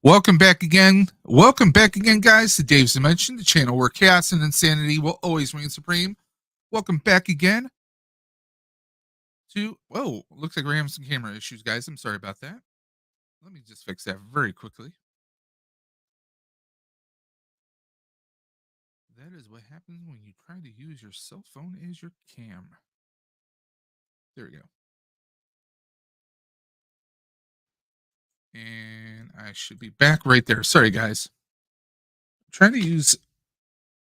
Welcome back again. Welcome back again, guys, to Dave's Dimension, the channel where chaos and insanity will always reign supreme. Welcome back again to. Whoa, looks like we're having some camera issues, guys. I'm sorry about that. Let me just fix that very quickly. That is what happens when you try to use your cell phone as your cam. There we go. And I should be back right there. Sorry, guys. I'm trying to use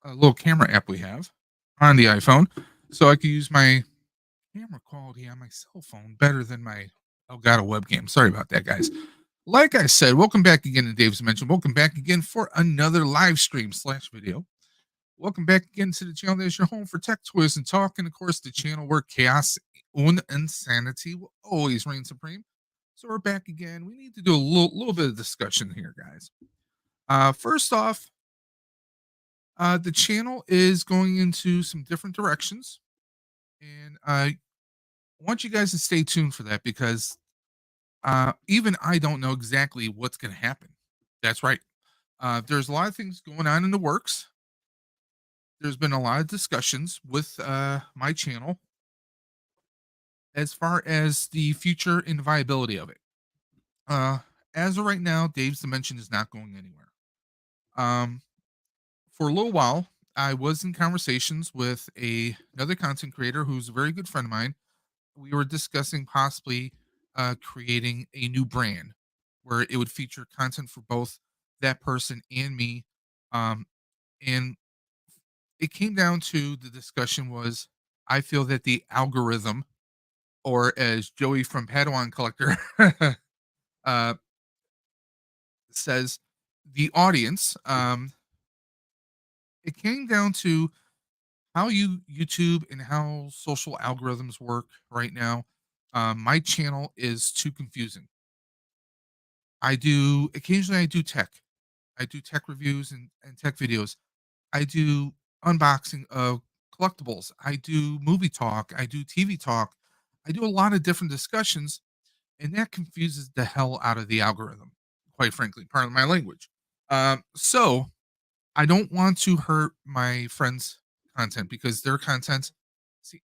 a little camera app we have on the iPhone so I can use my camera quality on my cell phone better than my Elgato webcam. Sorry about that, guys. Like I said, welcome back again to Dave's Dimension. Welcome back again for another live stream / video. Welcome back again to the channel that is your home for tech, toys, and talk. And of course, the channel where chaos and insanity will always reign supreme. So we're back again. We need to do a little bit of discussion here, guys. First off, the channel is going into some different directions. And I want you guys to stay tuned for that because even I don't know exactly what's going to happen. That's right. There's a lot of things going on in the works. There's been a lot of discussions with my channel as far as the future and viability of it. As of right now, Dave's Dimension is not going anywhere. For a little while, I was in conversations with another content creator who's a very good friend of mine. We were discussing possibly creating a new brand where it would feature content for both that person and me. And it came down to the discussion was I feel that the algorithm, or as Joey from Padawan Collector uh, says, the audience, it came down to how YouTube and how social algorithms work right now. My channel is too confusing. I do occasionally I do tech. I do tech reviews and tech videos. I do unboxing of collectibles. I do movie talk. I do TV talk. I do a lot of different discussions, and that confuses the hell out of the algorithm. Quite frankly, part of my language. So I don't want to hurt my friends' content because their content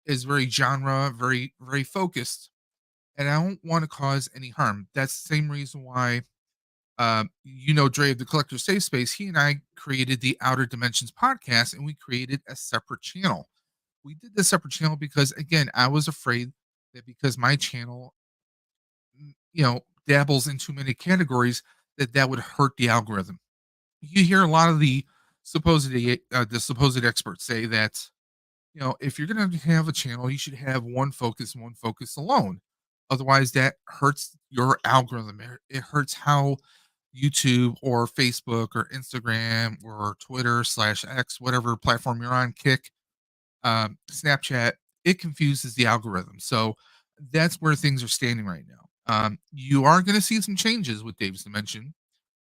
is very genre, very focused, and I don't want to cause any harm. That's the same reason why Dre of the Collector Safe Space, he and I created the Outer Dimensions podcast, and we created a separate channel. We did this separate channel because, again, I was afraid that because my channel, dabbles in too many categories, that would hurt the algorithm. You hear a lot of the supposed experts say that, if you're going to have a channel, you should have one focus and one focus alone. Otherwise, that hurts your algorithm. It hurts how YouTube or Facebook or Instagram or Twitter /X, whatever platform you're on, Kick, Snapchat, it confuses the algorithm. So that's where things are standing right now. You are going to see some changes with Dave's Dimension.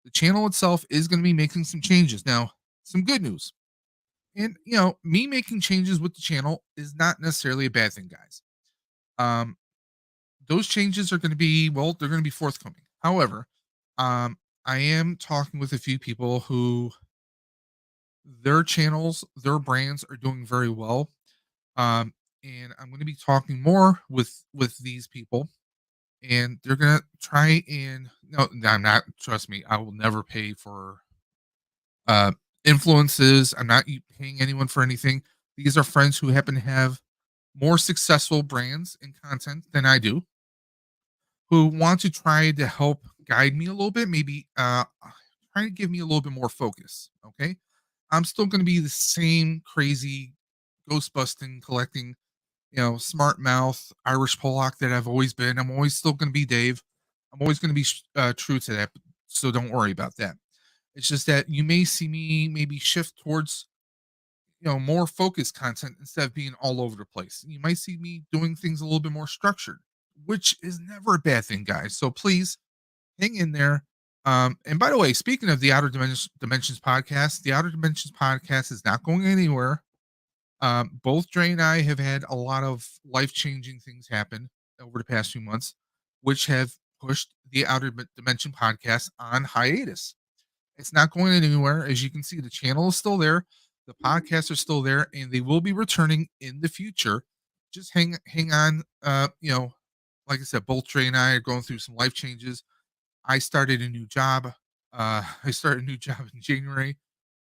The channel itself is going to be making some changes. Now, some good news. And, me making changes with the channel is not necessarily a bad thing, guys. Those changes are going to be, they're going to be forthcoming. However, I am talking with a few people who their channels, their brands are doing very well. And I'm going to be talking more with these people, and they're going to try and no, I'm not. Trust me, I will never pay for influences. I'm not paying anyone for anything. These are friends who happen to have more successful brands and content than I do, who want to try to help guide me a little bit, maybe try to give me a little bit more focus. Okay. I'm still going to be the same crazy ghost busting, collecting, smart mouth Irish Pollock that I've always been. I'm always still going to be Dave. I'm always going to be true to that. So don't worry about that. It's just that you may see me maybe shift towards, more focused content instead of being all over the place. You might see me doing things a little bit more structured, which is never a bad thing, guys. So please hang in there. And by the way, speaking of the Outer Dimensions podcast, the Outer Dimensions podcast is not going anywhere. Both Dre and I have had a lot of life changing things happen over the past few months, which have pushed the Dimension podcast on hiatus. It's not going anywhere. As you can see, the channel is still there. The podcasts are still there, and they will be returning in the future. Just hang on. Like I said, both Trey and I are going through some life changes. I started a new job. I started a new job in January.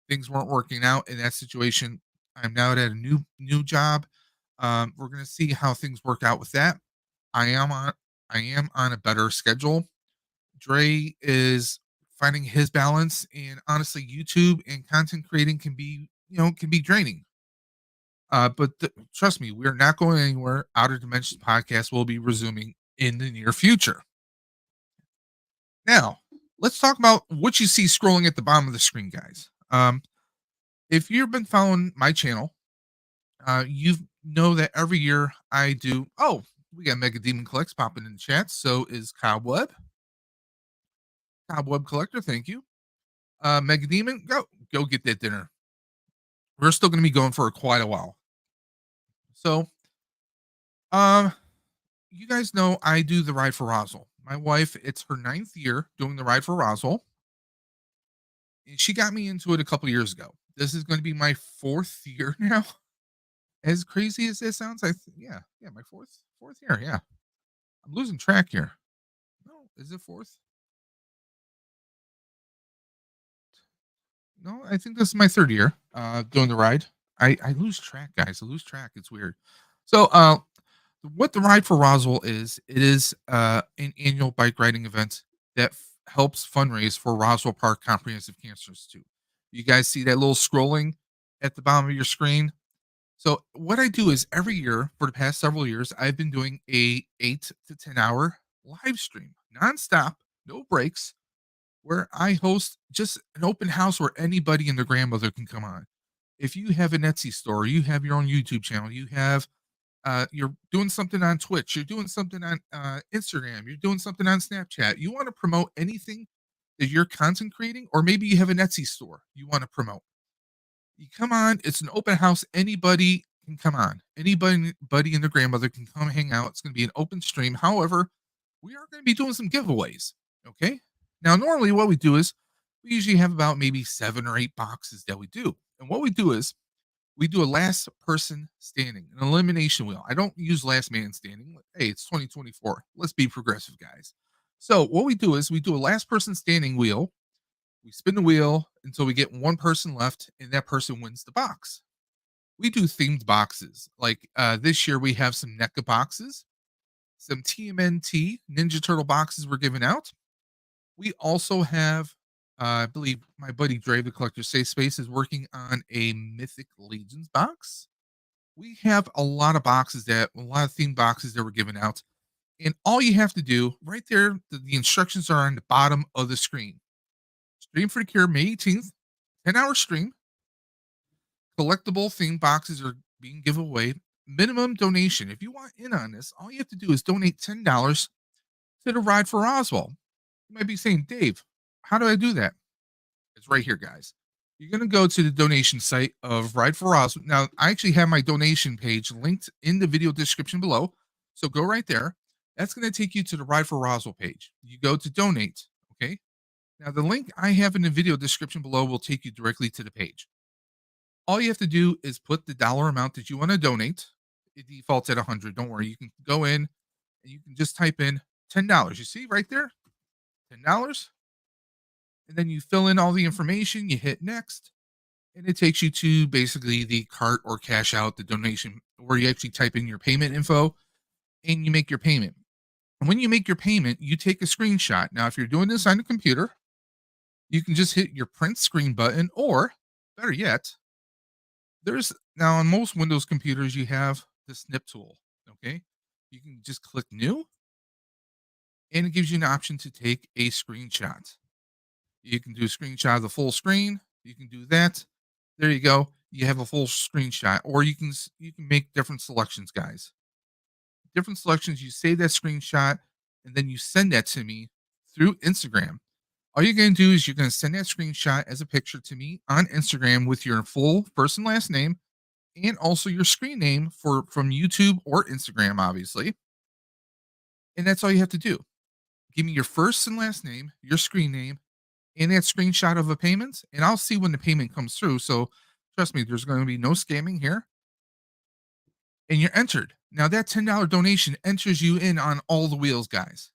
Things weren't working out in that situation. I'm now at a new job. We're gonna see how things work out with that. I am on I am on a better schedule. Dre is finding his balance, and honestly, YouTube and content creating can be draining. But trust me, we are not going anywhere. Outer Dimensions podcast will be resuming in the near future. Now, let's talk about what you see scrolling at the bottom of the screen, guys. If you've been following my channel, you know that every year I do. Oh, we got Mega Demon Collects popping in the chat. So is Cobweb Collector. Thank you. Mega Demon, go get that dinner. We're still going to be going for quite a while. So, um, you guys know I do the ride for Roswell. My wife, it's her 9th year doing the ride for Roswell. And she got me into it a couple years ago. This is going to be my 4th year now. As crazy as that sounds, yeah, my fourth year. Yeah, I'm losing track here. No, is it 4th? No, I think this is my 3rd year doing the ride. I lose track, guys. I lose track. It's weird. So, what the ride for Roswell is, it is an annual bike riding event that helps fundraise for Roswell Park Comprehensive Cancer Institute. You guys see that little scrolling at the bottom of your screen? So what I do is every year for the past several years, I've been doing a 8 to 10 hour live stream, nonstop, no breaks, where I host just an open house where anybody and their grandmother can come on. If you have an Etsy store, you have your own YouTube channel, you're doing something on Twitch, you're doing something on Instagram, you're doing something on Snapchat, you want to promote anything that you're content creating, or maybe you have an Etsy store you want to promote. You come on, it's an open house. Anybody can come on. Anybody and their grandmother can come hang out. It's going to be an open stream. However, we are going to be doing some giveaways. Okay. Now, normally what we do is we usually have about maybe 7 or 8 boxes that we do. And what we do is we do a last person standing, an elimination wheel. I don't use last man standing. Hey, it's 2024. Let's be progressive, guys. So what we do is we do a last person standing wheel. We spin the wheel until we get one person left, and that person wins the box. We do themed boxes. Like this year, we have some NECA boxes, some TMNT Ninja Turtle boxes we're giving out. We also have, I believe my buddy Dre, the Collector Safe Space, is working on a Mythic Legions box. We have a lot of themed boxes that we're giving out. And all you have to do right there, the instructions are on the bottom of the screen. Stream for the Cure, May 18th, 10-hour stream. Collectible theme boxes are being given away. Minimum donation. If you want in on this, all you have to do is donate $10 to the Ride for Roswell. You might be saying, Dave, how do I do that? It's right here, guys. You're going to go to the donation site of Ride for Roswell. Now, I actually have my donation page linked in the video description below. So go right there. That's going to take you to the Ride for Roswell page. You go to donate. Okay. Now, the link I have in the video description below will take you directly to the page. All you have to do is put the dollar amount that you want to donate. It defaults at 100. Don't worry. You can go in and you can just type in $10. You see right there? $10. And then you fill in all the information. You hit next. And it takes you to basically the cart or cash out, the donation, where you actually type in your payment info and you make your payment. And when you make your payment, you take a screenshot. Now, if you're doing this on a computer, you can just hit your print screen button, or better yet, there's now on most Windows computers, you have the snip tool. Okay. You can just click new and it gives you an option to take a screenshot. You can do a screenshot of the full screen. You can do that. There you go. You have a full screenshot, or you can make different selections, guys. Different selections. You save that screenshot and then you send that to me through Instagram. All you're going to do is you're going to send that screenshot as a picture to me on Instagram with your full first and last name and also your screen name from YouTube or Instagram, obviously. And that's all you have to do. Give me your first and last name, your screen name, and that screenshot of a payment, and I'll see when the payment comes through. So trust me, there's going to be no scamming here, and you're entered. Now that $10 donation enters you in on all the wheels, guys.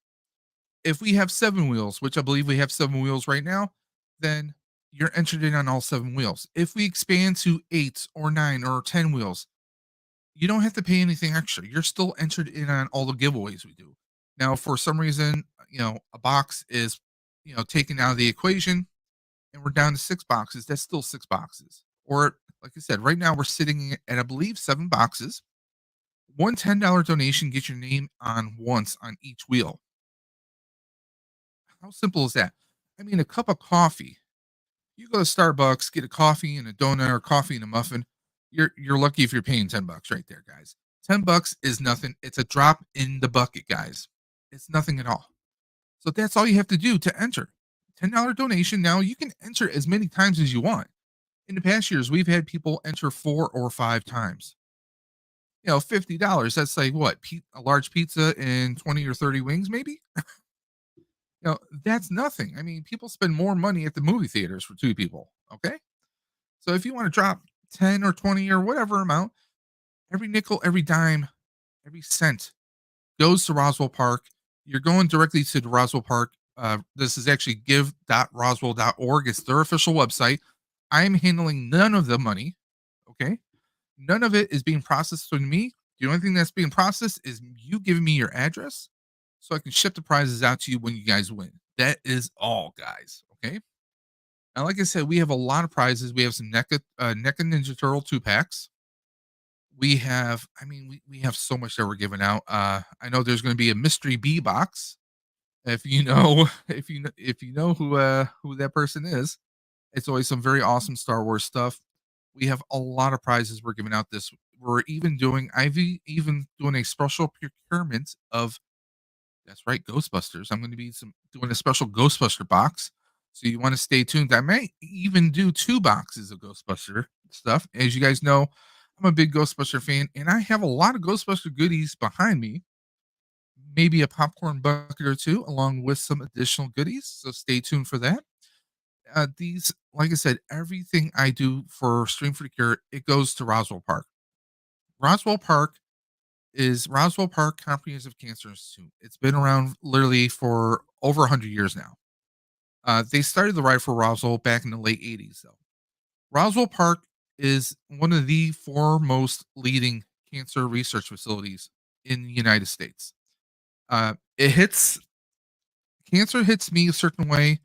If we have 7 wheels, which I believe we have 7 wheels right now, then you're entered in on all 7 wheels. If we expand to 8 or 9 or 10 wheels, you don't have to pay anything extra. You're still entered in on all the giveaways we do. Now, for some reason, a box is, taken out of the equation and we're down to 6 boxes. That's still 6 boxes. Or, like I said, right now we're sitting at, I believe, 7 boxes. One $10 donation gets your name on once on each wheel. How simple is that? I mean, a cup of coffee. You go to Starbucks, get a coffee and a donut or coffee and a muffin. You're lucky if you're paying $10 right there, guys. $10 is nothing. It's a drop in the bucket, guys. It's nothing at all. So that's all you have to do to enter. $10 donation. Now you can enter as many times as you want. In the past years, we've had people enter 4 or 5 times. $50. That's like what? A large pizza and 20 or 30 wings, maybe? That's nothing. I mean, people spend more money at the movie theaters for 2 people. Okay. So if you want to drop 10 or 20 or whatever amount, every nickel, every dime, every cent goes to Roswell Park. You're going directly to the Roswell Park. This is actually give.roswell.org. It's their official website. I'm handling none of the money. Okay. None of it is being processed to me. The only thing that's being processed is you giving me your address so I can ship the prizes out to you when you guys win. That is all, guys. Okay. Now, like I said, we have a lot of prizes. We have some NECA Ninja Turtle 2 packs. We have, I mean, we have so much that we're giving out. I know there's going to be a mystery bee box. If you know, if you know who that person is, it's always some very awesome Star Wars stuff. We have a lot of prizes we're giving out this. Even doing a special procurement of, that's right, Ghostbusters. I'm going to be doing a special Ghostbuster box. So you want to stay tuned. I might even do 2 boxes of Ghostbuster stuff. As you guys know, I'm a big Ghostbuster fan, and I have a lot of Ghostbuster goodies behind me. Maybe a popcorn bucket or two, along with some additional goodies. So stay tuned for that. Like I said, everything I do for Stream for the Cure, it goes to Roswell Park. Roswell Park is Roswell Park Comprehensive Cancer Institute. It's been around literally for over 100 years now. They started the ride for Roswell back in the late 80s, though. Roswell Park is one of the foremost leading cancer research facilities in the United States. It hits Cancer hits me a certain way.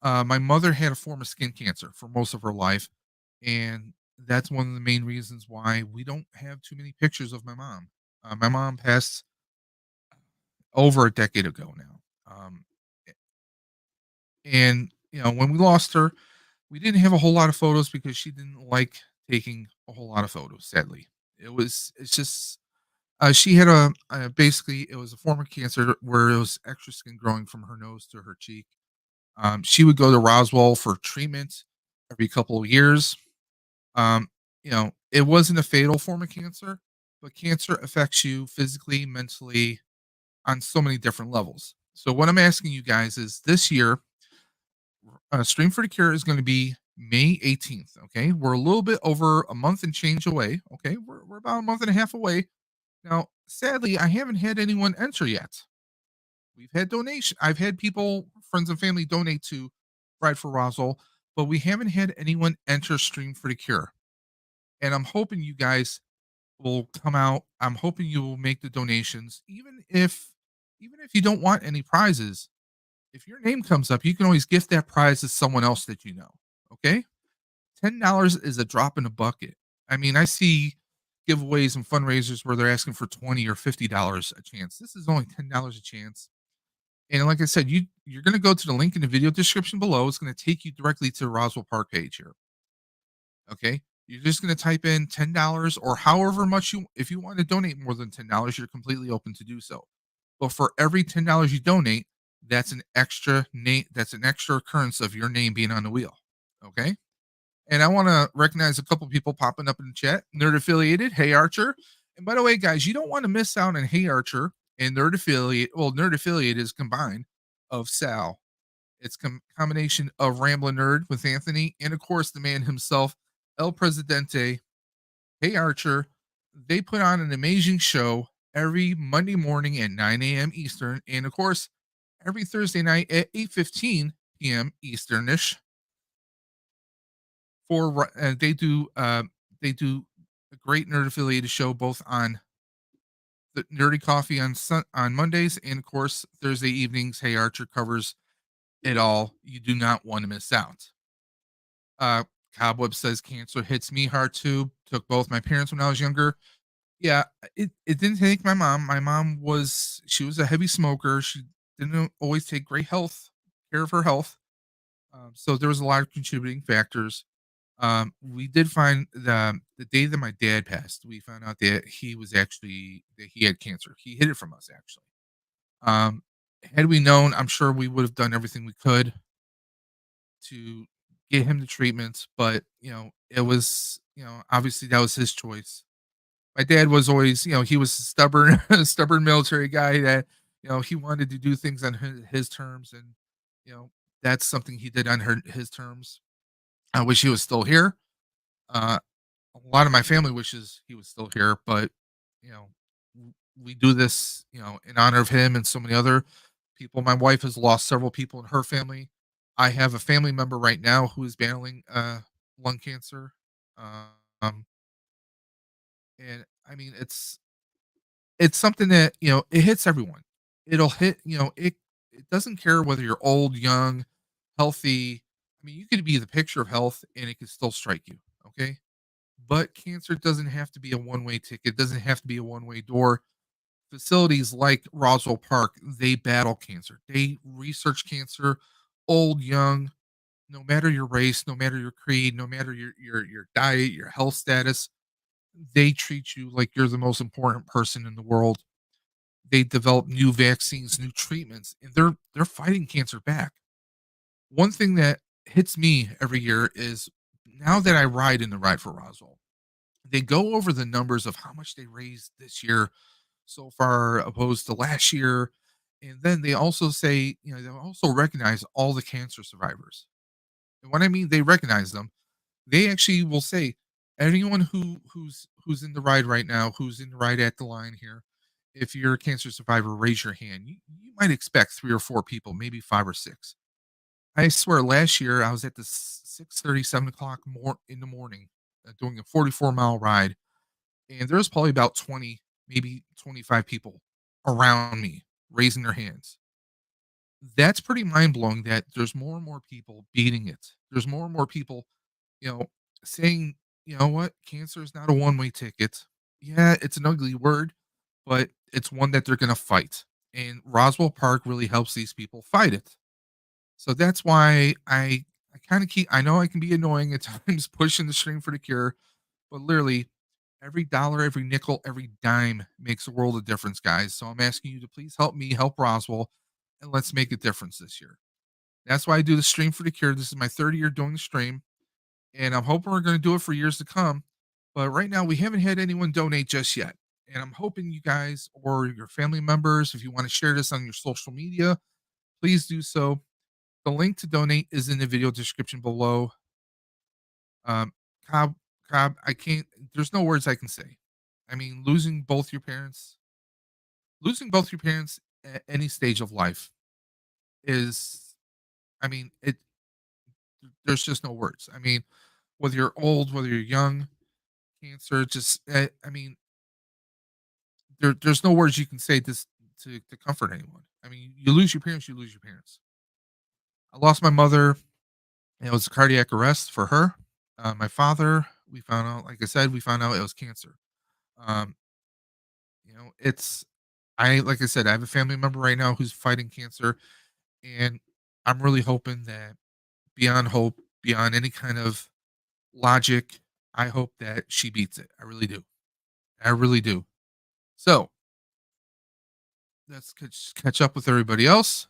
My mother had a form of skin cancer for most of her life, and that's one of the main reasons why we don't have too many pictures of my mom. My mom passed over a decade ago now. And when we lost her, we didn't have a whole lot of photos because she didn't like taking a whole lot of photos. Sadly, it's just she had basically it was a form of cancer where it was extra skin growing from her nose to her cheek. She would go to Roswell for treatment every couple of years. It wasn't a fatal form of cancer, but cancer affects you physically, mentally, on so many different levels. So what I'm asking you guys is this year, Stream for the Cure is going to be May 18th. Okay. We're a little bit over a month and change away. Okay. We're about a month and a half away. Now, sadly, I haven't had anyone enter yet. We've had donation. I've had people, friends and family donate to Ride for Roswell, but we haven't had anyone enter Stream for the Cure. And I'm hoping you guys will come out. I'm hoping you will make the donations, even if you don't want any prizes. If your name comes up, you can always gift that prize to someone else that you know. Okay, $10 is a drop in a bucket. I mean, I see giveaways and fundraisers where they're asking for $20 or $50 a chance. This is only $10 a chance. And like I said, you're going to go to the link in the video description below. It's going to take you directly to the Roswell Park page here. Okay. You're just going to type in $10 or however much if you want to donate more than $10, you're completely open to do so. But for every $10 you donate, that's an extra name. That's an extra occurrence of your name being on the wheel. Okay. And I want to recognize a couple people popping up in the chat. Nerd Affiliated, Hey Archer. And by the way, guys, you don't want to miss out on Hey Archer and Nerd Affiliate. Well, Nerd Affiliate is combined. of Sal. It's combination of Ramblin' Nerd with Anthony, and of course the man himself, El Presidente. Hey Archer, they put on an amazing show every Monday morning at 9 a.m. Eastern, and of course every Thursday night at 8:15 p.m. Easternish. They do a great nerd affiliated show both on the Nerdy Coffee on Mondays, and of course Thursday evenings. Hey Archer covers it all. You do not want to miss out. Uh, Cobweb says cancer hits me hard too. Took both my parents when I was younger. Yeah, it didn't take my mom. My mom she was a heavy smoker. She didn't always take great health care of her health. So there was a lot of contributing factors. We did find the day that my dad passed, we found out that he had cancer. He hid it from us actually. Um, had we known, I'm sure we would have done everything we could to get him the treatment, but it was, obviously that was his choice. My dad was always, he was a stubborn, stubborn military guy that, he wanted to do things on his terms. And, you know, that's something he did on his terms. I wish he was still here. Uh, a lot of my family wishes he was still here, but, you know, we do this, in honor of him and so many other people. My wife has lost several people in her family. I have a family member right now who is battling lung cancer. Um, and I mean, it's something that, it hits everyone. It'll hit, it doesn't care whether you're old, young, healthy. I mean, you could be the picture of health and it could still strike you, okay? But cancer doesn't have to be a one-way ticket. It doesn't have to be a one-way door. Facilities like Roswell Park, they battle cancer. They research cancer, old, young, no matter your race, no matter your creed, no matter your diet, your health status, they treat you like you're the most important person in the world. They develop new vaccines, new treatments, and they're fighting cancer back. One thing that hits me every year is now that I ride in the Ride for Roswell, they go over the numbers of how much they raised this year so far opposed to last year. And then they also say, they also recognize all the cancer survivors. And when I mean they recognize them, they actually will say, anyone who's in the ride right now, who's in the ride at the line here, if you're a cancer survivor, raise your hand. You might expect 3 or 4 people, maybe 5 or 6. I swear, last year I was at the 6:30, 7 o'clock more in the morning, doing a 44-mile ride, and there was probably about 20, maybe 25 people around me raising their hands. That's pretty mind blowing that there's more and more people beating it. There's more and more people, you know, saying, you know what, cancer is not a one way ticket. Yeah, it's an ugly word, but it's one that they're going to fight. And Roswell Park really helps these people fight it. So that's why I kind of I know I can be annoying at times pushing the string for the cure, but literally every dollar, every nickel, every dime makes a world of difference, guys. So I'm asking you to please help me help Roswell and let's make a difference this year. That's why I do the stream for the cure. This is my third year doing the stream, and I'm hoping we're going to do it for years to come. But right now, we haven't had anyone donate just yet. And I'm hoping you guys or your family members, if you want to share this on your social media, please do so. The link to donate is in the video description below. Um, Cobb, Cobb, I can't. There's no words I can say. I mean, losing both your parents at any stage of life is, I mean, it. There's just no words. I mean, whether you're old, whether you're young, cancer, just, I mean, there's no words you can say this to comfort anyone. I mean, you lose your parents, you lose your parents. I lost my mother. It was cardiac arrest for her. My father, we found out, like I said, we found out it was cancer. Um, it's like I said, I have a family member right now who's fighting cancer, and I'm really hoping that beyond hope, beyond any kind of logic, I hope that she beats it. I really do. I really do. So let's catch up with everybody else.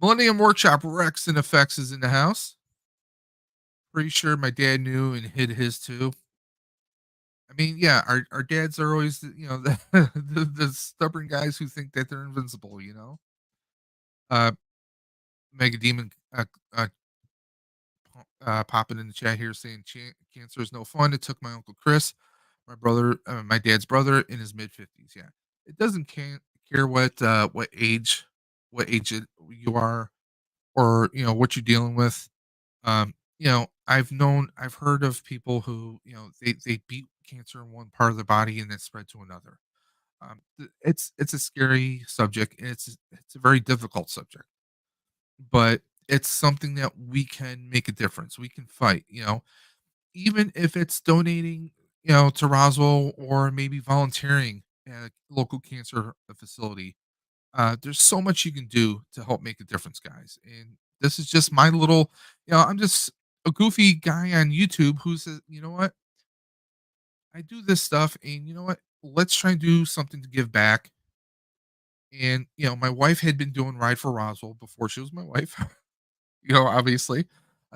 Millennium Workshop Rex and Effects is in the house. Pretty sure my dad knew and hid his too. I mean, yeah, our dads are always, the stubborn guys who think that they're invincible. Mega Demon popping in the chat here saying cancer is no fun. It took my uncle Chris, my dad's brother in his mid 50s. Yeah, it doesn't care what age you are, or what you're dealing with. I've heard of people who they beat cancer in one part of the body and it spread to another. It's a scary subject, and it's a very difficult subject, but it's something that we can make a difference. We can fight. Even if it's donating, to Roswell, or maybe volunteering at a local cancer facility. There's so much you can do to help make a difference, guys. And this is just my little, I'm just a goofy guy on YouTube who says, you know what, I do this stuff, and you know what, let's try and do something to give back. And my wife had been doing Ride for Roswell before she was my wife. Obviously,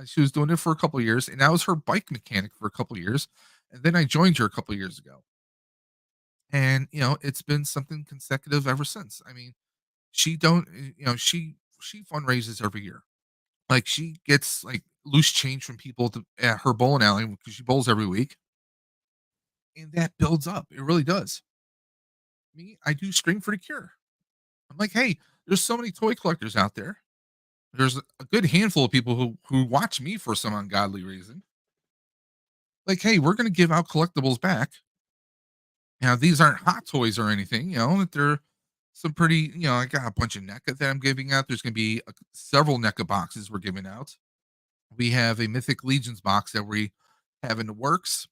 she was doing it for a couple years, and I was her bike mechanic for a couple years, and then I joined her a couple years ago, and it's been something consecutive ever since. I mean, she don't, she fundraises every year. Like, she gets like loose change from people at her bowling alley because she bowls every week, and that builds up. It really does. Me, I do Scream for the Cure. I'm like, hey, there's so many toy collectors out there. There's a good handful of people who watch me for some ungodly reason. Like, hey, we're going to give out collectibles back. Now, these aren't hot toys or anything. They're some pretty. I got a bunch of NECA that I'm giving out. There's going to be several NECA boxes we're giving out. We have a Mythic Legions box that we have in the works.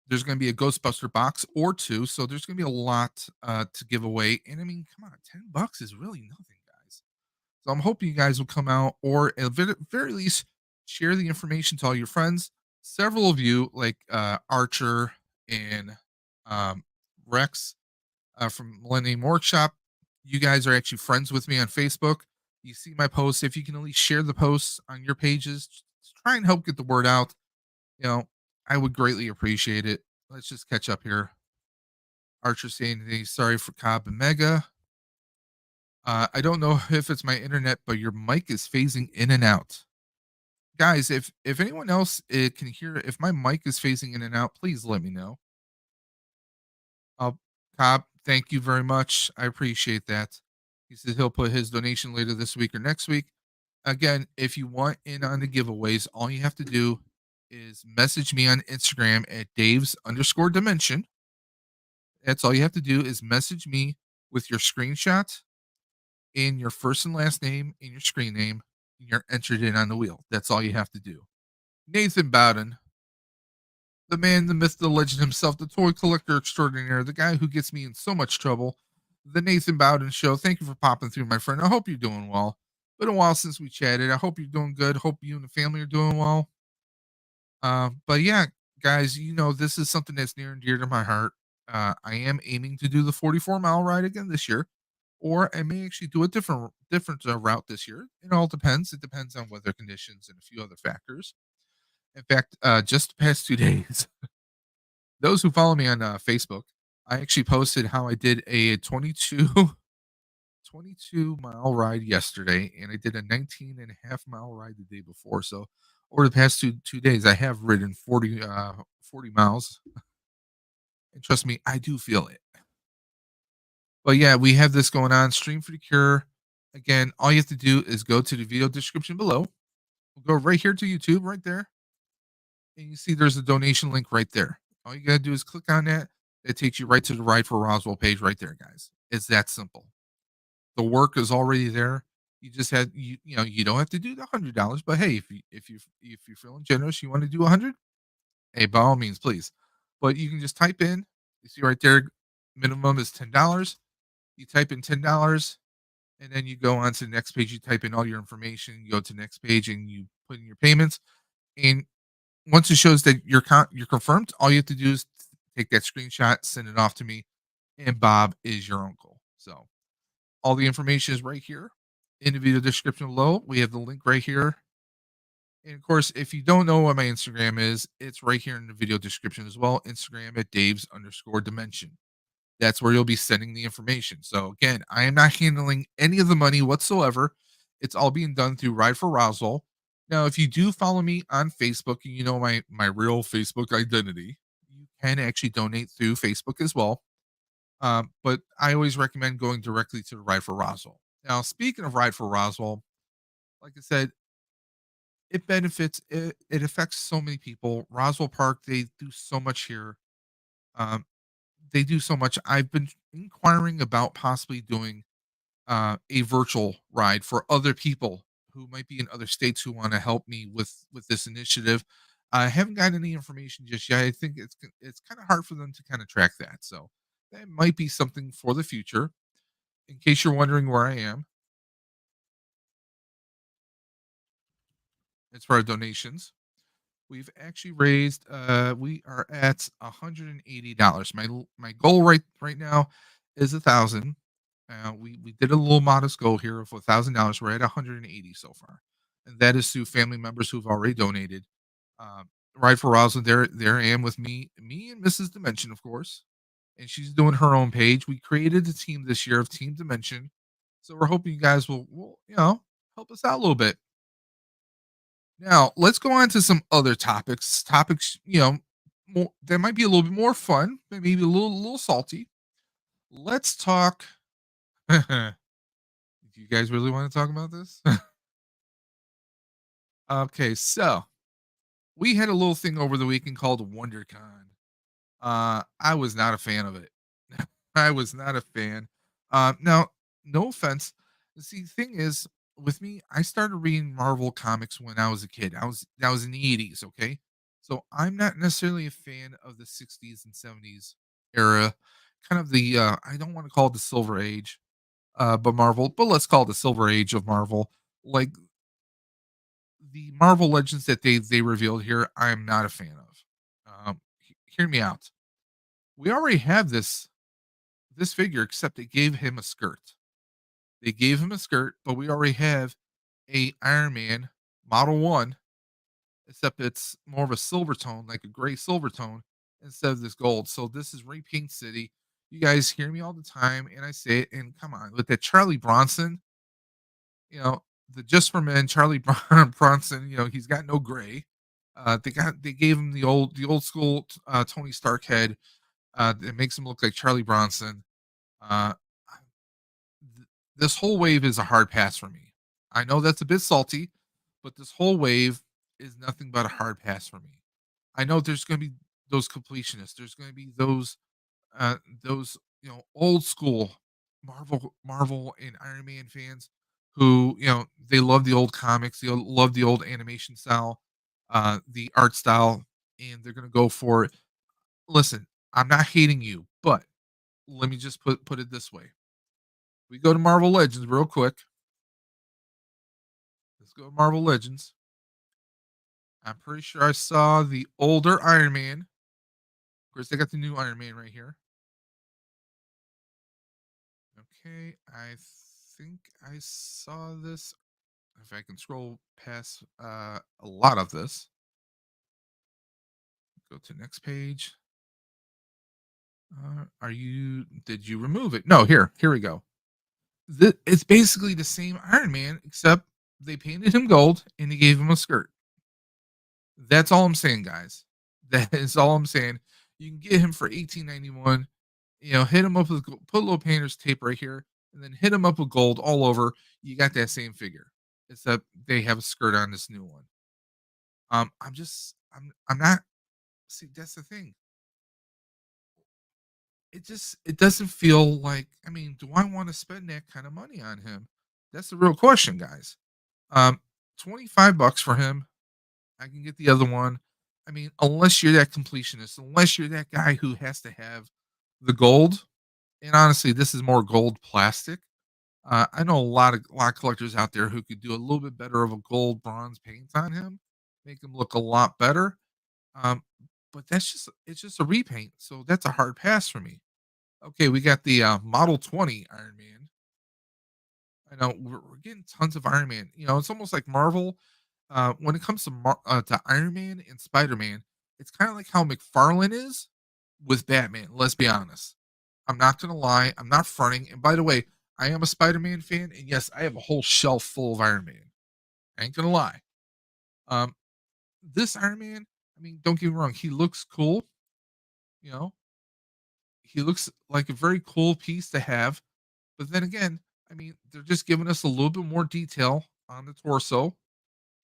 There's going to be a Ghostbuster box or two, so there's going to be a lot to give away. And I mean, come on, $10 is really nothing, guys. So I'm hoping you guys will come out, or at the very least, share the information to all your friends. Several of you, like Archer and um, Rex from Millennium Workshop, you guys are actually friends with me on Facebook. You see my posts. If you can at least share the posts on your pages, just try and help get the word out. You know, I would greatly appreciate it. Let's just catch up here. Archer saying he's sorry for Cobb and Mega. I don't know if it's my internet, but your mic is phasing in and out. Guys, if anyone else can hear, if my mic is phasing in and out, please let me know. Uh, Cobb, thank you very much. I appreciate that. He says he'll put his donation later this week or next week. Again, if you want in on the giveaways, all you have to do is message me on Instagram at Dave's_dimension. That's all you have to do is message me with your screenshot and your first and last name and your screen name. And you're entered in on the wheel. That's all you have to do. Nathan Bowden, the man, the myth, the legend himself, the toy collector extraordinaire, the guy who gets me in so much trouble, the Nathan Bowden Show. Thank you for popping through, my friend. I hope you're doing well. Been a while since we chatted. I hope you're doing good. Hope you and the family are doing well. But yeah, guys, this is something that's near and dear to my heart. I am aiming to do the 44-mile ride again this year, or I may actually do a different route this year. It all depends. It depends on weather conditions and a few other factors. In fact, just the past 2 days, those who follow me on Facebook, I actually posted how I did a 22-mile ride yesterday, and I did a 19.5-mile ride the day before. So over the past two days, I have ridden 40 miles. And trust me, I do feel it. But yeah, we have this going on. Stream for the Cure. Again, all you have to do is go to the video description below. We'll go right here to YouTube, right there. And you see there's a donation link right there. All you got to do is click on that. It takes you right to the Ride for Roswell page right there, guys. It's that simple. The work is already there. You just had you don't have to do the $100, but hey, if you're feeling generous, you want to do 100, hey, by all means, please. But you can just type in. You see right there, minimum is $10. You type in $10, and then you go on to the next page. You type in all your information. You go to the next page, and you put in your payments. And once it shows that you're confirmed, all you have to do is take that screenshot, send it off to me, and Bob is your uncle. So all the information is right here in the video description below. We have the link right here. And of course, if you don't know what my Instagram is, it's right here in the video description as well. Instagram at Dave's_dimension. That's where you'll be sending the information. So again, I am not handling any of the money whatsoever. It's all being done through Ride for Roswell. Now, if you do follow me on Facebook and you know my real Facebook identity, you can actually donate through Facebook as well. But I always recommend going directly to the Ride for Roswell. Now, speaking of Ride for Roswell, like I said, it affects so many people. Roswell Park, they do so much here. Um, they do so much. I've been inquiring about possibly doing a virtual ride for other people who might be in other states who want to help me with this initiative. I haven't got any information just yet. I think it's kind of hard for them to kind of track that. So that might be something for the future. In case you're wondering where I am, as far as donations, we've actually raised. We are at $180. My goal right now is 1,000. We did a little modest goal here of $1,000. We're at 180 so far, and that is through family members who've already donated. Right for Rosalind, there I am with me and Mrs. Dimension, of course, and she's doing her own page. We created a team this year of Team Dimension, so we're hoping you guys will help us out a little bit. Now let's go on to some other topics. Topics that might be a little bit more fun, maybe a little salty. Let's talk. Do you guys really want to talk about this? Okay, so we had a little thing over the weekend called WonderCon. I was not a fan of it. I was not a fan. Now, no offense. See, the thing is, with me, I started reading Marvel comics when I was a kid. I was in the 80s, okay? So I'm not necessarily a fan of the 60s and 70s era. Kind of the I don't want to call it the silver age, but Marvel, but let's call it the silver age of Marvel. Like the Marvel Legends that they revealed here, I am not a fan of. Hear me out. We already have this figure, except they gave him a skirt. They gave him a skirt, but we already have a Iron Man Model One, except it's more of a silver tone, like a gray silver tone, instead of this gold. So this is Repaint City. You guys hear me all the time, and I say it. And come on, with that Charlie Bronson, you know, the Just for Men, Charlie Bronson, he's got no gray. They gave him the old school Tony Stark head. That makes him look like Charlie Bronson. Uh, this whole wave is a hard pass for me. I know that's a bit salty, but this whole wave is nothing but a hard pass for me. I know there's going to be those completionists. There's going to be those old school Marvel and Iron Man fans who they love the old comics, they love the old animation style, the art style, and they're going to go for it. Listen, I'm not hating you, but let me just put it this way. We go to Marvel Legends real quick. Let's go to Marvel Legends. I'm pretty sure I saw the older Iron Man. Of course, they got the new Iron Man right here. Okay, I think I saw this. If I can scroll past a lot of this, go to next page. Did you remove it? No, here we go. It's basically the same Iron Man, except they painted him gold and they gave him a skirt. That's all I'm saying, guys. That is all I'm saying. You can get him for 18.91. Hit him up with put a little painter's tape right here, and then hit him up with gold all over. You got that same figure, except they have a skirt on this new one. I'm not. See, that's the thing. It doesn't feel like. I mean, do I want to spend that kind of money on him? That's the real question, guys. 25 bucks for him. I can get the other one. I mean, unless you're that completionist, unless you're that guy who has to have the gold, and honestly, this is more gold plastic. I know a lot of collectors out there who could do a little bit better of a gold bronze paint on him, make him look a lot better. Um, but it's just a repaint, so that's a hard pass for me. Okay, we got the Model 20 Iron Man. I know we're getting tons of Iron Man. It's almost like Marvel. When it comes to Iron Man and Spider Man, it's kind of like how McFarlane is with Batman. Let's be honest. I'm not gonna lie. I'm not fronting. And by the way, I am a Spider-Man fan, and yes, I have a whole shelf full of Iron Man. I ain't gonna lie. Um, this Iron Man, I mean, don't get me wrong, he looks cool, you know, he looks like a very cool piece to have. But then again, I mean, they're just giving us a little bit more detail on the torso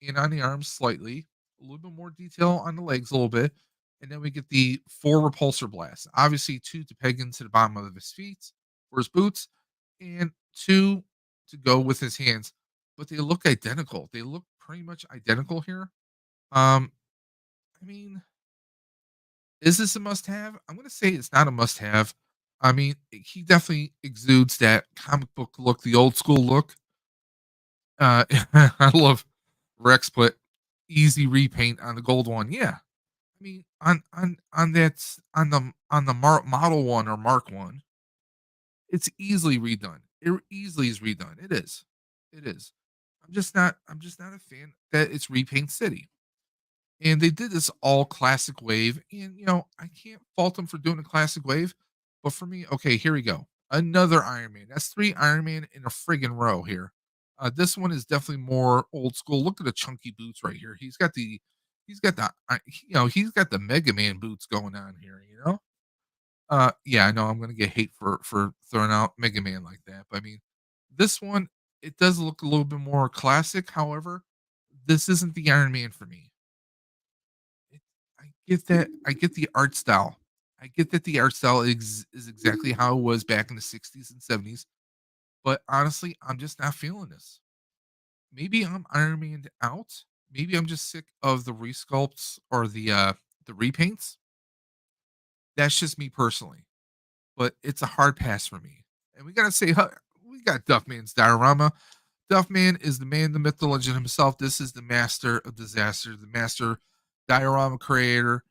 and on the arms slightly, a little bit more detail on the legs a little bit. And then we get the four repulsor blasts. Obviously, two to peg into the bottom of his feet for his boots, and two to go with his hands. But they look identical. They look pretty much identical here. Um, I mean, is this a must have? I'm going to say it's not a must have. I mean, he definitely exudes that comic book look, the old school look. I love Rex put easy repaint on the gold one. Yeah. I mean, on that on the model one or Mark one, it's easily redone. It easily is redone. It is. It is. I'm just not a fan that it's repaint city. And they did this all classic wave. And, I can't fault them for doing a classic wave. But for me, okay, here we go. Another Iron Man. That's three Iron Man in a friggin' row here. This one is definitely more old school. Look at the chunky boots right here. He's got the Mega Man boots going on here. Yeah, I know I'm gonna get hate for throwing out Mega Man like that. But I mean, this one, it does look a little bit more classic. However, this isn't the Iron Man for me. It I get that. I get the art style. I get that the art style is exactly how it was back in the 60s and 70s, but honestly, I'm just not feeling this. Maybe I'm Iron Man'd out. Maybe I'm just sick of the resculpts or the repaints. That's just me personally, but it's a hard pass for me. And we gotta say, we got Duffman's diorama. Duffman is the man, the myth, the legend himself. This is the master of disaster, the master diorama creator.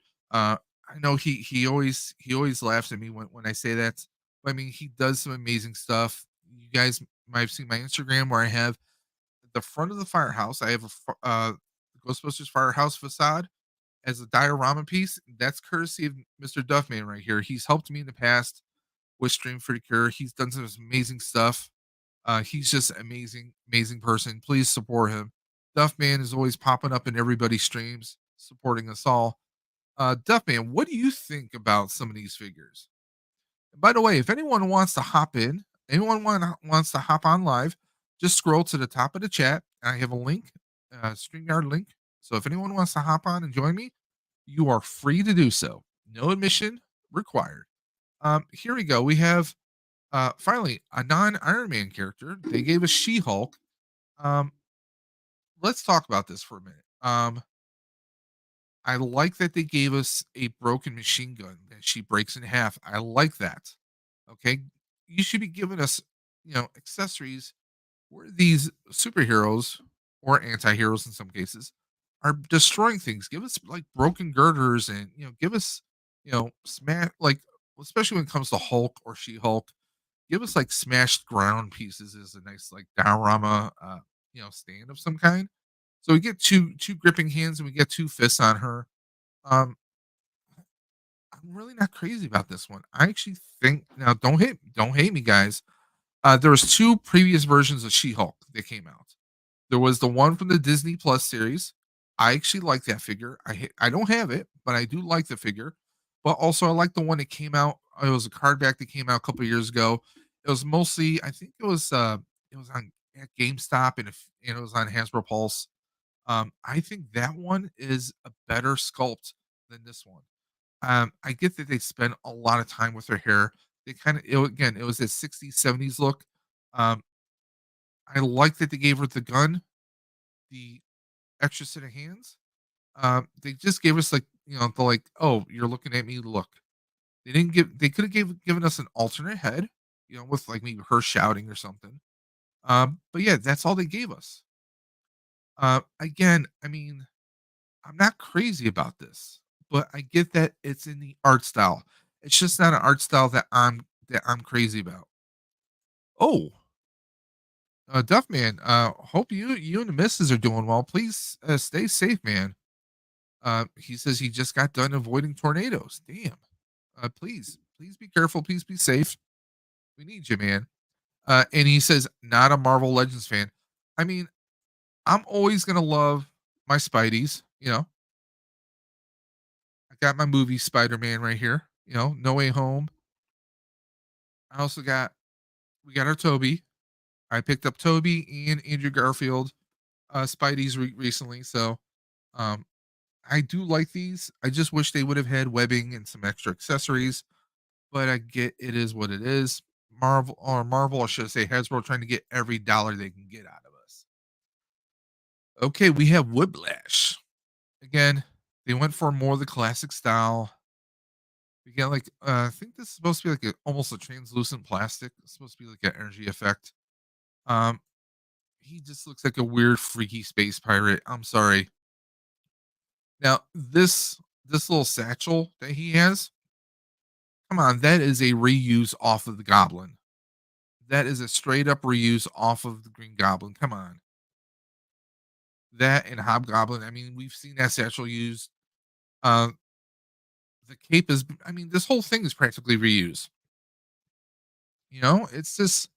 I know he always laughs at me when I say that. But I mean, he does some amazing stuff. You guys might have seen my Instagram where I have the front of the firehouse. I have Ghostbusters firehouse facade as a diorama piece. That's courtesy of Mr. Duffman right here. He's helped me in the past with Stream for the Cure. He's done some amazing stuff. He's just amazing, amazing person. Please support him. Duffman is always popping up in everybody's streams, supporting us all. Duffman, what do you think about some of these figures? And by the way, if anyone wants to hop in, wants to hop on live, just scroll to the top of the chat. And I have a link, StreamYard link. So if anyone wants to hop on and join me, you are free to do so. No admission required. Here we go. We have finally a non-Iron Man character. They gave us She-Hulk. Um, let's talk about this for a minute. I like that they gave us a broken machine gun that she breaks in half. I like that. Okay. You should be giving us, accessories where these superheroes or anti-heroes in some cases are destroying things. Give us like broken girders and give us, smash like especially when it comes to Hulk or She-Hulk, give us like smashed ground pieces as a nice like diorama stand of some kind. So we get two gripping hands and we get two fists on her. Um, I'm really not crazy about this one. I actually think now don't hate me, guys. There was two previous versions of She-Hulk that came out. There was the one from the Disney Plus series. I actually like that figure. I don't have it, but I do like the figure. But also I like the one that came out. It was a card back that came out a couple of years ago. It was mostly I think it was on at GameStop and it was on Hasbro Pulse. I think that one is a better sculpt than this one. I get that they spent a lot of time with her hair. They kind of again, it was a 60s, 70s look. Um, I like that they gave her the gun, the extra set of hands. They just gave us like, the like, oh, you're looking at me, look. They could have given us an alternate head, with like maybe her shouting or something. But yeah, that's all they gave us. Again, I mean, I'm not crazy about this, but I get that it's in the art style. It's just not an art style that I'm crazy about. Oh, Duff man, hope you and the missus are doing well. Please stay safe, man. He says he just got done avoiding tornadoes. Damn. Please be careful. Please be safe. We need you, man. And he says, "Not a Marvel Legends fan." I mean, I'm always gonna love my Spideys, I got my movie Spider-Man right here, No Way Home. I also got we got our Toby. I picked up Toby and Andrew Garfield, Spidey's recently, so, um, I do like these. I just wish they would have had webbing and some extra accessories, but I get it is what it is. Marvel, I should say Hasbro trying to get every dollar they can get out of us. Okay, we have Whiplash. Again, they went for more of the classic style. We get like I think this is supposed to be like almost a translucent plastic. It's supposed to be like an energy effect. Um, he just looks like a weird, freaky space pirate. I'm sorry. Now this little satchel that he has, come on, that is a reuse off of the Goblin. That is a straight up reuse off of the Green Goblin. Come on, that and Hobgoblin. I mean, we've seen that satchel used. Uh, the cape is. I mean, this whole thing is practically reuse. It's just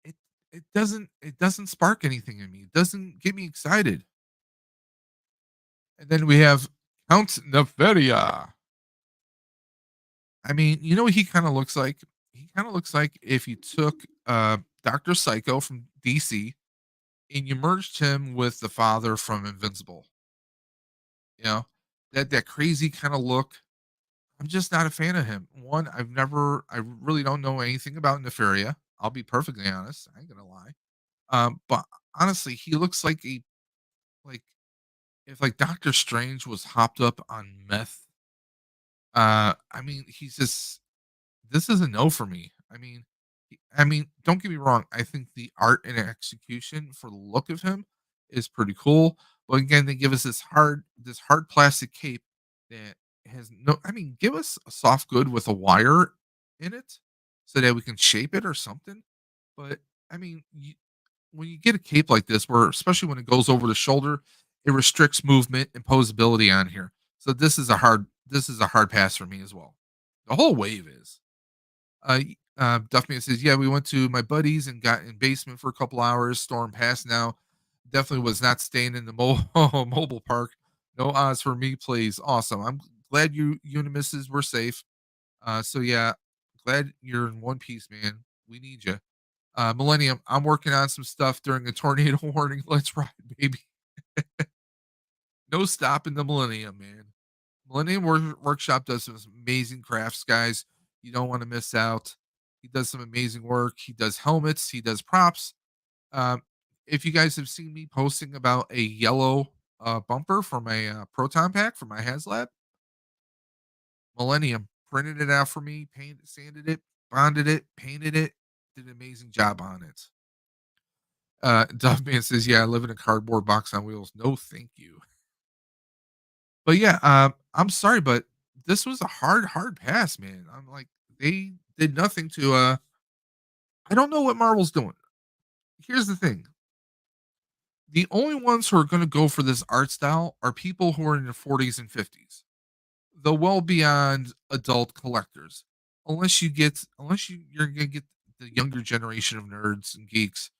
it. It doesn't spark anything in me. It doesn't get me excited. And then we have Count Neferia. I mean, you know what he kind of looks like? He kind of looks like if you took Dr. Psycho from DC and you merged him with the father from Invincible. You know, that crazy kind of look. I'm just not a fan of him. One, I really don't know anything about Nefaria. I'll be perfectly honest. I ain't gonna lie. But honestly, he looks like if like Doctor Strange was hopped up on meth. I mean, he's just this is a no for me. I mean, don't get me wrong. I think the art and execution for the look of him is pretty cool. But again, they give us this hard plastic cape that has no. I mean, give us a soft good with a wire in it so that we can shape it or something. But I mean, when you get a cape like this, where especially when it goes over the shoulder, it restricts movement and posability on here. So this is a hard pass for me as well. The whole wave is. Duffman says, "Yeah, we went to my buddies and got in basement for a couple hours. Storm passed now. Definitely was not staying in the mobile park. No odds for me, please. Awesome. I'm glad you and the missus were safe. So yeah, glad you're in one piece, man. We need you. Millennium, I'm working on some stuff during a tornado warning. Let's ride, baby. No stopping the Millennium, man. Millennium Workshop does some amazing crafts, guys. You don't want to miss out. He does some amazing work. He does helmets. He does props. Um, if you guys have seen me posting about a yellow bumper for my proton pack for my HasLab, Millennium printed it out for me, painted, sanded it, bonded it, painted it, did an amazing job on it. Duffman says, "Yeah, I live in a cardboard box on wheels. No, thank you." But yeah, I'm sorry, but this was a hard pass, man. I'm like, they did nothing to. I don't know what Marvel's doing. Here's the thing: the only ones who are going to go for this art style are people who are in their 40s and 50s, the well beyond adult collectors. Unless you're going to get the younger generation of nerds and geeks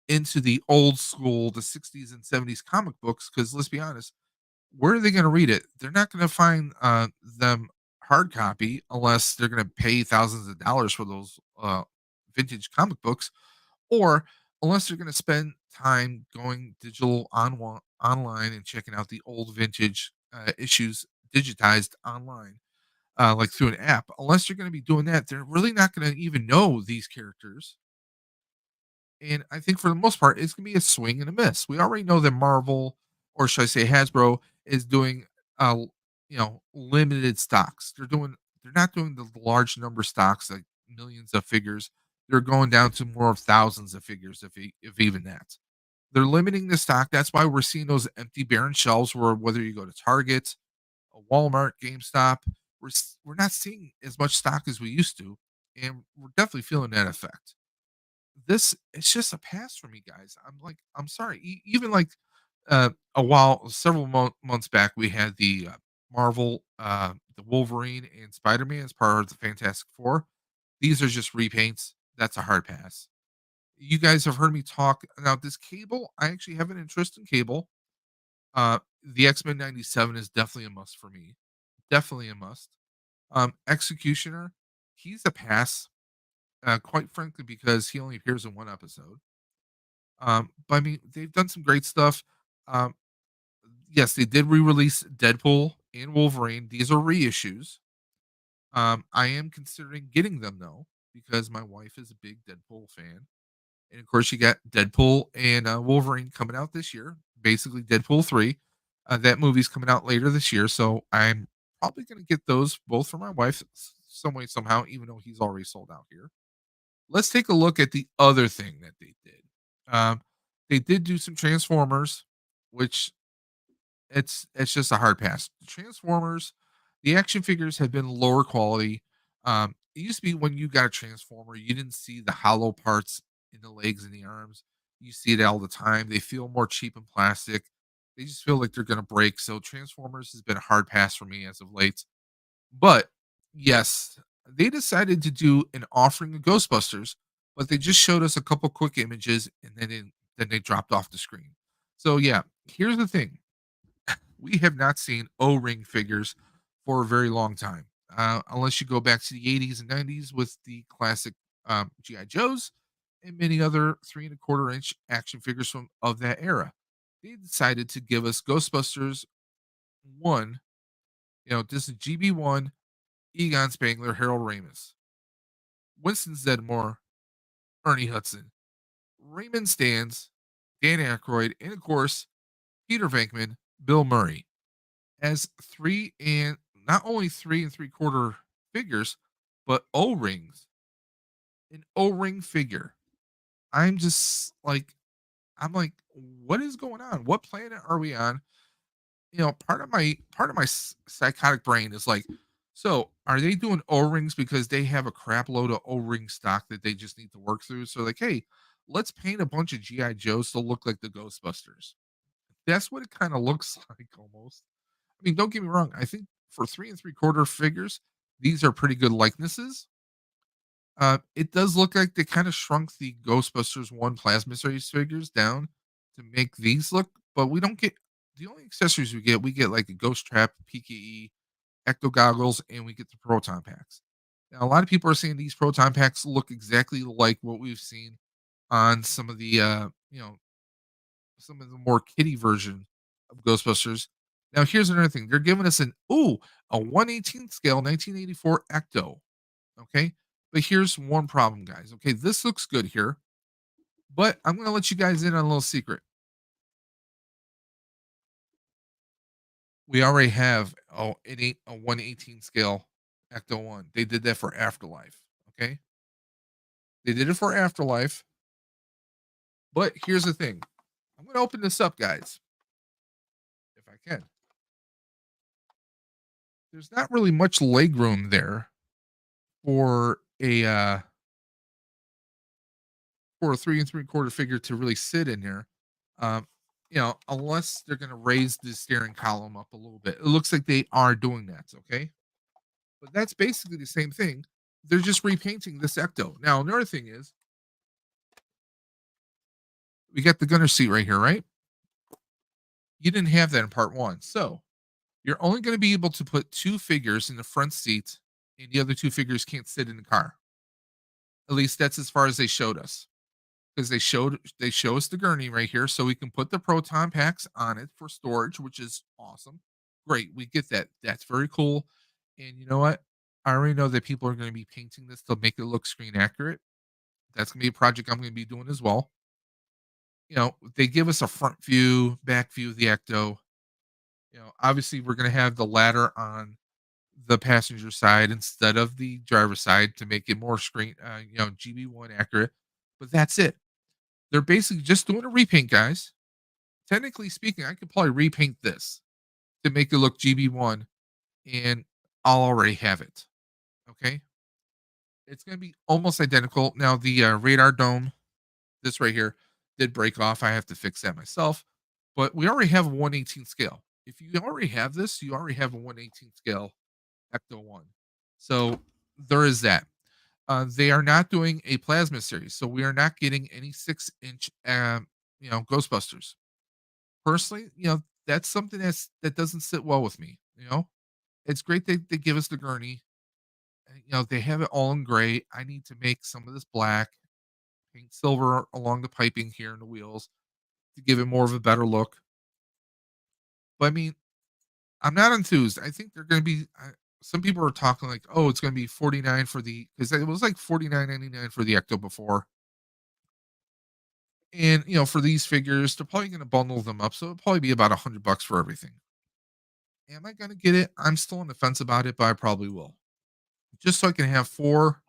into the old school, the 60s and 70s comic books. Because let's be honest, where are they going to read it? They're not going to find them hard copy unless they're going to pay thousands of dollars for those vintage comic books, or unless they're going to spend time going digital online and checking out the old vintage issues digitized online, like through an app. Unless you're going to be doing that, they're really not going to even know these characters. And I think for the most part, it's gonna be a swing and a miss. We already know that Marvel, or should I say Hasbro, is doing limited stocks. They're not doing the large number stocks like millions of figures. They're going down to more of thousands of figures, if even that. They're limiting the stock. That's why we're seeing those empty barren shelves where whether you go to Target, a Walmart, GameStop, we're not seeing as much stock as we used to. And we're definitely feeling that effect. This it's just a pass for me, guys. I'm like, I'm sorry. Even like a while, several months back, we had the Marvel, the Wolverine and Spider Man as part of the Fantastic Four. These are just repaints. that's a hard pass. You guys have heard me talk now. This Cable, I actually have an interest in Cable. The X-Men 97 is definitely a must for me. Definitely a must. Executioner, he's a pass, quite frankly, because he only appears in one episode. But I mean, they've done some great stuff. Um, yes, they did re-release Deadpool and Wolverine. These are reissues. I am considering getting them though, because my wife is a big Deadpool fan. And of course, you got Deadpool and Wolverine coming out this year. Basically, Deadpool 3. That movie's coming out later this year. So I'm probably going to get those both for my wife some way, somehow, even though he's already sold out here. Let's take a look at the other thing that they did. Um, they did do some Transformers, which it's just a hard pass. Transformers, the action figures have been lower quality. It used to be when you got a Transformer, you didn't see the hollow parts in the legs and the arms. You see it all the time. They feel more cheap and plastic. They just feel like they're going to break. So Transformers has been a hard pass for me as of late. But yes, they decided to do an offering of Ghostbusters, but they just showed us a couple quick images and then they dropped off the screen. So yeah, here's the thing: we have not seen O-ring figures for a very long time, unless you go back to the 80s and 90s with the classic GI Joes and many other 3.25 inch action figures from of that era. They decided to give us Ghostbusters one. This is GB1, Egon Spangler, Harold Ramis, Winston Zedmore, Ernie Hudson, Raymond Stans, Dan Aykroyd, and of course Peter Venkman, Bill Murray, as three and not only 3 3/4 figures, but O rings. An O ring figure. I'm just like, I'm like, what is going on? What planet are we on? Part of my psychotic brain is like, so are they doing O-rings because they have a crap load of O-ring stock that they just need to work through? So like, hey, let's paint a bunch of GI Joes to look like the Ghostbusters. That's what it kind of looks like almost. I mean, don't get me wrong. I think for 3 3/4 figures, these are pretty good likenesses. It does look like they kind of shrunk the Ghostbusters one plasma series figures down to make these look, but we don't get the only accessories we get. We get like a ghost trap, PKE, ecto goggles, and we get the proton packs. Now, a lot of people are saying these proton packs look exactly like what we've seen on some of the, some of the more kiddie version of Ghostbusters. Now, here's another thing: they're giving us a 1/18 scale 1984 ecto. Okay. But here's one problem, guys. Okay. This looks good here, but I'm going to let you guys in on a little secret. We already have a 1/18 scale Ecto 1. They did that for Afterlife. Okay. They did it for Afterlife. But here's the thing: I'm going to open this up, guys, if I can. There's not really much leg room there for a 3 3/4 figure to really sit in there. Um, unless they're going to raise the steering column up a little bit. It looks like they are doing that. Okay. But that's basically the same thing. They're just repainting this Ecto. Now, another thing is we got the gunner seat right here, right? You didn't have that in part one. So you're only going to be able to put two figures in the front seat, and the other two figures can't sit in the car. At least that's as far as they showed us. Because they show us the gurney right here, so we can put the proton packs on it for storage, which is awesome. Great, we get that. That's very cool. And you know what? I already know that people are going to be painting this to make it look screen accurate. That's going to be a project I'm going to be doing as well. They give us a front view, back view of the Ecto. Obviously we're going to have the ladder on the passenger side instead of the driver's side to make it more GB1 accurate. But that's it. They're basically just doing a repaint, guys. Technically speaking, I could probably repaint this to make it look GB1, and I'll already have it. Okay. It's going to be almost identical. Now, the radar dome, this right here, did break off. I have to fix that myself. But we already have a 1/18 scale. If you already have this, you already have a 1/18 scale Ecto 1. So there is that. They are not doing a plasma series, so we are not getting any 6-inch, Ghostbusters. Personally, that's something that doesn't sit well with me. It's great they give us the gurney. And, they have it all in gray. I need to make some of this black, paint silver along the piping here in the wheels to give it more of a better look. But I mean, I'm not enthused. I think they're going to be. Some people are talking like, oh, it's going to be 49 for the because it was like 49.99 for the Ecto before, and for these figures, they're probably going to bundle them up, so it'll probably be about $100 for everything. Am I going to get it? I'm still on the fence about it, but I probably will, just so I can have four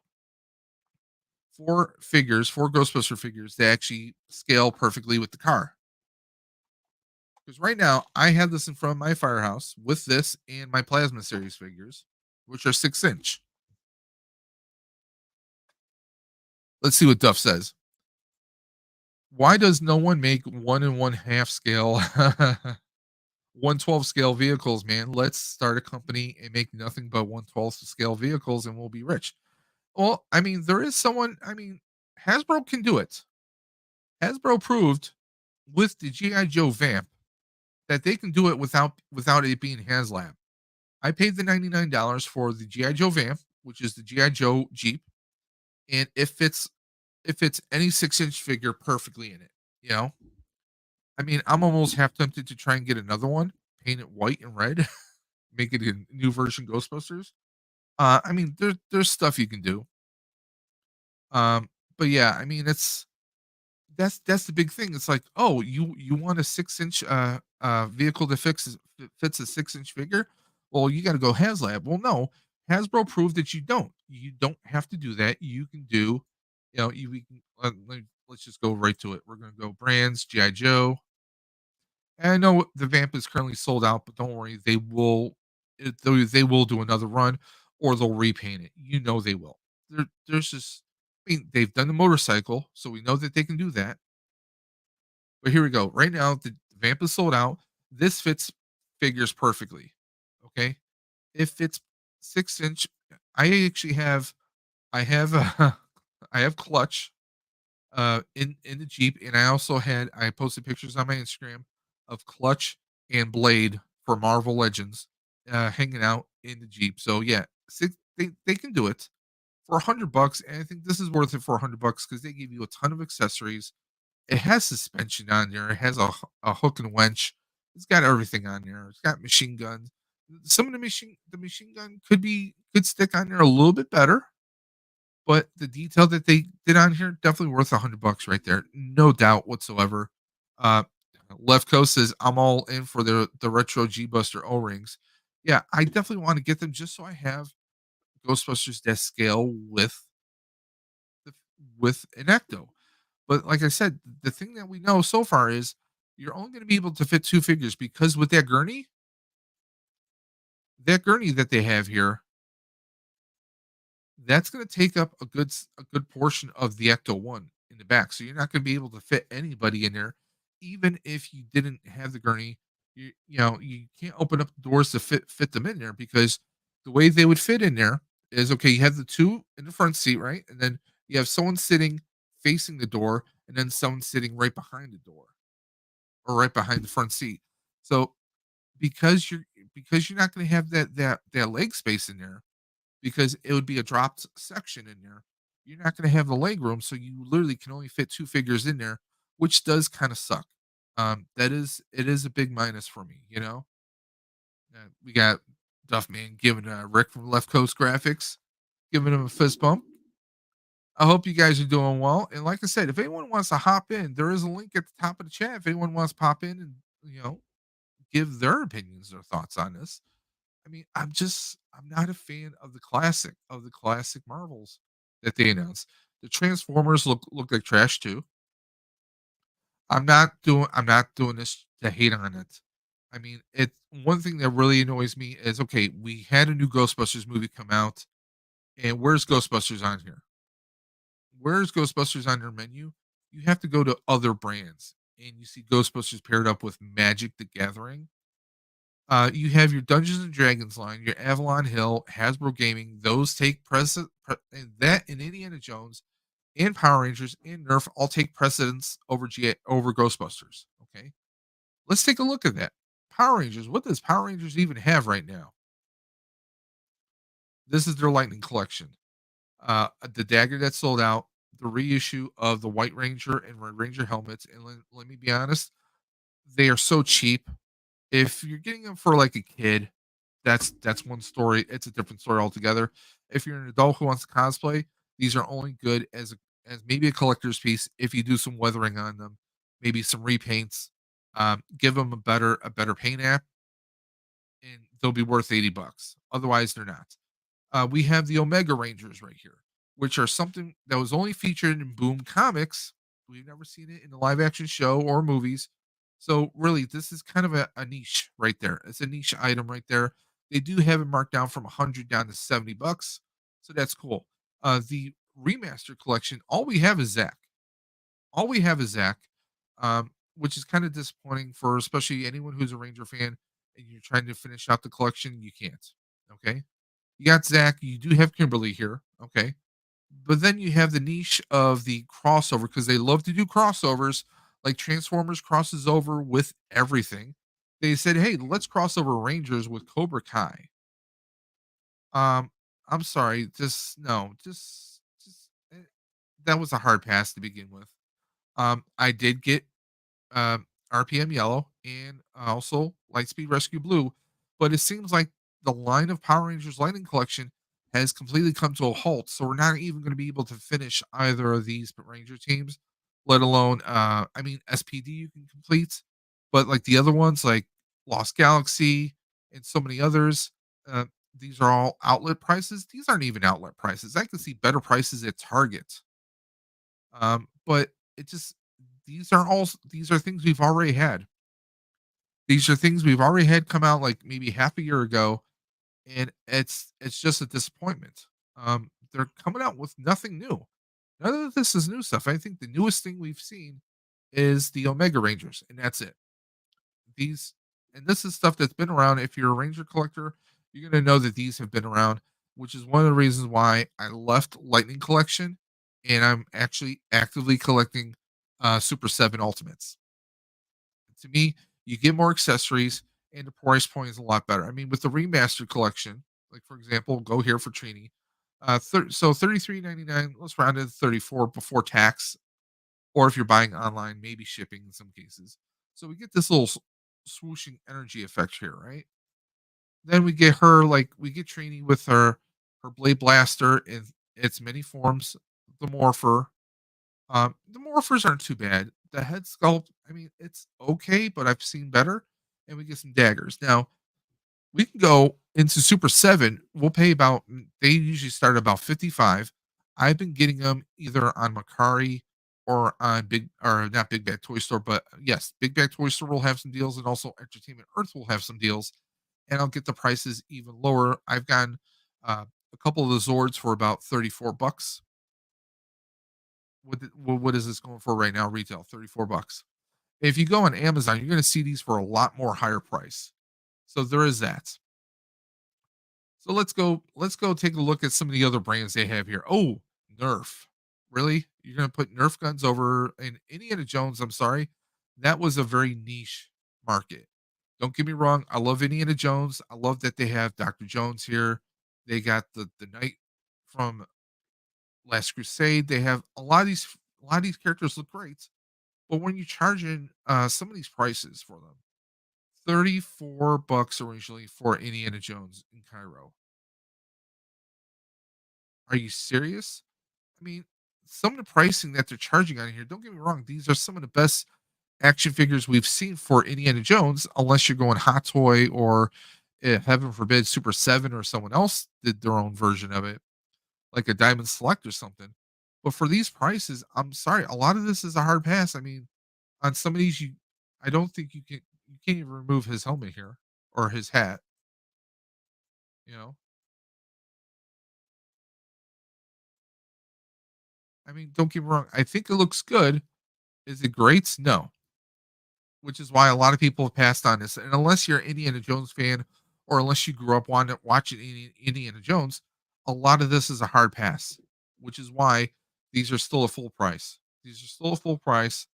figures, four Ghostbuster figures that actually scale perfectly with the car. Because right now, I have this in front of my firehouse with this and my Plasma Series figures, which are 6-inch. Let's see what Duff says. Why does no one make 1 1/2 scale, 1/12 scale vehicles, man? Let's start a company and make nothing but 1/12 scale vehicles and we'll be rich. Well, I mean, there is someone, Hasbro can do it. Hasbro proved with the G.I. Joe Vamp that they can do it without it being HasLab. I paid the $99 for the G.I. Joe Vamp, which is the G.I. Joe Jeep, and it fits any 6-inch figure perfectly in it. You know, I'm almost half tempted to try and get another one, paint it white and red, make it a new version Ghostbusters. There's stuff you can do. But yeah, that's the big thing. It's like, oh, you want a 6-inch vehicle that fits a 6-inch figure? Well, you got to go HasLab. Well, no, Hasbro proved that you don't. You don't have to do that. You can do, we can, let's just go right to it. We're gonna go brands, GI Joe. And I know the Vamp is currently sold out, but don't worry, they will do another run, or they'll repaint it. They will. There's just, they've done the motorcycle, so we know that they can do that. But here we go. Right now, the Vamp is sold out. This fits figures perfectly. Okay, it fits 6-inch. I actually have, I have, I have clutch, in the Jeep, and I posted pictures on my Instagram of clutch and blade for Marvel Legends, hanging out in the Jeep. So yeah, they can do it for $100, and I think this is worth it for $100 because they give you a ton of accessories. It has suspension on there. It has a hook and winch. It's got everything on there. It's got machine guns. Some of the machine gun could stick on there a little bit better, but the detail that they did on here definitely worth $100 right there, no doubt whatsoever. Uh, Left Coast says I'm all in for the retro G Buster O rings. Yeah, I definitely want to get them just so I have Ghostbusters that scale the, with an Ecto. But like I said, the thing that we know so far is you're only going to be able to fit two figures because with that gurney that they have here, that's going to take up a good portion of the Ecto one in the back. So you're not going to be able to fit anybody in there, even if you didn't have the gurney. You can't open up the doors to fit them in there because the way they would fit in there is okay. You have the two in the front seat, right, and then you have someone sitting facing the door, and then someone sitting right behind the door or right behind the front seat. So because you're not going to have that leg space in there because it would be a dropped section in there. You're not going to have the leg room, so you literally can only fit two figures in there, which does kind of suck. It is a big minus for me. We got Duffman giving Rick from Left Coast Graphics, giving him a fist bump. I hope you guys are doing well. And like I said, if anyone wants to hop in, there is a link at the top of the chat. If anyone wants to pop in and give their opinions or thoughts on this, I'm not a fan of the classic Marvels that they announced. The Transformers look like trash too. I'm not doing this to hate on it. It one thing that really annoys me is okay, we had a new Ghostbusters movie come out, and where's Ghostbusters on here? Where's Ghostbusters on your menu? You have to go to other brands, and you see Ghostbusters paired up with Magic the Gathering. You have your Dungeons and Dragons line, your Avalon Hill, Hasbro Gaming. Those take precedent. And that and Indiana Jones and Power Rangers and Nerf all take precedence over over Ghostbusters. Okay, let's take a look at that. Power Rangers. What does Power Rangers even have right now? This is their Lightning Collection. The dagger that sold out, the reissue of the White Ranger and Red Ranger helmets. And let me be honest, they are so cheap. If you're getting them for like a kid, that's one story. It's a different story altogether. If you're an adult who wants to cosplay, these are only good as maybe a collector's piece if you do some weathering on them, maybe some repaints. Give them a better paint app, and they'll be worth $80. Otherwise, they're not. We have the Omega Rangers right here, which are something that was only featured in Boom Comics. We've never seen it in a live action show or movies. So really, this is kind of a niche right there. It's a niche item right there. They do have it marked down from 100 down to $70, so that's cool. The remaster collection, all we have is Zach. All we have is Zach, which is kind of disappointing for especially anyone who's a Ranger fan and you're trying to finish out the collection. You can't. Okay, you got Zach. You do have Kimberly here. Okay. But then you have the niche of the crossover because they love to do crossovers. Like Transformers crosses over with everything. They said, hey, let's cross over Rangers with Cobra Kai. Um, I'm sorry. Just, no, that was a hard pass to begin with. I did get RPM Yellow, and also Lightspeed Rescue Blue. But it seems like the line of Power Rangers Lightning Collection has completely come to a halt. So we're not even going to be able to finish either of these Ranger teams, let alone, I mean, SPD you can complete, but like the other ones, like Lost Galaxy and so many others, uh, these are all outlet prices. These aren't even outlet prices. I can see better prices at Target. But it just these are things we've already had. These are things we've already had come out like maybe half a year ago, and it's just a disappointment. They're coming out with nothing new. None of this is new stuff. I think the newest thing we've seen is the Omega Rangers, and that's it. These and this is stuff that's been around. If you're a Ranger collector, you're gonna know that these have been around, which is one of the reasons why I left Lightning Collection, and I'm actually actively collecting Super 7 Ultimates. To me, you get more accessories and the price point is a lot better. I mean, with the remastered collection, like for example, go here for Trini. So 33.99. Let's round it to 34 before tax, or if you're buying online, maybe shipping in some cases. So we get this little swooshing energy effect here, right? Then we get her like we get Trini with her blade blaster in its many forms, the morpher. The morphers aren't too bad. The head sculpt, I mean, it's okay, but I've seen better. And we get some daggers. Now, we can go into Super 7. We'll pay about, they usually start about 55. I've been getting them either on Macari or on or not Big Bag Toy Store, but yes, Big Bag Toy Store will have some deals and also Entertainment Earth will have some deals. And I'll get the prices even lower. I've gotten a couple of the Zords for about $34. What is this going for right now? Retail $34. If you go on Amazon, you're going to see these for a lot more higher price. So there is that. So let's go take a look at some of the other brands they have here. Oh, Nerf. Really? You're going to put Nerf guns over in Indiana Jones? I'm sorry. That was a very niche market. Don't get me wrong. I love Indiana Jones. I love that they have Dr. Jones here. They got the knight from Last Crusade. They have a lot of these characters look great. But when you charge in some of these prices for them, $34 originally for Indiana Jones in Cairo. Are you serious? I mean, some of the pricing that they're charging on here, don't get me wrong, these are some of the best action figures we've seen for Indiana Jones, unless you're going Hot Toy or, heaven forbid, Super 7 or someone else did their own version of it, like a Diamond Select or something. But for these prices, I'm sorry, a lot of this is a hard pass. I mean, on some of these, I don't think you can't even remove his helmet here or his hat, you know? I mean, don't get me wrong, I think it looks good. Is it great? No. which is why a lot of people have passed on this. And unless you're an Indiana Jones fan, or unless you grew up watching Indiana Jones, a lot of this is a hard pass, which is why these are still a full price. These are still a full price.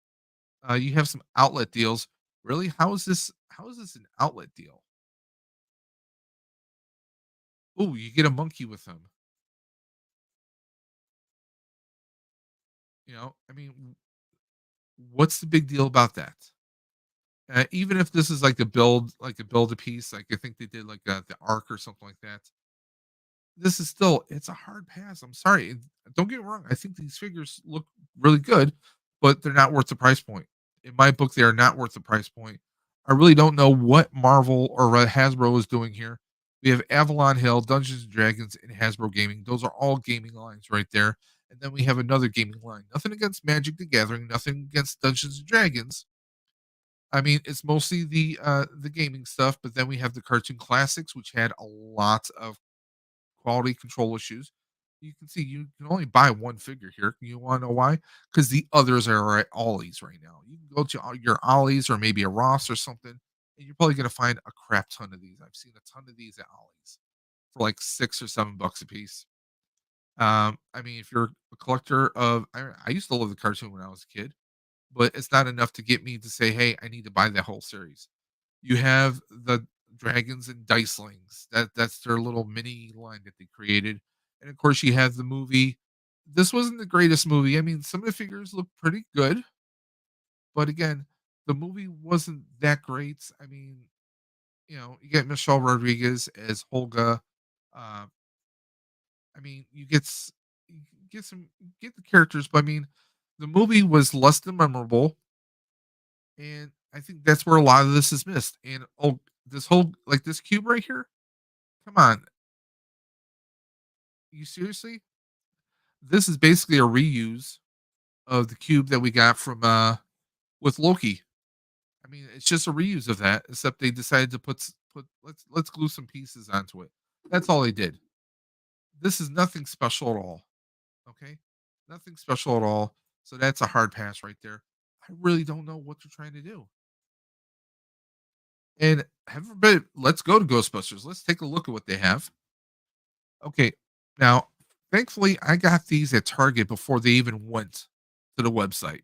You have some outlet deals. Really, how is this? How is this an outlet deal? Oh, you get a monkey with them. I mean, what's the big deal about that? Even if this is like a build a piece, like I think they did like the Ark or something like that. This is still it's a hard pass. I'm sorry. Don't get me wrong. I think these figures look really good, but they're not worth the price point. In my book, they are not worth the price point. I really don't know what Marvel or Hasbro is doing here. We have Avalon Hill, Dungeons and Dragons, and Hasbro Gaming. Those are all gaming lines right there. And then we have another gaming line. Nothing against Magic the Gathering, nothing against Dungeons and Dragons. I mean, it's mostly the gaming stuff, but then we have the cartoon classics, which had a lot of quality control issues. You can see you can only buy one figure here. You want to know why? Because the others are at Ollie's right now. You can go to your Ollie's or maybe a Ross or something, and you're probably going to find a crap ton of these. I've seen a ton of these at Ollie's for like $6 or $7 a piece. I mean, if you're a collector of, I used to love the cartoon when I was a kid, but it's not enough to get me to say, hey, I need to buy that whole series. You have the dragons and dicelings. That's their little mini line that they created. And of course you have the movie. This wasn't the greatest movie. I mean, some of the figures look pretty good, but again, the movie wasn't that great. I mean, you get Michelle Rodriguez as Holga. Uh, I mean, you get the characters, but I mean, the movie was less than memorable, and I think that's where a lot of this is missed. And this whole like this cube right here. Come on, you seriously? This is basically a reuse of the cube that we got from with Loki. I mean, it's just a reuse of that, except they decided to put let's glue some pieces onto it. That's all they did. This is nothing special at all. Okay, nothing special at all. So that's a hard pass right there. I really don't know what they're trying to do. And have a bit. Let's go to Ghostbusters. Let's take a look at what they have. Okay, now thankfully I got these at Target before they even went to the website.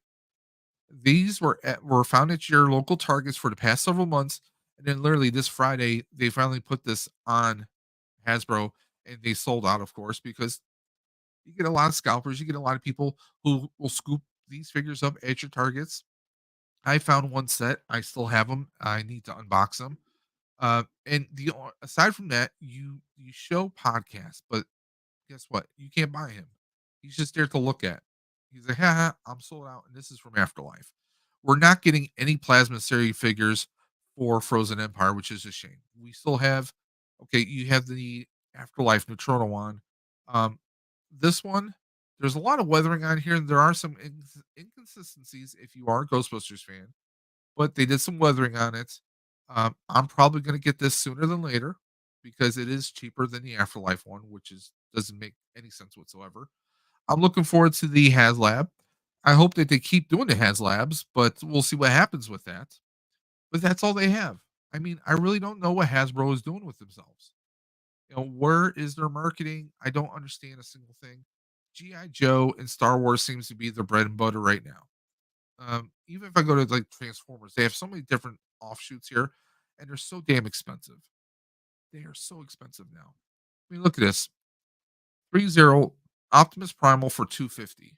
These were found at your local Targets for the past several months, and then literally this Friday they finally put this on Hasbro, and they sold out, of course, because you get a lot of scalpers, you get a lot of people who will scoop these figures up at your Targets. I found one set, I still have them. I need to unbox them. And aside from that, you show podcasts, but guess what? You can't buy him. He's just there to look at. He's like, ha, I'm sold out, and this is from Afterlife. We're not getting any plasma series figures for Frozen Empire, which is a shame. We still have, okay, you have the Afterlife Neutrona one. Um, this one, there's a lot of weathering on here, and there are some inconsistencies if you are a Ghostbusters fan, but they did some weathering on it. I'm probably going to get this sooner than later because it is cheaper than the Afterlife one, which is doesn't make any sense whatsoever. I'm looking forward to the HasLab. I hope that they keep doing the HasLabs, but we'll see what happens with that. But that's all they have. I mean, I really don't know what Hasbro is doing with themselves. Where is their marketing? I don't understand a single thing. GI Joe and Star Wars seems to be their bread and butter right now. Even if I go to like Transformers, they have so many different offshoots here, and they're so damn expensive. They are so expensive now. I mean, look at this: 3-0 Optimus Primal for 250,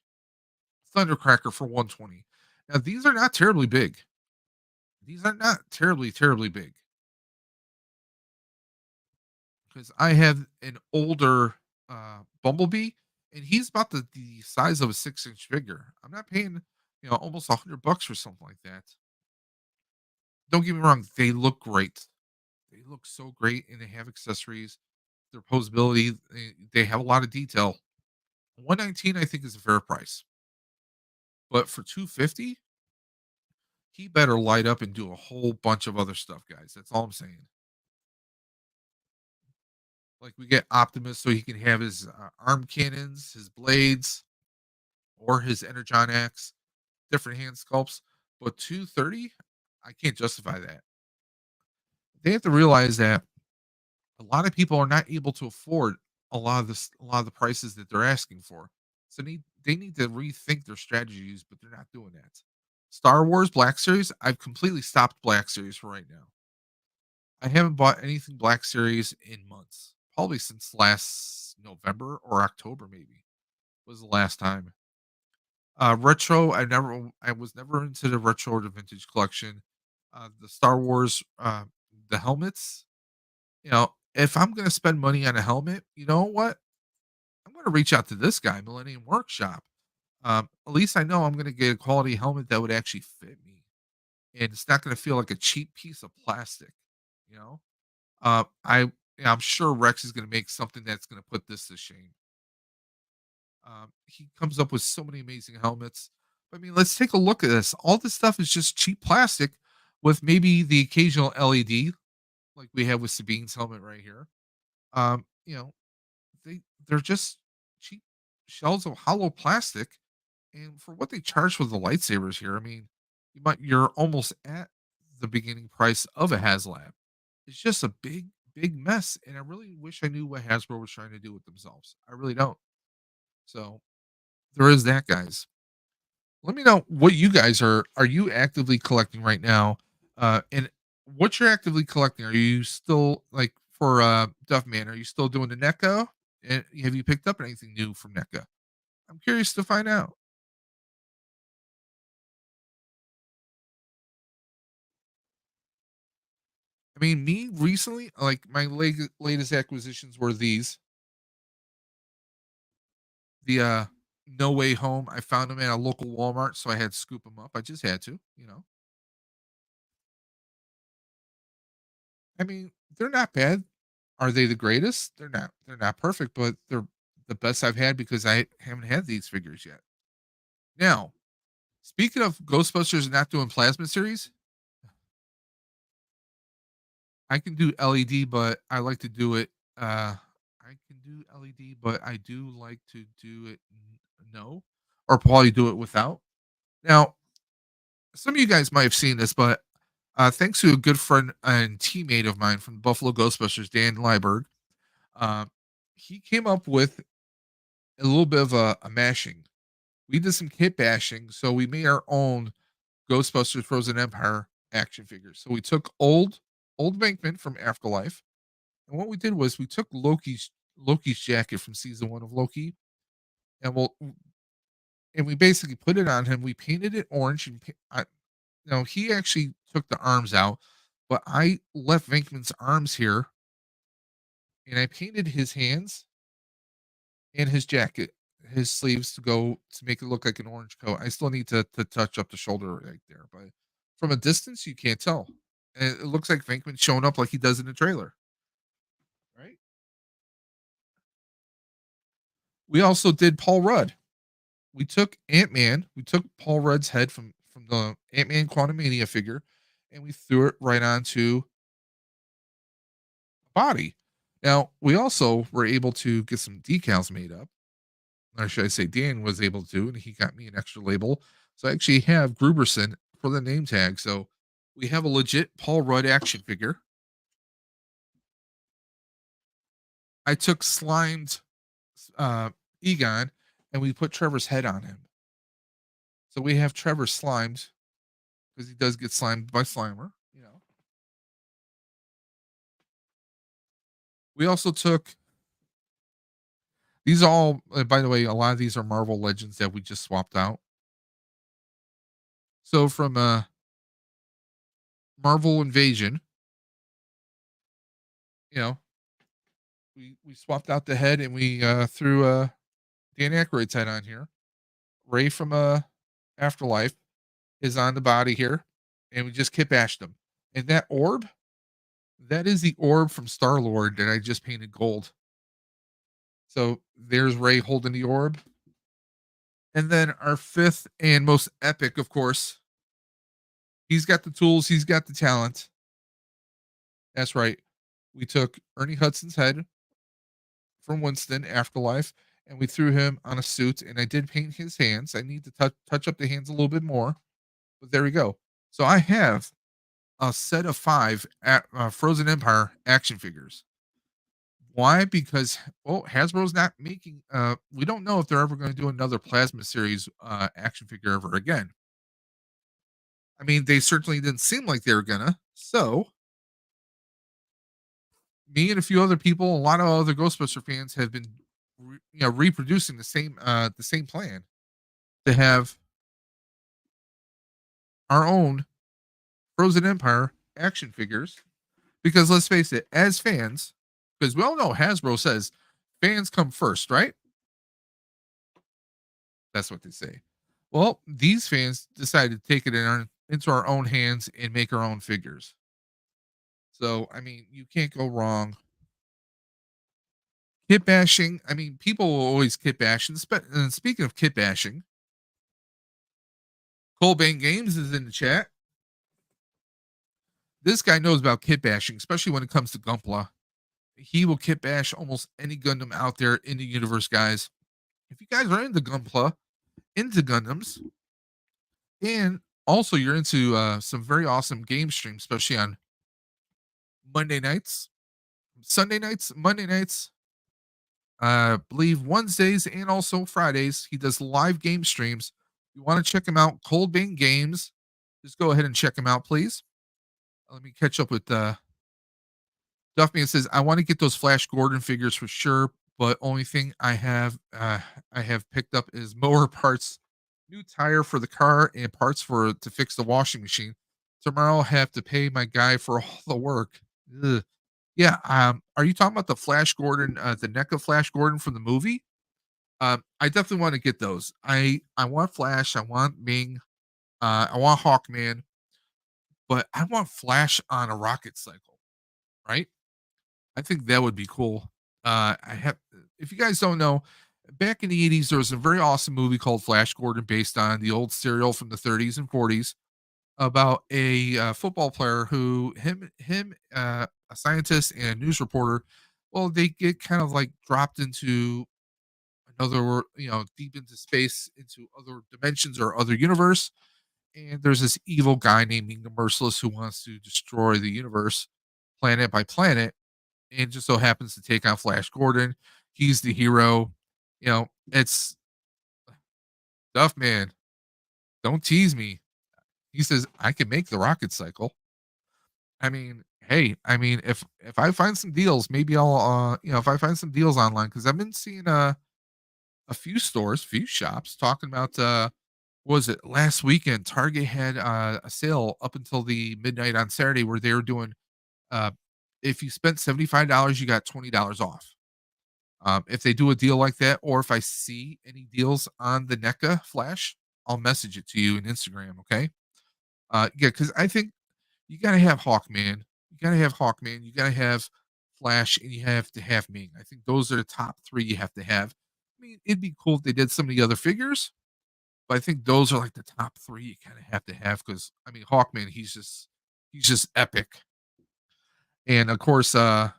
Thundercracker for 120. Now these are not terribly big. These are not terribly big because I have an older Bumblebee, and he's about the size of a 6-inch figure. I'm not paying almost $100 for something like that. Don't get me wrong; they look great. They look so great, and they have accessories. Their posability, they have a lot of detail. 119, I think, is a fair price, but for 250, he better light up and do a whole bunch of other stuff, guys. That's all I'm saying. Like we get Optimus, so he can have his arm cannons, his blades, or his Energon axe, different hand sculpts. But 230, I can't justify that. They have to realize that a lot of people are not able to afford a lot of the prices that they're asking for. So they need to rethink their strategies, but they're not doing that. Star Wars Black Series, I've completely stopped Black Series for right now. I haven't bought anything Black Series in months. Probably since last November or October, maybe was the last time. Retro, I was never into the retro or the vintage collection. The Star Wars, the helmets. If I'm gonna spend money on a helmet, you know what? I'm gonna reach out to this guy, Millennium Workshop. At least I know I'm gonna get a quality helmet that would actually fit me, and it's not gonna feel like a cheap piece of plastic. You know, I'm sure Rex is gonna make something that's gonna put this to shame. He comes up with so many amazing helmets. I mean, let's take a look at this. All this stuff is just cheap plastic with maybe the occasional LED, like we have with Sabine's helmet right here. Um, you know, they're just cheap shells of hollow plastic, and for what they charge for the lightsabers here, I mean, you're almost at the beginning price of a HasLab. It's just a big mess, and I really wish I knew what Hasbro was trying to do with themselves. I really don't. So there is that, guys. Let me know what you guys are you actively collecting right now? And what you're actively collecting. Are you still like for Duffman, are you still doing the NECA? And have you picked up anything new from NECA? I'm curious to find out. I mean, me recently, like my latest acquisitions were the No Way Home. I found them at a local Walmart, so I had to scoop them up. I just had to. I mean, they're not bad. Are they the greatest? They're not. They're not perfect, but they're the best I've had because I haven't had these figures yet. Now, speaking of Ghostbusters not doing plasma series, I can do LED, but I like to do it. I can do LED, but I do like to do it no, or probably do it without. Now, some of you guys might have seen this, but thanks to a good friend and teammate of mine from Buffalo Ghostbusters, Dan Liberg, uh, he came up with a little bit of a mashing. We did some kit bashing, so we made our own Ghostbusters Frozen Empire action figures. So we took old Venkman from Afterlife, and what we did was we took Loki's jacket from season 1 of Loki, and we basically put it on him. We painted it orange, and he actually took the arms out, but I left Venkman's arms here, and I painted his hands and his jacket, his sleeves to make it look like an orange coat. I still need to touch up the shoulder right there, but from a distance you can't tell. And it looks like Venkman showing up like he does in the trailer, right? We also did Paul Rudd. We took Ant Man. We took Paul Rudd's head from the Ant Man Quantumania figure, and we threw it right onto a body. Now we also were able to get some decals made up, or should I say, Dan was able to, and he got me an extra label. So I actually have Gruberson for the name tag. So we have a legit Paul Rudd action figure. I took slimed uh, Egon and we put Trevor's head on him. So we have Trevor slimed because he does get slimed by Slimer. We also took these all, by the way, a lot of these are Marvel Legends that we just swapped out. So from Marvel Invasion, you know, we swapped out the head and we threw Dan Aykroyd's head on here. Ray from Afterlife is on the body here, and we just kit bashed him. And that orb, that is the orb from Star Lord that I just painted gold. So there's Ray holding the orb. And then our fifth and most epic, of course, he's got the tools, he's got the talent. That's right. We took Ernie Hudson's head from Winston Afterlife, and we threw him on a suit. And I did paint his hands. I need to touch up the hands a little bit more, but there we go. So I have a set of 5 Frozen Empire action figures. Why? Because, well, Hasbro's not making, we don't know if they're ever gonna do another Plasma series, action figure ever again. I mean, they certainly didn't seem like they were gonna. So, me and a few other people, a lot of other Ghostbuster fans have been, reproducing the same plan to have our own Frozen Empire action figures. Because let's face it, as fans, because we all know Hasbro says fans come first, right? That's what they say. Well, these fans decided to take it into our own hands and make our own figures. So, I mean, you can't go wrong. Kit bashing. I mean, people will always kit bash. And speaking of kit bashing, Colbane Games is in the chat. This guy knows about kit bashing, especially when it comes to Gunpla. He will kit bash almost any Gundam out there in the universe, guys. If you guys are into Gunpla, into Gundams, and also you're into some very awesome game streams, especially on Monday nights, Sunday nights, Monday nights, I believe Wednesdays, and also Fridays. He does live game streams. You want to check him out, Coldbane Games. Just go ahead and check him out, please. Let me catch up with Duffman says, I want to get those Flash Gordon figures for sure, but only thing I have picked up is mower parts, new tire for the car, and parts for to fix the washing machine. Tomorrow I'll have to pay my guy for all the work. Ugh. Yeah, are you talking about the Flash Gordon, the NECA Flash Gordon from the movie? I definitely want to get those. I want Flash, I want Ming, I want Hawkman, but I want Flash on a rocket cycle, right? I think that would be cool. I have, if you guys don't know, back in the 80s, there was a very awesome movie called Flash Gordon based on the old serial from the 30s and 40s about a football player who, a scientist and a news reporter, well, they get kind of like dropped into deep into space, into other dimensions or other universe. And there's this evil guy named Ming the Merciless who wants to destroy the universe planet by planet and just so happens to take on Flash Gordon. He's the hero. It's tough, man. Don't tease me. He says I can make the rocket cycle. I mean, hey, I mean, if I find some deals, maybe I'll if I find some deals online because I've been seeing a few stores, few shops talking about what was it last weekend? Target had a sale up until the midnight on Saturday where they were doing uh if you spent $75, you got $20 off. If they do a deal like that, or if I see any deals on the NECA Flash, I'll message it to you in Instagram. Okay. Yeah, because I think you gotta have Hawkman. You gotta have Hawkman. You gotta have Flash, and you have to have Ming. I think those are the top three you have to have. I mean, it'd be cool if they did some of the other figures, but I think those are like the top three you kind of have to have because I mean, Hawkman, he's just epic, and of course, I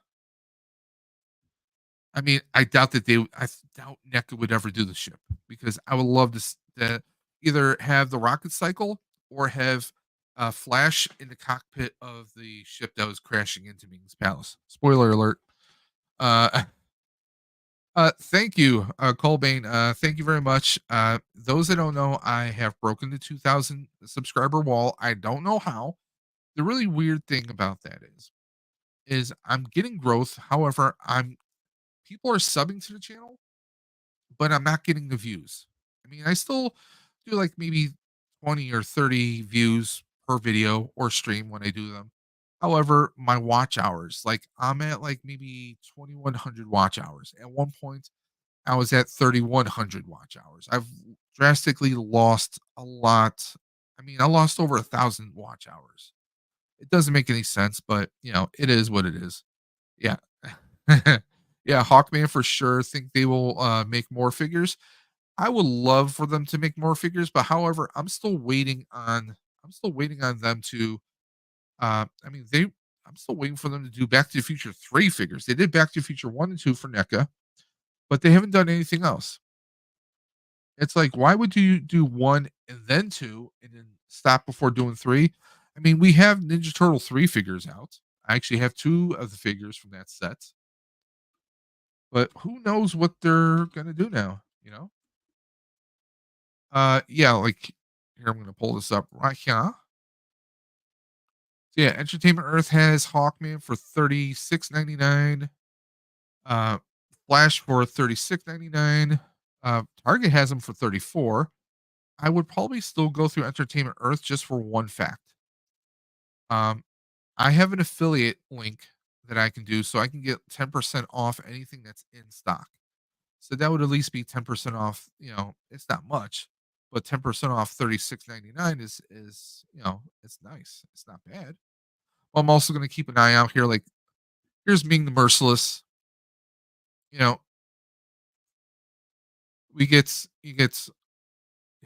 mean, I doubt NECA would ever do the ship because I would love to either have the rocket cycle or have Flash in the cockpit of the ship that was crashing into Ming's palace. Spoiler alert. Uh, thank you, Colbane. Thank you very much. Those that don't know, I have broken the 2,000 subscriber wall. I don't know how. The really weird thing about that is I'm getting growth. However, I'm people are subbing to the channel, but I'm not getting the views. I mean, I still do like maybe 20 or 30 views per video or stream when I do them. However, my watch hours, like I'm at like maybe 2,100 watch hours. At one point, I was at 3,100 watch hours. I've drastically lost a lot. I mean, I lost over 1,000 watch hours. It doesn't make any sense, but it is what it is. Yeah. Yeah, Hawkman for sure. Think they will make more figures. I would love for them to make more figures, but however, I'm still waiting on them to I mean they I'm still waiting for them to do Back to the Future 3 figures. They did Back to the Future 1 and 2 for NECA, but they haven't done anything else. It's like why would you do 1 and then 2 and then stop before doing 3? I mean, we have Ninja Turtle 3 figures out. I actually have 2 of the figures from that set, but who knows what they're gonna do now, you know? Yeah, like here, I'm gonna pull this up right here. So yeah, Entertainment Earth has Hawkman for 36.99. Uh, Flash for 36.99. Target has them for 34. I would probably still go through Entertainment Earth just for one fact. Um, I have an affiliate link that I can do so I can get 10% off anything that's in stock. So that would at least be 10% off, it's not much, but 10% off 36.99 is, it's nice. It's not bad. I'm also going to keep an eye out here. Like, here's Ming the Merciless. You know, he gets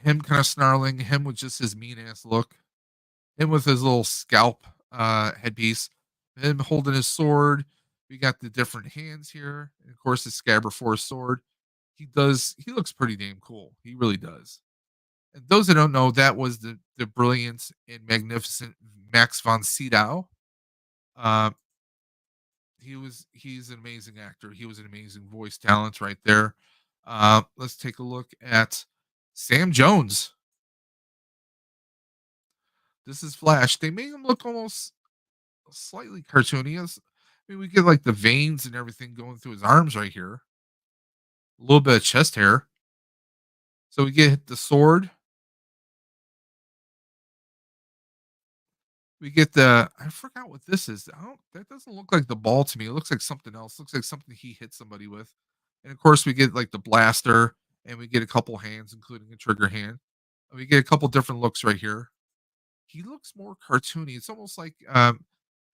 him kind of snarling, him with just his mean ass look, him with his little scalp headpiece, him holding his sword. We got the different hands here, and of course the scabbard for his sword. He looks pretty damn cool. He really does. And those that don't know, that was the brilliant and magnificent Max von Sydow. Uh, he's an amazing actor. He was an amazing voice talent right there. Let's take a look at Sam Jones. This is Flash. They made him look almost slightly cartoony. I mean, we get like the veins and everything going through his arms right here. A little bit of chest hair. So we get the sword. We get I forgot what this is. That doesn't look like the ball to me. It looks like something else. Looks like something he hit somebody with. And of course, we get like the blaster, and we get a couple hands, including a trigger hand. We get a couple different looks right here. He looks more cartoony. It's almost like if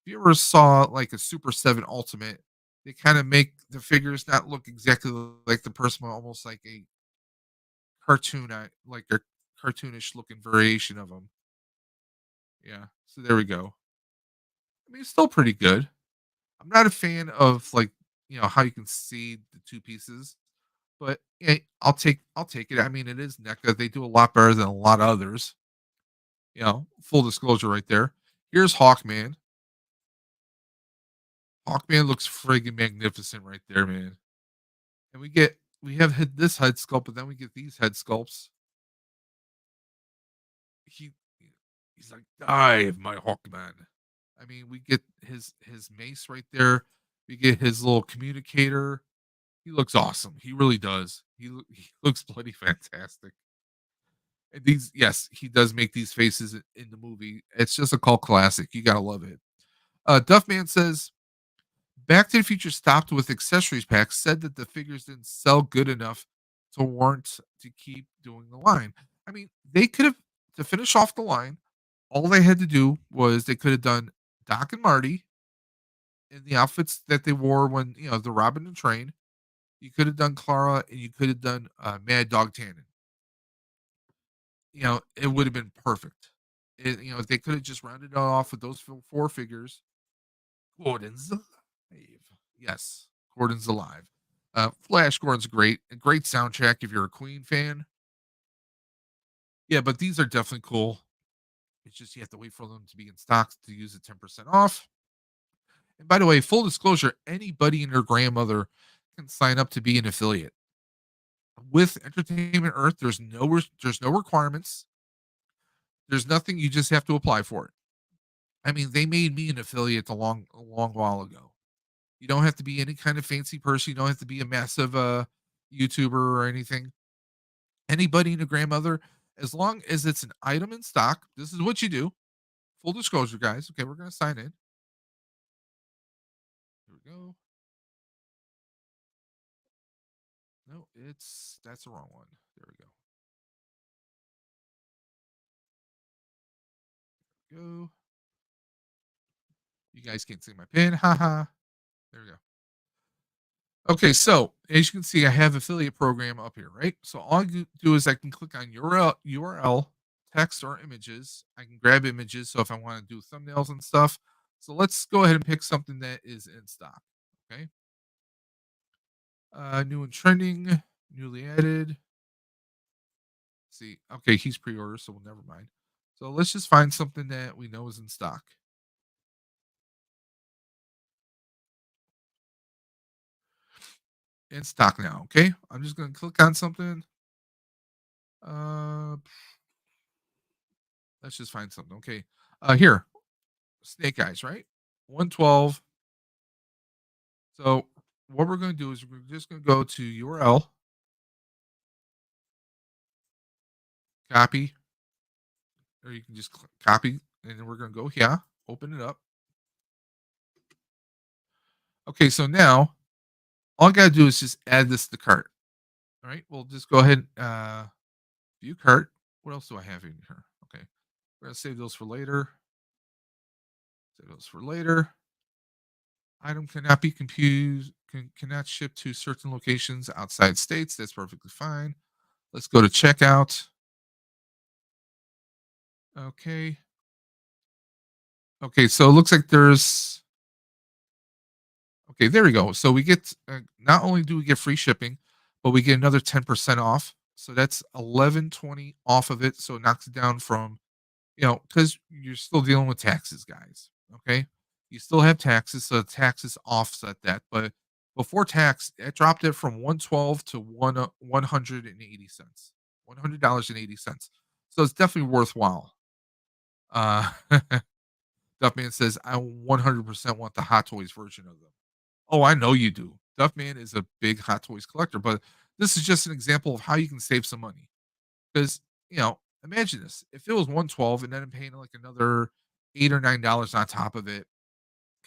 you ever saw like a Super 7 Ultimate, they kind of make the figures not look exactly like the person, but almost like a like a cartoonish looking variation of them. Yeah. So there we go. I mean, it's still pretty good. I'm not a fan of like, how you can see the two pieces, but yeah, I'll take it. I mean, it is NECA. They do a lot better than a lot of others. Full disclosure right there. Here's Hawkman. Hawkman looks friggin' magnificent right there, man. And we have this head sculpt, but then we get these head sculpts. He he's like, dive, my Hawkman. I mean, we get his mace right there. We get his little communicator. He looks awesome. He really does. He looks bloody fantastic. And yes, he does make these faces in the movie. It's just a cult classic. You gotta love it. Duffman says Back to the Future stopped with accessories packs, said that the figures didn't sell good enough to warrant to keep doing the line. I mean, they could have to finish off the line. All they had to do was they could have done Doc and Marty in the outfits that they wore when the Robin and Train. You could have done Clara, and you could have done Mad Dog Tannen. It would have been perfect. They could have just rounded it off with those four figures. Gordon's alive. Yes, Gordon's alive. Flash Gordon's great. A great soundtrack if you're a Queen fan. Yeah, but these are definitely cool. It's just you have to wait for them to be in stock to use the 10% off. And by the way, full disclosure, anybody and their grandmother can sign up to be an affiliate. With Entertainment Earth, there's no requirements. There's nothing. You just have to apply for it. I mean, they made me an affiliate a long while ago. You don't have to be any kind of fancy person. You don't have to be a massive YouTuber or anything. Anybody and a grandmother, as long as it's an item in stock, this is what you do. Full disclosure, guys. Okay, we're gonna sign in. Here we go. No, that's the wrong one. There we go. You guys can't see my pin. Haha. There we go. Okay, so as you can see, I have affiliate program up here, right? So all I do is I can click on URL, text or images. I can grab images. So if I want to do thumbnails and stuff, so let's go ahead and pick something that is in stock. Okay, new and trending, newly added. See, okay, he's pre-order, so never mind. So let's just find something that we know is in stock. In stock now, okay? I'm just gonna click on something. Uh, let's just find something. Okay. Here, snake eyes, right? 112. So what we're gonna do is we're just gonna go to URL, copy, or you can just copy, and then we're gonna go here, open it up. Okay, so now all I gotta do is just add this to the cart. All right, we'll just go ahead, view cart. What else do I have in here? Okay, we're gonna save those for later. Save those for later. Item cannot be confused. Cannot ship to certain locations outside states. That's perfectly fine. Let's go to checkout. Okay. Okay. So it looks like there's. Okay, there we go. So we get not only do we get free shipping, but we get another 10% off. So that's 11.20 off of it. So it knocks it down from, because you're still dealing with taxes, guys. Okay. You still have taxes. So taxes offset that. But before tax, it dropped it from 112 to 180 cents. $100.80. So it's definitely worthwhile. Uh Duffman says, I 100% want the Hot Toys version of them. Oh, I know you do. Duffman is a big Hot Toys collector, but this is just an example of how you can save some money. Because, imagine this. If it was 112 and then I'm paying like another $8 or $9 on top of it,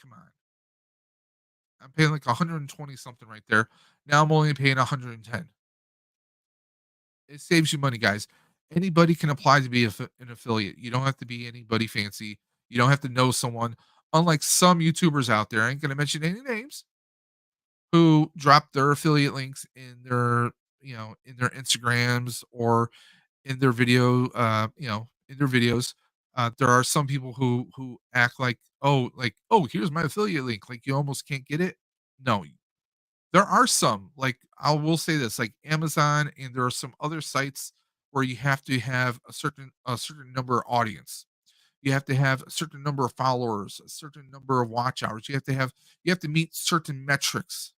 come on. I'm paying like 120 something right there. Now I'm only paying 110. It saves you money, guys. Anybody can apply to be an affiliate. You don't have to be anybody fancy. You don't have to know someone. Unlike some YouTubers out there, I ain't gonna mention any names, who drop their affiliate links in their Instagrams or in their in their videos. There are some people who act like, oh, here's my affiliate link, like you almost can't get it. No, there are some, like, I will say this, like Amazon, and there are some other sites where you have to have a certain number of audience. You have to have a certain number of followers, a certain number of watch hours. You have to meet certain metrics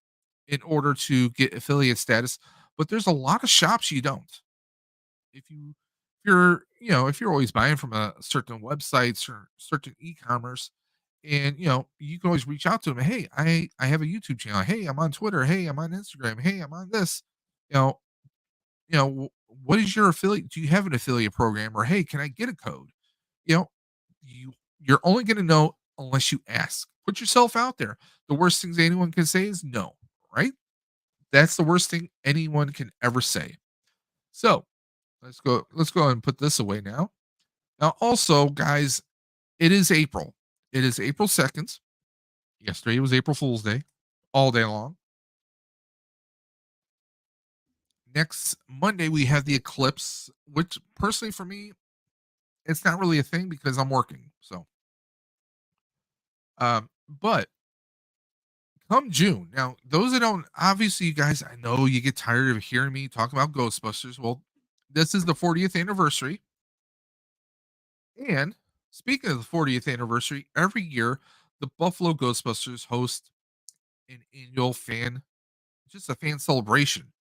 in order to get affiliate status. But there's a lot of shops you don't. If you're always buying from a certain websites or certain e-commerce, and you can always reach out to them. Hey, I have a YouTube channel. Hey, I'm on Twitter. Hey, I'm on Instagram. Hey, I'm on this. You know, what is your affiliate? Do you have an affiliate program? Or hey, can I get a code? You know, you're only going to know unless you ask. Put yourself out there. The worst things anyone can say is no, right? That's the worst thing anyone can ever say. So let's go and put this away now. Now, also, guys, it is April. It is April 2nd. Yesterday was April Fool's Day, all day long. Next Monday, we have the eclipse, which personally for me, it's not really a thing because I'm working. So, but come June, now those that don't, obviously, you guys, I know you get tired of hearing me talk about Ghostbusters. Well, this is the 40th anniversary, and speaking of the 40th anniversary, every year the Buffalo Ghostbusters host an annual just a fan celebration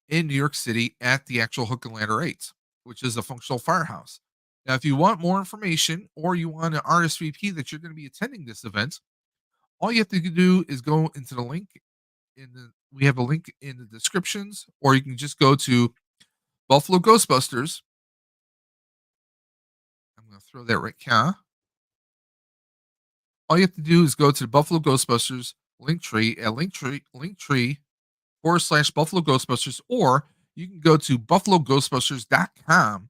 in New York City at the actual Hook and Ladder 8, which is a functional firehouse. Now, if you want more information or you want to RSVP that you're going to be attending this event, all you have to do is go into the link we have a link in the descriptions, or you can just go to Buffalo Ghostbusters. I'm going to throw that right here. All you have to do is go to the Buffalo Ghostbusters link tree at linktree.com/Buffalo Ghostbusters, or you can go to buffaloghostbusters.com,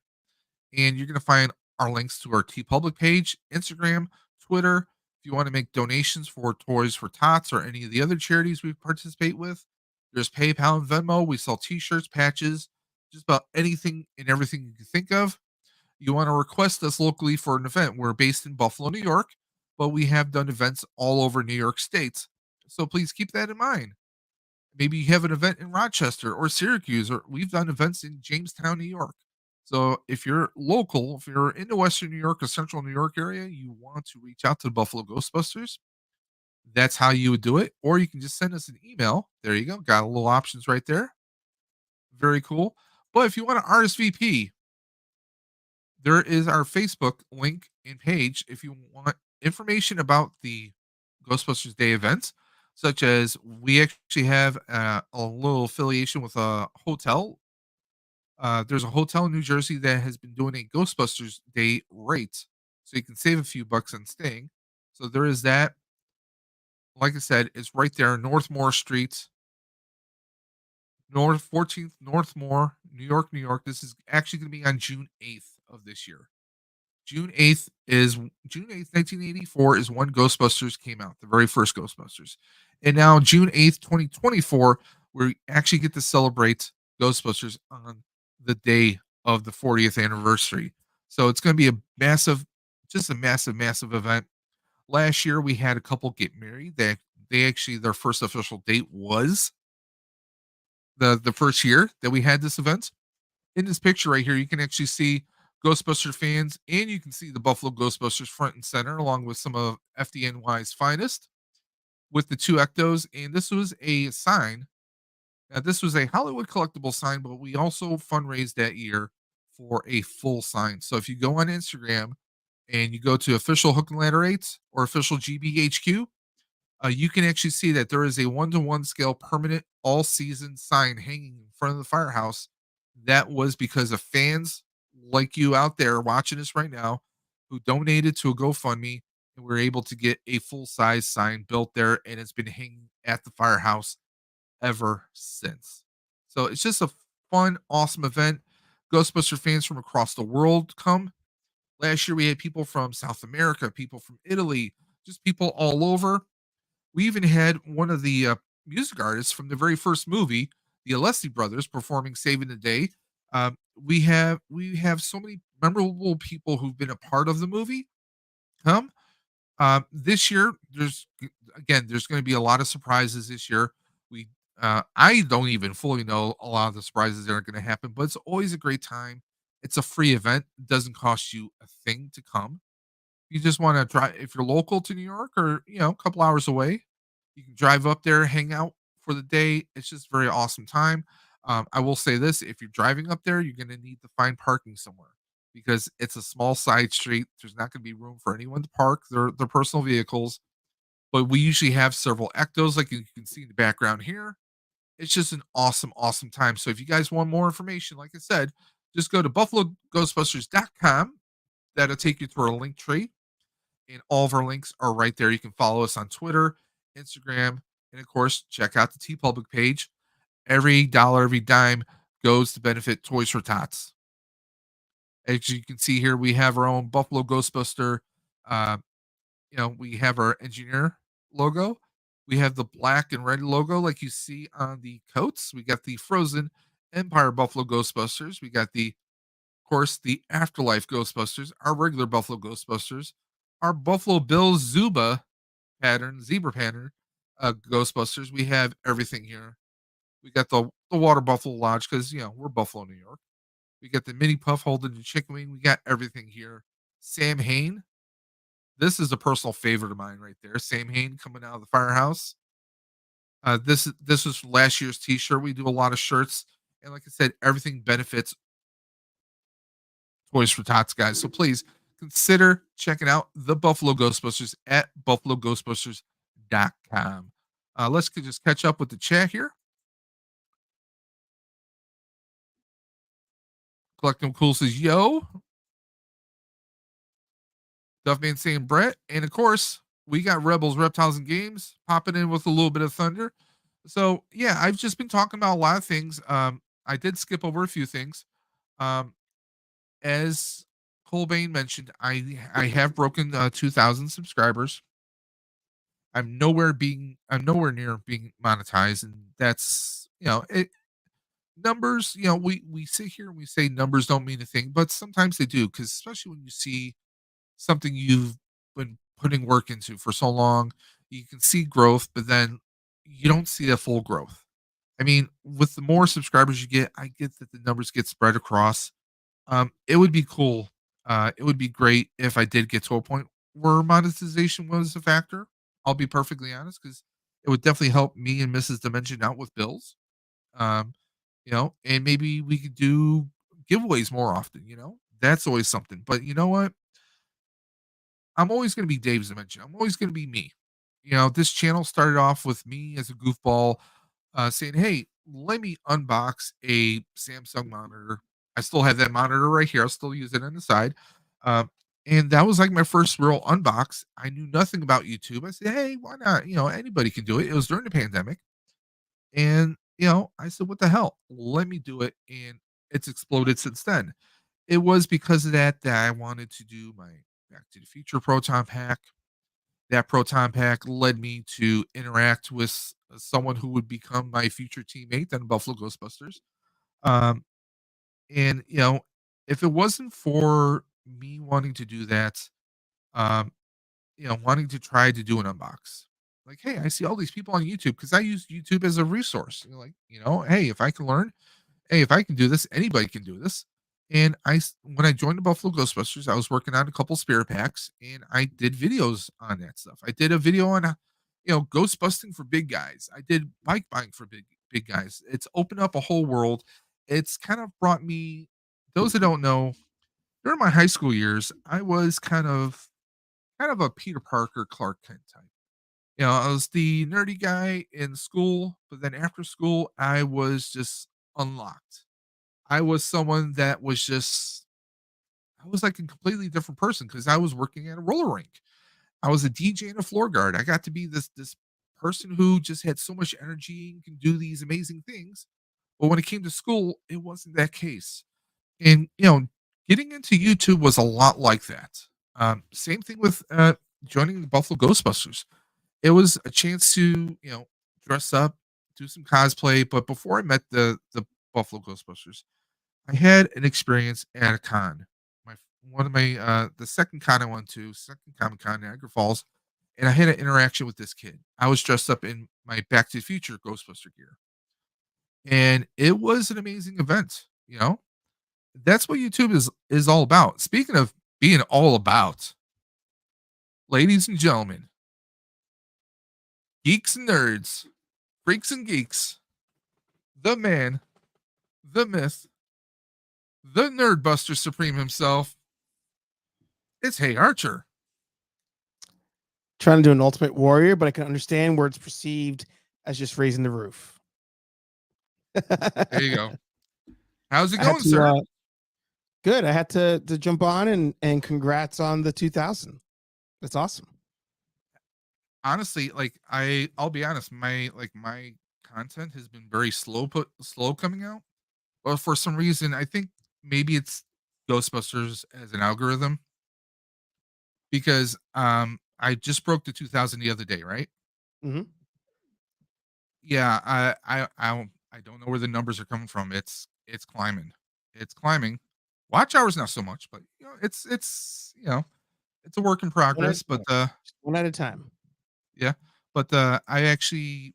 and you're going to find our links to our T Public page, Instagram, Twitter. If you want to make donations for Toys for Tots or any of the other charities we participate with, there's PayPal and Venmo. We sell T-shirts, patches, just about anything and everything you can think of. You want to request us locally for an event. We're based in Buffalo, New York, but we have done events all over New York State. So please keep that in mind. Maybe you have an event in Rochester or Syracuse, or we've done events in Jamestown, New York. So if you're local, if you're in the Western New York or Central New York area, you want to reach out to the Buffalo Ghostbusters. That's how you would do it. Or you can just send us an email. There you go. Got a little options right there. Very cool. But if you want to RSVP, there is our Facebook link and page if you want information about the Ghostbusters Day events, such as we actually have a little affiliation with a hotel. There's a hotel in New Jersey that has been doing a Ghostbusters Day rate, so you can save a few bucks on staying. So there is that. Like I said, it's right there, Northmore Street, North 14th Northmore, New York, New York. This is actually going to be on June 8th of this year. June 8th is June 8th, 1984 is when Ghostbusters came out, the very first Ghostbusters. And now June 8th, 2024, we actually get to celebrate Ghostbusters on the day of the 40th anniversary. So it's going to be a massive, just a massive, massive event. Last year we had a couple get married. They actually their first official date was the first year that we had this event. In this picture right here, you can actually see Ghostbuster fans and you can see the Buffalo Ghostbusters front and center, along with some of FDNY's finest with the two ectos. And this was a sign. Now, this was a Hollywood collectible sign, but we also fundraised that year for a full sign. So if you go on Instagram and you go to official Hook and Ladder 8 or official GBHQ, you can actually see that there is a 1-to-1 scale permanent all season sign hanging in front of the firehouse. That was because of fans like you out there watching us right now who donated to a GoFundMe, and we were able to get a full size sign built there, and it's been hanging at the firehouse ever since. So it's just a fun, awesome event. Ghostbuster fans from across the world come. Last year we had people from South America, people from Italy, just people all over. We even had one of the music artists from the very first movie, the Alessi brothers, performing "Saving the Day." We have so many memorable people who've been a part of the movie come. This year, there's going to be a lot of surprises this year. We I don't even fully know a lot of the surprises that are going to happen, but it's always a great time. It's a free event; it doesn't cost you a thing to come. You just want to try if you're local to New York or a couple hours away, you can drive up there, hang out for the day. It's just a very awesome time. I will say this: if you're driving up there, you're going to need to find parking somewhere because it's a small side street. There's not going to be room for anyone to park their personal vehicles. But we usually have several ectos, like you can see in the background here. It's just an awesome, awesome time. So if you guys want more information, like I said, just go to buffaloghostbusters.com. That'll take you to our link tree, and all of our links are right there. You can follow us on Twitter, Instagram, and of course, check out the T Public page. Every dollar, every dime goes to benefit Toys for Tots. As you can see here, we have our own Buffalo Ghostbuster. Uh, we have our engineer logo. We have the black and red logo, like you see on the coats. We got the Frozen Empire Buffalo Ghostbusters. We got of course, the Afterlife Ghostbusters, our regular Buffalo Ghostbusters, our Buffalo Bill zebra pattern, Ghostbusters. We have everything here. We got the Water Buffalo Lodge because we're Buffalo, New York. We got the mini puff holding the chicken wing. We got everything here. Sam Hain. This is a personal favorite of mine right there. Sam Hain coming out of the firehouse. This was last year's T-shirt. We do a lot of shirts, and like I said, everything benefits Toys for Tots, guys. So please consider checking out the Buffalo Ghostbusters at buffaloghostbusters.com. Let's just catch up with the chat here. Collecting Cool says, yo. Duffman saying Brett. And of course, we got Rebels, Reptiles, and Games popping in with a little bit of thunder. So yeah, I've just been talking about a lot of things. I did skip over a few things. Um, as Colbane mentioned, I have broken 2,000 subscribers. I'm nowhere near being monetized, and that's numbers. We sit here and we say numbers don't mean a thing, but sometimes they do, because especially when you see something you've been putting work into for so long, you can see growth, but then you don't see a full growth. I mean, with the more subscribers you get, I get that the numbers get spread across It would be cool. It would be great if I did get to a point where monetization was a factor. I'll be perfectly honest because it would definitely help me and Mrs. Dimension out with bills. Um, and maybe we could do giveaways more often. That's always something. But you know what? I'm always going to be Dave's Dimension. I'm always going to be me. This channel started off with me as a goofball saying, "Hey, let me unbox a Samsung monitor." I still have that monitor right here. I'll still use it on the side. Um, and that was like my first real unbox. I knew nothing about YouTube. I said, "Hey, why not? Anybody can do it." It was during the pandemic, and I said, "What the hell? Let me do it." And it's exploded since then. It was because of that I wanted to do my Back to the Future Proton Pack. That proton pack led me to interact with someone who would become my future teammate on Buffalo Ghostbusters. Um, and if it wasn't for me wanting to do that, um, wanting to try to do an unbox, like, hey, I see all these people on YouTube because I use YouTube as a resource. Hey, if I can learn, hey, if I can do this, anybody can do this. And when I joined the Buffalo Ghostbusters, I was working on a couple spirit packs, and I did videos on that stuff. I did a video on, ghost busting for big guys. I did bike buying for big guys. It's opened up a whole world. It's kind of brought me. Those that don't know, during my high school years, I was kind of a Peter Parker Clark Kent type. I was the nerdy guy in school, but then after school, I was just unlocked. I was someone that was just I was like a completely different person because I was working at a roller rink. I was a DJ and a floor guard. I got to be this person who just had so much energy and can do these amazing things. But when it came to school, it wasn't that case. And getting into YouTube was a lot like that. Same thing with joining the Buffalo Ghostbusters. It was a chance to dress up, do some cosplay. But before I met the Buffalo Ghostbusters, I had an experience at a con. My one of my the second con I went to, second Comic Con Niagara Falls, and I had an interaction with this kid. I was dressed up in my Back to the Future Ghostbuster gear, and it was an amazing event. That's what YouTube is all about. Speaking of being all about, ladies and gentlemen, geeks and nerds, freaks and geeks, the man, the myth, the Nerdbuster Supreme himself. It's Hey Archer. Trying to do an Ultimate Warrior, but I can understand where it's perceived as just raising the roof. There you go. How's it going, sir? Good. I had to jump on and congrats on the 2000. That's awesome. Honestly, like I'll be honest, my content has been very slow coming out. But for some reason, I think maybe it's Ghostbusters as an algorithm because I just broke the 2000 the other day, right? Mm-hmm. Yeah, I don't know where the numbers are coming from. It's climbing. It's climbing. Watch hours not so much, but it's it's a work in progress, but One at a time. yeah. But I actually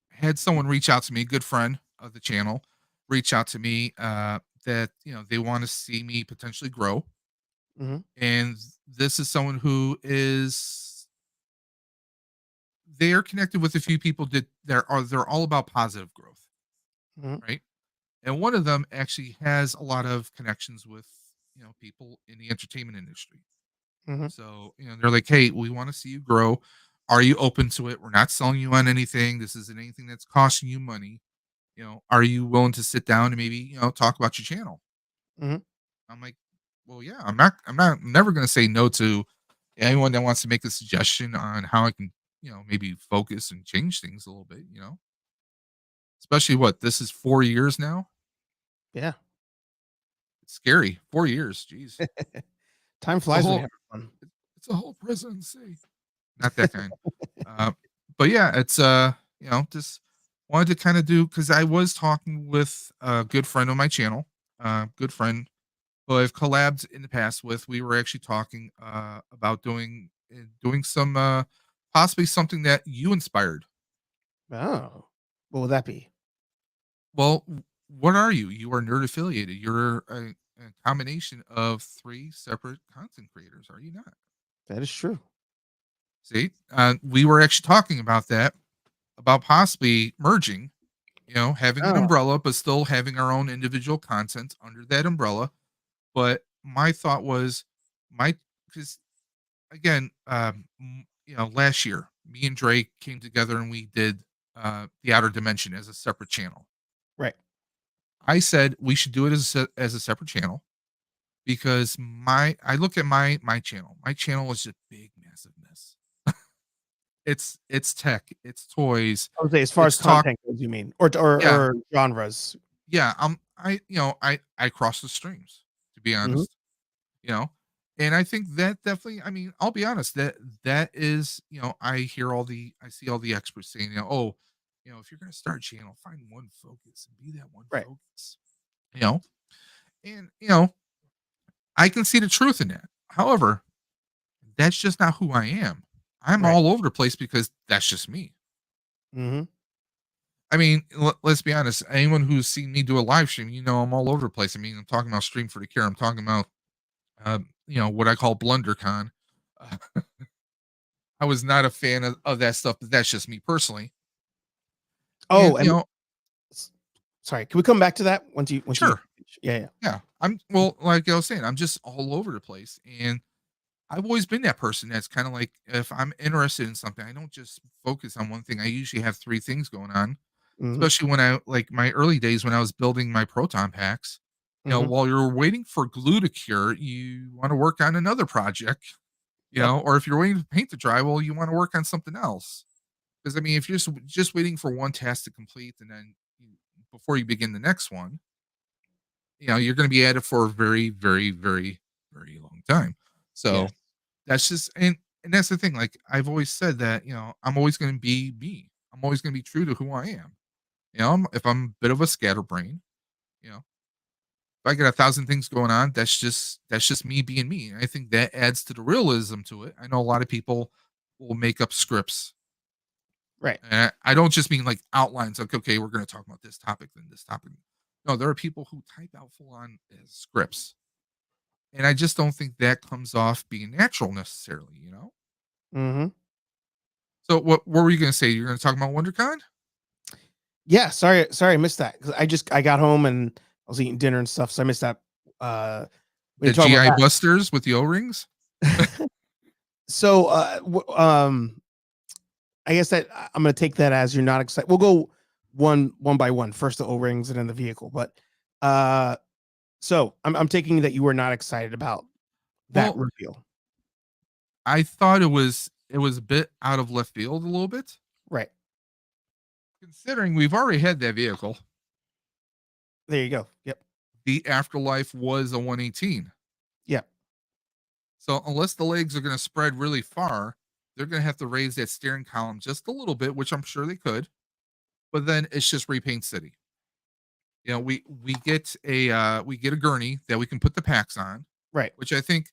had someone reach out to me, a good friend of the channel, reach out to me that they want to see me potentially grow. Mm-hmm. And this is someone who is they're connected with a few people that they're all about positive growth, Mm-hmm. right? And one of them actually has a lot of connections with people in the entertainment industry. Mm-hmm. So they're like, hey, we want to see you grow. Are you open to it? We're not selling you on anything. This isn't anything that's costing you money. Are you willing to sit down and maybe talk about your channel? Mm-hmm. I'm like, well, yeah, I'm never going to say no to anyone that wants to make a suggestion on how I can maybe focus and change things a little bit. Especially what this is 4 years now. Yeah. It's scary. 4 years. Jeez. Time flies when you have fun. It's a whole presidency. Not that kind. But yeah, it's just wanted to kind of do because I was talking with a good friend on my channel, good friend who I've collabed in the past with. We were actually talking about doing some possibly something that you inspired. Oh, what would that be? Well, what are you? You are nerd affiliated. You're a combination of three separate content creators, are you not? That is true. See, we were actually talking about that, about possibly merging, having an Oh, umbrella, but still having our own individual content under that umbrella. But my thought was, because again, last year, me and Drake came together and we did the Outer Dimension as a separate channel. right. I said we should do it as a separate channel because I look at my channel. My channel is just big, massive mess. It's tech, it's toys, I would say as far as it's talk. content goes, you mean, or or, Yeah, or genres. yeah. I cross the streams, to be Hmm. honest. You know, and I think that definitely. I mean, I'll be honest. That is, I see all the experts saying, oh, if you're gonna start a channel, find one focus and be that one Right. focus. You know, and I can see the truth in that. However, that's just not who I am. I'm Right. all over the place because that's just me. Hmm. I mean, let's be honest. Anyone who's seen me do a live stream, I'm all over the place. I mean, I'm talking about Stream for the Cure. I'm talking about, what I call BlunderCon. Uh, I was not a fan of that stuff, but that's just me personally. And, Oh, and s- sorry. Can we come back to that once you get? sure. Yeah. Yeah. Yeah. Well, like I was saying, I'm just all over the place. And I've always been that person that's kind of like, if I'm interested in something, I don't just focus on one thing. I usually have three things going on, Hmm. especially when like my early days when I was building my proton packs. Hmm. While you're waiting for glue to cure, you want to work on another project, Yep. or if you're waiting for paint to dry, well, you want to work on something else. Because I mean, if you're just waiting for one task to complete and then before you begin the next one, you're going to be at it for a very, very, very, very long time. So Yes. that's just and that's the thing. Like I've always said that I'm always going to be me. I'm always going to be true to who I am. If I'm a bit of a scatterbrain, you know, if I get 1,000 things going on, that's just me being me. And I think that adds to the realism to it. I know a lot of people will make up scripts. Right. And I don't just mean like outlines, like, okay, we're going to talk about this topic, then this topic. No, there are people who type out full on scripts. And I just don't think that comes off being natural necessarily. Hmm. So what were you going to say? You're going to talk about WonderCon? Yeah. Sorry, I missed that because I got home and I was eating dinner and stuff, so I missed that. When you The talk about GI Busters with the O-rings? that, so I guess that I'm gonna take that as you're not excited. We'll go one by one. First the O rings and then the vehicle, but uh, so I'm taking that you were not excited about that Well, reveal. I thought it was a bit out of left field a little bit, Right. considering we've already had that vehicle. There you go. Yep. The afterlife was a 118. Yep. So unless the legs are going to spread really far, they're going to have to raise that steering column just a little bit, which I'm sure they could. But then it's just repaint city. We get a gurney that we can put the packs on, Right. which I think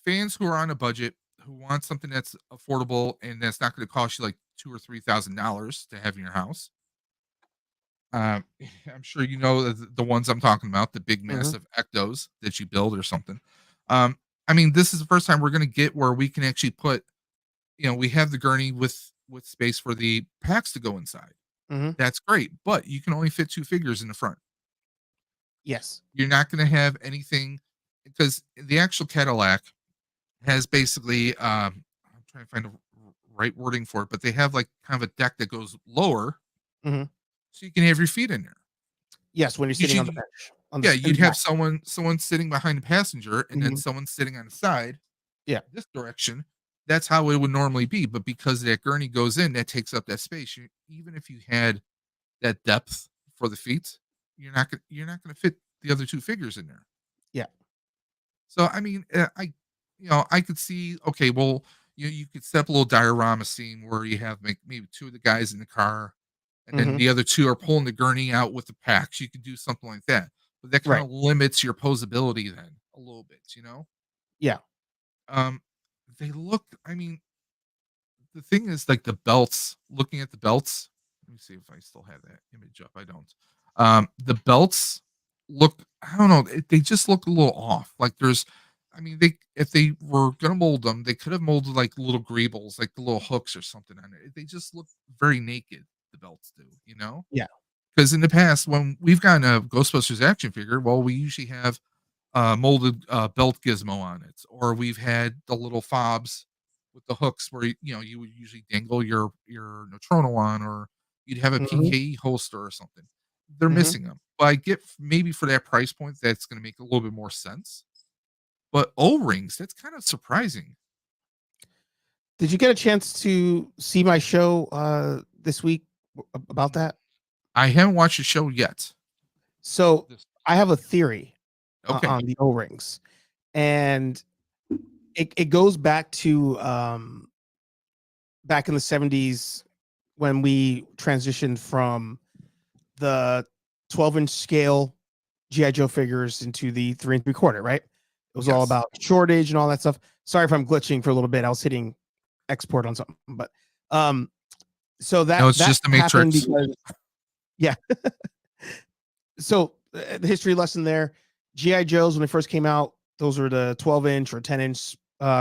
fans who are on a budget who want something that's affordable and that's not going to cost you like $2,000 or $3,000 to have in your house. Um, I'm sure you know the ones I'm talking about, the big Hmm. massive ectos that you build or something. Um, I mean, this is the first time we're going to get where we can actually put, we have the gurney with space for the packs to go inside. Hmm. That's great, but you can only fit two figures in the front. Yes. You're not going to have anything because the actual Cadillac has basically I'm trying to find the right wording for it, but they have like kind of a deck that goes lower Hmm. so you can have your feet in there. Yes. When you're sitting on the Usually, bench on yeah, in you'd the have back. someone sitting behind the passenger and then Hmm. someone sitting on the side Yeah. this direction. That's how it would normally be, but because that gurney goes in, that takes up that space. Even if you had that depth for the feet, you're not gonna fit the other two figures in there. Yeah. So I mean, I could see. Okay, well, you could set up a little diorama scene where you have maybe two of the guys in the car, and then Hmm. the other two are pulling the gurney out with the packs. You could do something like that, but that kind Right. of limits your posability then a little bit. Yeah. Um, they look. I mean, the thing is, like the belts. Looking at the belts. Let me see if I still have that image up. I don't. The belts look, I don't know, they just look a little off. Like there's, I mean, they if they were gonna mold them, they could have molded like little greebles, like the little hooks or something on it. They just look very naked. The belts do, you know. Yeah. Because in the past, when we've gotten a Ghostbusters action figure, well, we usually have molded belt gizmo on it, or we've had the little fobs with the hooks where you would usually dangle your neutrino on, or you'd have a Hmm. PKE holster or something. They're Hmm. missing them, but I get maybe for that price point, that's going to make a little bit more sense. But O rings, that's kind of surprising. Did you get a chance to see my show this week about Mm, that? I haven't watched the show yet. So This, I have a theory okay, on the O-rings, and it goes back to back in the 70s when we transitioned from the 12-inch scale GI Joe figures into the 3 3/4, right? It was all yes, about shortage and all that stuff. Sorry if I'm glitching for a little bit. I was hitting export on something, but um, so no, that it's that just the happened Matrix. because yeah. So the history lesson there, GI Joes when they first came out, those were the 12-inch or 10-inch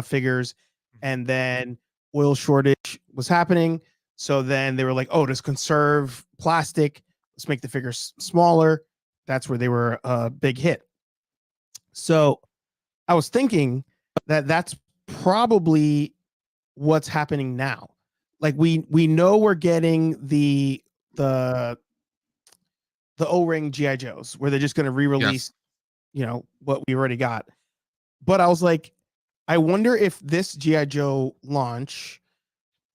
figures, Mhm. and then oil shortage was happening. So then they were like, "Oh, let's conserve plastic. Let's make the figures smaller." That's where they were a big hit. So I was thinking that that's probably what's happening now. Like we know we're getting the the O-ring GI Joes where they're just going to re-release, Yes. what we already got. But I was like, I wonder if this GI Joe launch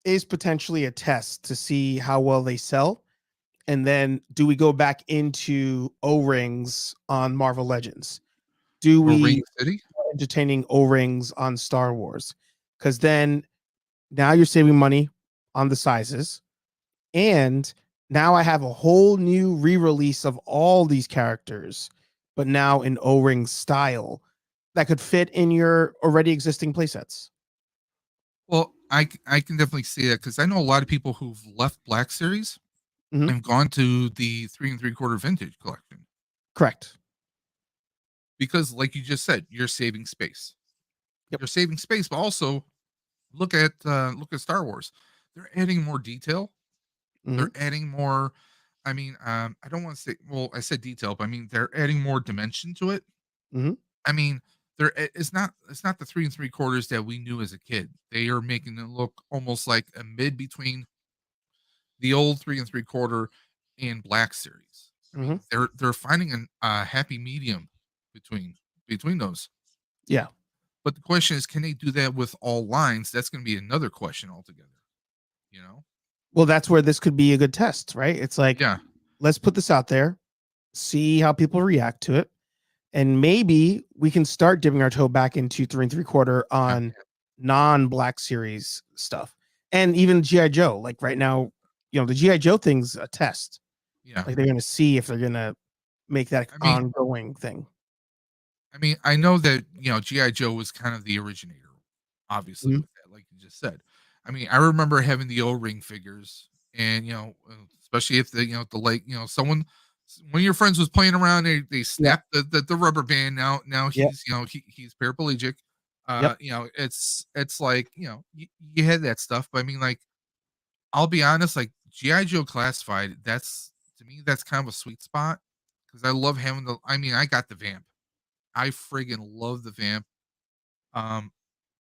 is potentially a test to see how well they sell, and then do we go back into O-rings on Marvel Legends? Do For Ring we City. entertaining O-rings on Star Wars? Because then now you're saving money on the sizes, and now I have a whole new re-release of all these characters, but now in O-ring style that could fit in your already existing playsets. Well, I can definitely see that because I know a lot of people who've left Black Series Hmm. and gone to the 3 3/4 vintage collection Correct. because, like you just said, you're saving space. Yep. You're saving space, but also look at Star Wars. They're adding more detail. Hmm. They're adding more. I mean, I don't want to say. Well, I said detail, but I mean they're adding more dimension to it. Hmm. I mean, it's not the 3 3/4 that we knew as a kid. They are making it look almost like a mid between the old 3 3/4 and Black Series. I Hmm. mean, they're finding a happy medium between those. Yeah. But the question is, can they do that with all lines? That's going to be another question altogether. You know? Well, that's where this could be a good test, right? It's like, Yeah. let's put this out there, see how people react to it, and maybe we can start dipping our toe back into 3 3/4 Yeah. on non-Black Series stuff, and even GI Joe. Like right now, the GI Joe thing's a test. Yeah. Like they're gonna see if they're gonna make that I mean, ongoing thing. I know that GI Joe was kind of the originator, obviously Mhm. with that, like you just said. I mean, I remember having the O ring figures, and especially if the like someone one of your friends was playing around, they Yeah. snapped the rubber band. Now Yep. he's he's paraplegic. Yep. It's like you had that stuff, but I mean, like, I'll be honest, like GI Joe Classified, that's to me that's kind of a sweet spot because I love having the. I mean, I got the vamp. I friggin' love the vamp. Um,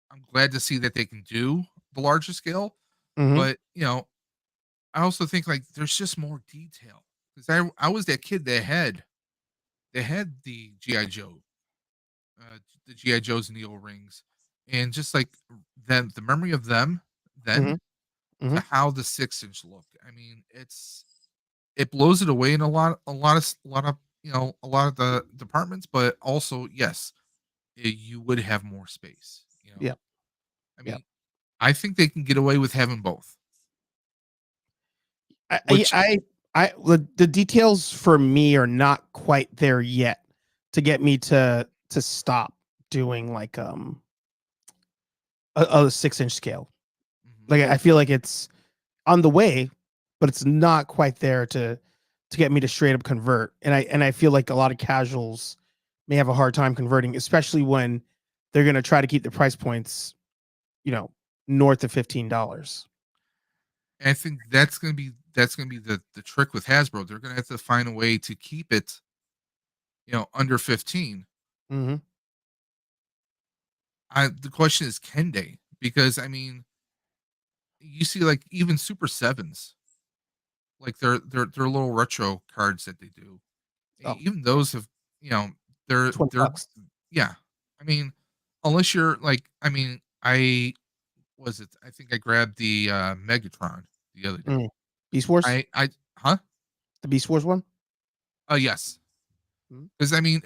I'm glad to see that they can do the larger scale, Hmm. but I also think like there's just more detail because I was that kid that had the GI Joe, the GI Joes and the O rings, and just like them, the memory of them Hmm. then Hmm. to how the 6 inch looked. I mean, it blows it away in a lot of the departments, but also yes, you would have more space. Yep. I Yep. mean, I think they can get away with having both. I, I, Which I, the details for me are not quite there yet to get me to stop doing like a 6-inch scale. mhm, Like I feel like it's on the way, but it's not quite there to to get me to straight up convert. And I feel like a lot of casuals may have a hard time converting, especially when they're going to try to keep the price points, north of $15. And I think that's gonna be the trick with Hasbro. They're gonna have to find a way to keep it, under 15. Mm-hmm. The question is, can they? Because I mean, you see, like even Super Sevens, like their little retro cards that they do. Oh, Even those have, you know, $20. they're yeah. I mean, unless you're like, I mean, I think I grabbed the Megatron the other day. Mm. Beast Wars, I huh? the Beast Wars one. Oh yes. Mm-hmm. Because I mean,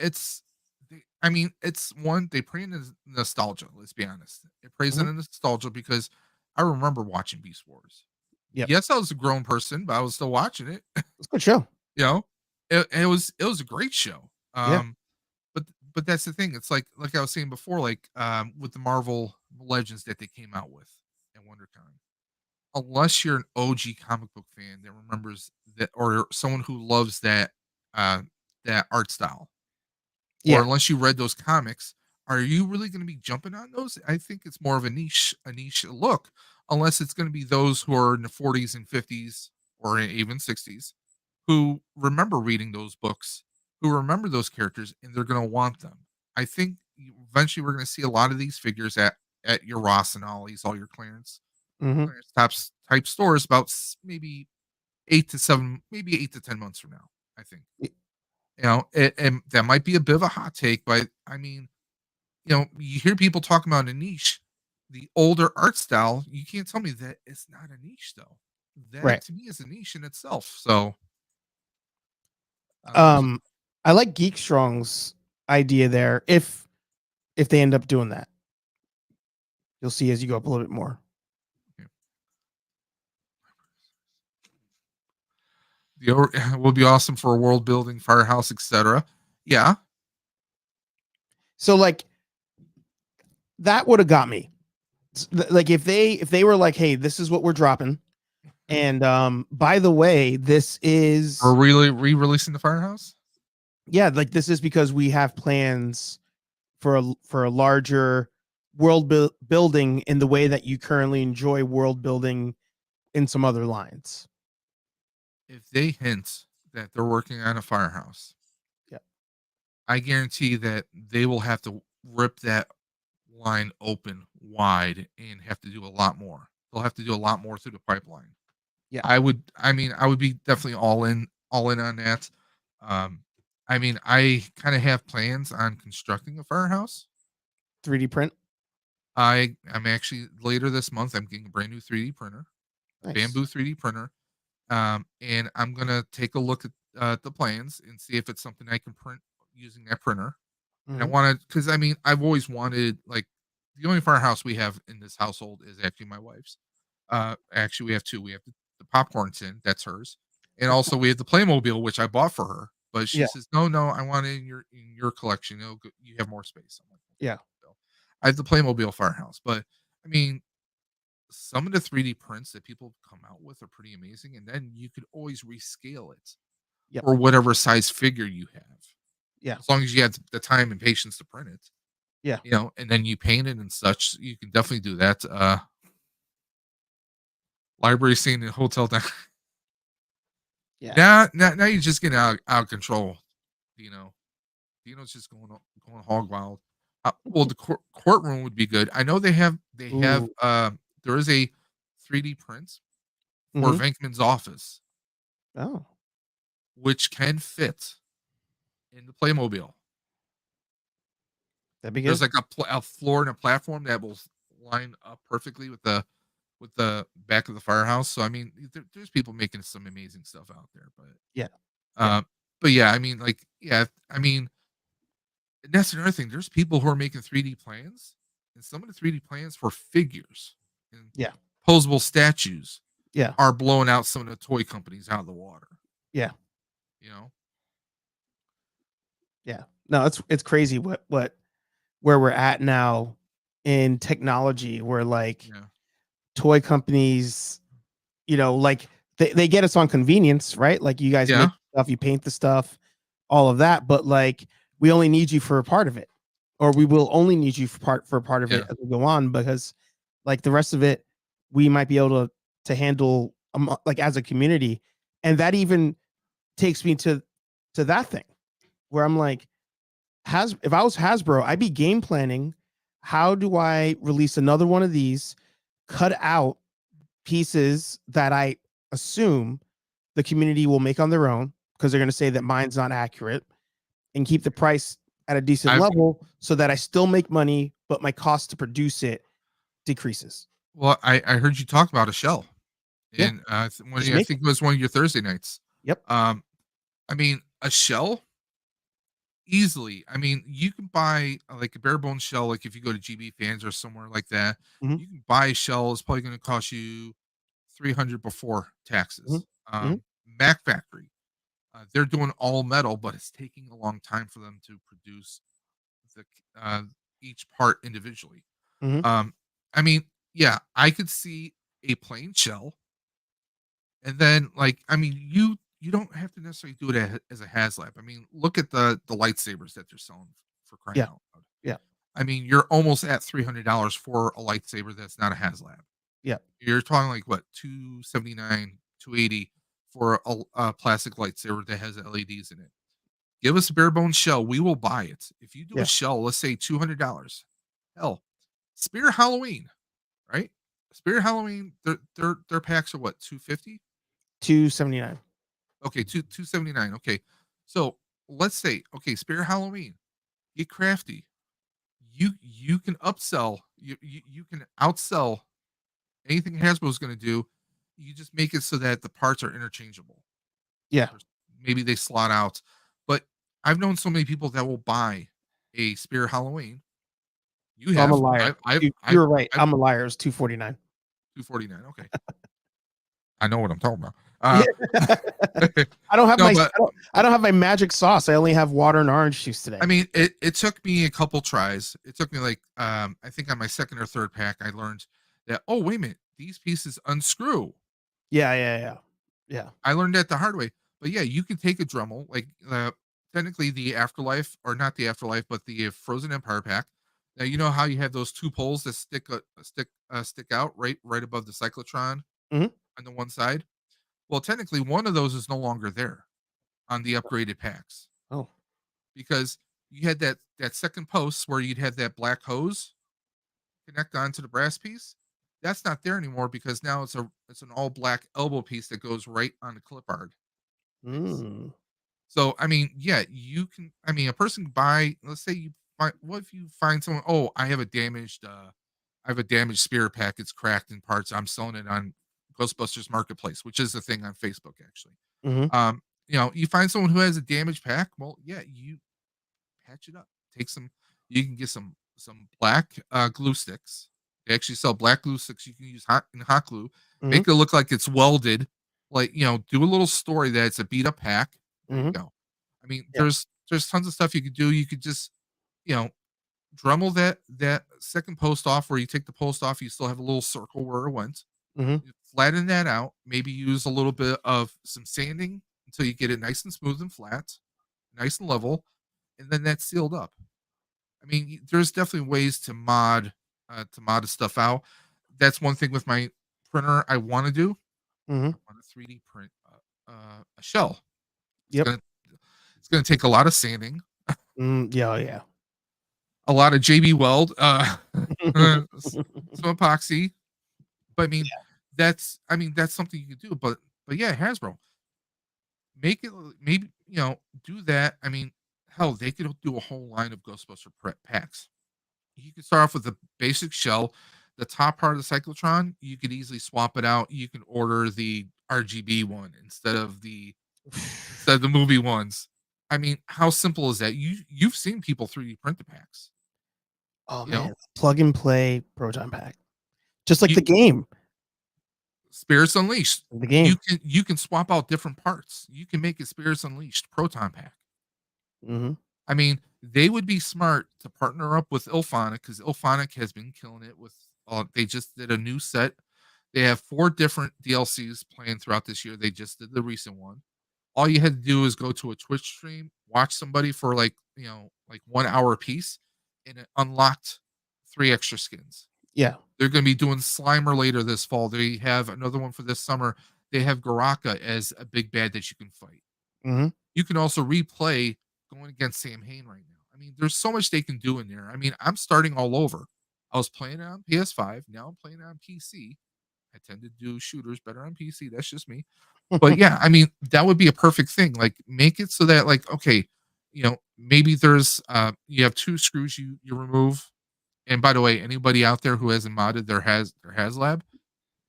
it's one they play in nostalgia. Let's be honest, it plays Mm-hmm. in nostalgia because I remember watching Beast Wars. Yep, Yes, I was a grown person, but I was still watching it. it's a good show. you know, it was a great show. Yeah. But that's the thing. It's like I was saying before, like with the Marvel Legends that they came out with at WonderCon. Unless you're an OG comic book fan that remembers that, or someone who loves uh, that art style, or Yeah. unless you read those comics, are you really going to be jumping on those? I think it's more of a niche look, unless it's going to be those who are in the 40s and 50s or even 60s who remember reading those books, who remember those characters, and they're going to want them. I think eventually we're going to see a lot of these figures at your Ross and Ollie's, all your Mm-hmm. clearance type stores, about maybe 8 to 7, maybe 8 to 10 months from now. I think. And that might be a bit of a hot take, but I mean, you hear people talking about a niche, the older art style. You can't tell me that it's not a niche, though. That Right. to me is a niche in itself. So, so Um, I like Geek Strong's idea there. If they end up doing that, you'll see as you go up a little bit more. yeah. Would be awesome for a world building, firehouse, etc. Yeah, So like that would have got me. Like if they were like, hey, this is what we're dropping, and by the way, this or is really re-releasing the firehouse. yeah, like this is because we have plans for a larger building in the way that you currently enjoy world building in some other lines. If they hint that they're working on a firehouse, Yeah. I guarantee that they will have to rip that line open wide and have to do a lot more. They'll have to do a lot more through the pipeline. Yeah. I would be definitely all in on that. Um, I mean, I kind of have plans on constructing a firehouse. 3D print. I'm actually later this month. I'm getting a brand new 3D printer, a Nice. bamboo 3D printer, and I'm gonna take a look at the plans and see if it's something I can print using that printer. And I Hmm. wanted, because I mean, I've always wanted, like, the only firehouse we have in this household is actually my wife's. Actually, we have two. We have the popcorn tin, that's hers, and also we have the Playmobil, which I bought for her. But she Yeah. says, no, no, I want it in your collection. You have more space. I'm like, Yeah. okay. So I have the Playmobil firehouse, but I mean, some of the 3D prints that people come out with are pretty amazing, and then you could always rescale it Yep. for whatever size figure you have, Yeah. as long as you have the time and patience to print it. Yeah. And then you paint it and such. You can definitely do that. Library scene in hotel down. Yeah. Now you're just getting out of control. Dino's just going hog wild. Well, the courtroom would be good. I know they have Ooh. there is a 3D print for Hmm. Venkman's office, Oh, which can fit in the Playmobil. that'd be There's good. like a floor and a platform that will line up perfectly with the back of the firehouse. So I mean, there's people making some amazing stuff out there, but Yeah. Yeah. uh, but yeah, I mean, like, yeah, I mean, that's another thing. There's people who are making 3D plans, and some of the 3D plans for figures and Yeah. posable statues Yeah. are blowing out some of the toy companies out of the water. Yeah. You know, Yeah. No, it's crazy where we're at now in technology where like yeah, toy companies, like they get us on convenience, right? Like you guys yeah, make stuff, you paint the stuff, all of that, but like we only need you for a part of it, or we will only need you for a part of it Yeah. as we go on, because like the rest of it, we might be able to handle like as a community, and that even takes me to that thing where I'm like, if I was Hasbro, I'd be game planning. How do I release another one of these? Cut out pieces that I assume the community will make on their own because they're going to say that mine's not accurate, and keep the price at a decent I level so that I still make money, but my cost to produce it decreases. well, I heard you talk about a shell, Yeah, and just I make it. think it was one of your Thursday nights. Yep. Um, I mean, a shell easily. I mean, you can buy like a bare bones shell. Like if you go to GB Fans or somewhere like that, Mhm, you can buy a shell. It's probably going to cost you 300 before mhm, taxes. mhm, Mac Factory, they're doing all metal, but it's taking a long time for them to produce the uh, each part individually. mhm. Um, I mean, yeah, I could see a plain shell, and then like, I mean, you don't have to necessarily do it as a HasLab. I mean, look at the lightsabers that they're selling for crying Yeah, out loud. yeah, I mean, you're almost at $300 for a lightsaber that's not a HasLab. yeah, You're talking like what 279, 280 for a plastic lightsaber that has LEDs in it. Give us a bare bones shell, we will buy it. If you do a yeah. shell, let's say $200, hell, Spirit Halloween, right? Spirit Halloween, their packs are what 250. 279. Okay, 279. Okay, so let's say okay, Spirit Halloween, get crafty. You can upsell. You can outsell anything Hasbro is going to do. You just make it so that the parts are interchangeable. Yeah. Or maybe they slot out. But I've known so many people that will buy a Spirit Halloween. You Oh, I'm a have. liar. I've You're right. I've I'm a liar. It's 249. 249. Okay. I know what I'm talking about. Yeah. I don't have No, my but I don't have my magic sauce. I only have water and orange juice today. I mean, it took me a couple tries. It took me like I think on my second or third pack, I learned that oh wait a minute, these pieces unscrew. Yeah, yeah, yeah. Yeah. I learned that the hard way. But yeah, you can take a Dremel, like technically the Afterlife, or not the Afterlife, but the Frozen Empire pack. Now you know how you have those two poles that stick out right above the cyclotron Mhm. on the one side. Well, technically, one of those is no longer there on the upgraded packs Oh. because you had that second post where you'd have that black hose connect onto the brass piece. That's not there anymore because now it's an all black elbow piece that goes right on the clip art base. Mm. So I mean, yeah, you can. I mean, a person can buy. Let's say you find. What if you find someone? Oh, I have a damaged spirit pack. It's cracked in parts. I'm selling it on Ghostbusters Marketplace, which is the thing on Facebook actually. Mhm. You find someone who has a damaged pack. Well, yeah, you patch it up. Take some. You can get some black glue sticks. They actually sell black glue sticks. You can use hot glue. Mhm. Make it look like it's welded. Like do a little story that it's a beat up pack. There you Mhm. go. I mean, Yeah. there's tons of stuff you could do. You could just you know Dremel that second post off where you take the post off. You still have a little circle where it went. Mhm. You flatten that out. Maybe use a little bit of some sanding until you get it nice and smooth and flat, nice and level, and then that's sealed up. I mean, there's definitely ways to mod the stuff out. That's one thing with my printer I want to do. Mhm. I want to 3D print a shell. It's Yep. gonna it's gonna take a lot of sanding, Yeah, yeah. a lot of JB Weld, some epoxy. But I mean that's something you could do. But yeah, Hasbro, make it maybe do that. I mean, hell, they could do a whole line of Ghostbuster prep packs. You can start off with the basic shell. The top part of the cyclotron, you could easily swap it out. You can order the RGB one instead of the movie ones. I mean, how simple is that? You've seen people 3D print the packs. Oh You know, man, plug and play proton pack. Just like you, the game. Spirits Unleashed. The game. You can swap out different parts. You can make it Spirits Unleashed proton pack. Mhm. I mean, they would be smart to partner up with Ilphonic because Ilphonic has been killing it with. They just did a new set. They have 4 different DLCs planned throughout this year. They just did the recent one. all you had to do is go to a Twitch stream, watch somebody for like, like 1 hour a piece, and it unlocked 3 extra skins. Yeah. They're gonna be doing Slimer later this fall. They have another one for this summer. They have Garaka as a big bad that you can fight. Mhm. You can also replay going against Sam Hain right now. I mean, there's so much they can do in there. I mean, I'm starting all over. I was playing it on PS5. Now I'm playing it on PC. I tend to do shooters better on PC. That's just me. But yeah, I mean, that would be a perfect thing. Like, make it so that, like, okay, maybe there's you have 2 screws you remove. And by the way, anybody out there who hasn't modded their HasLab,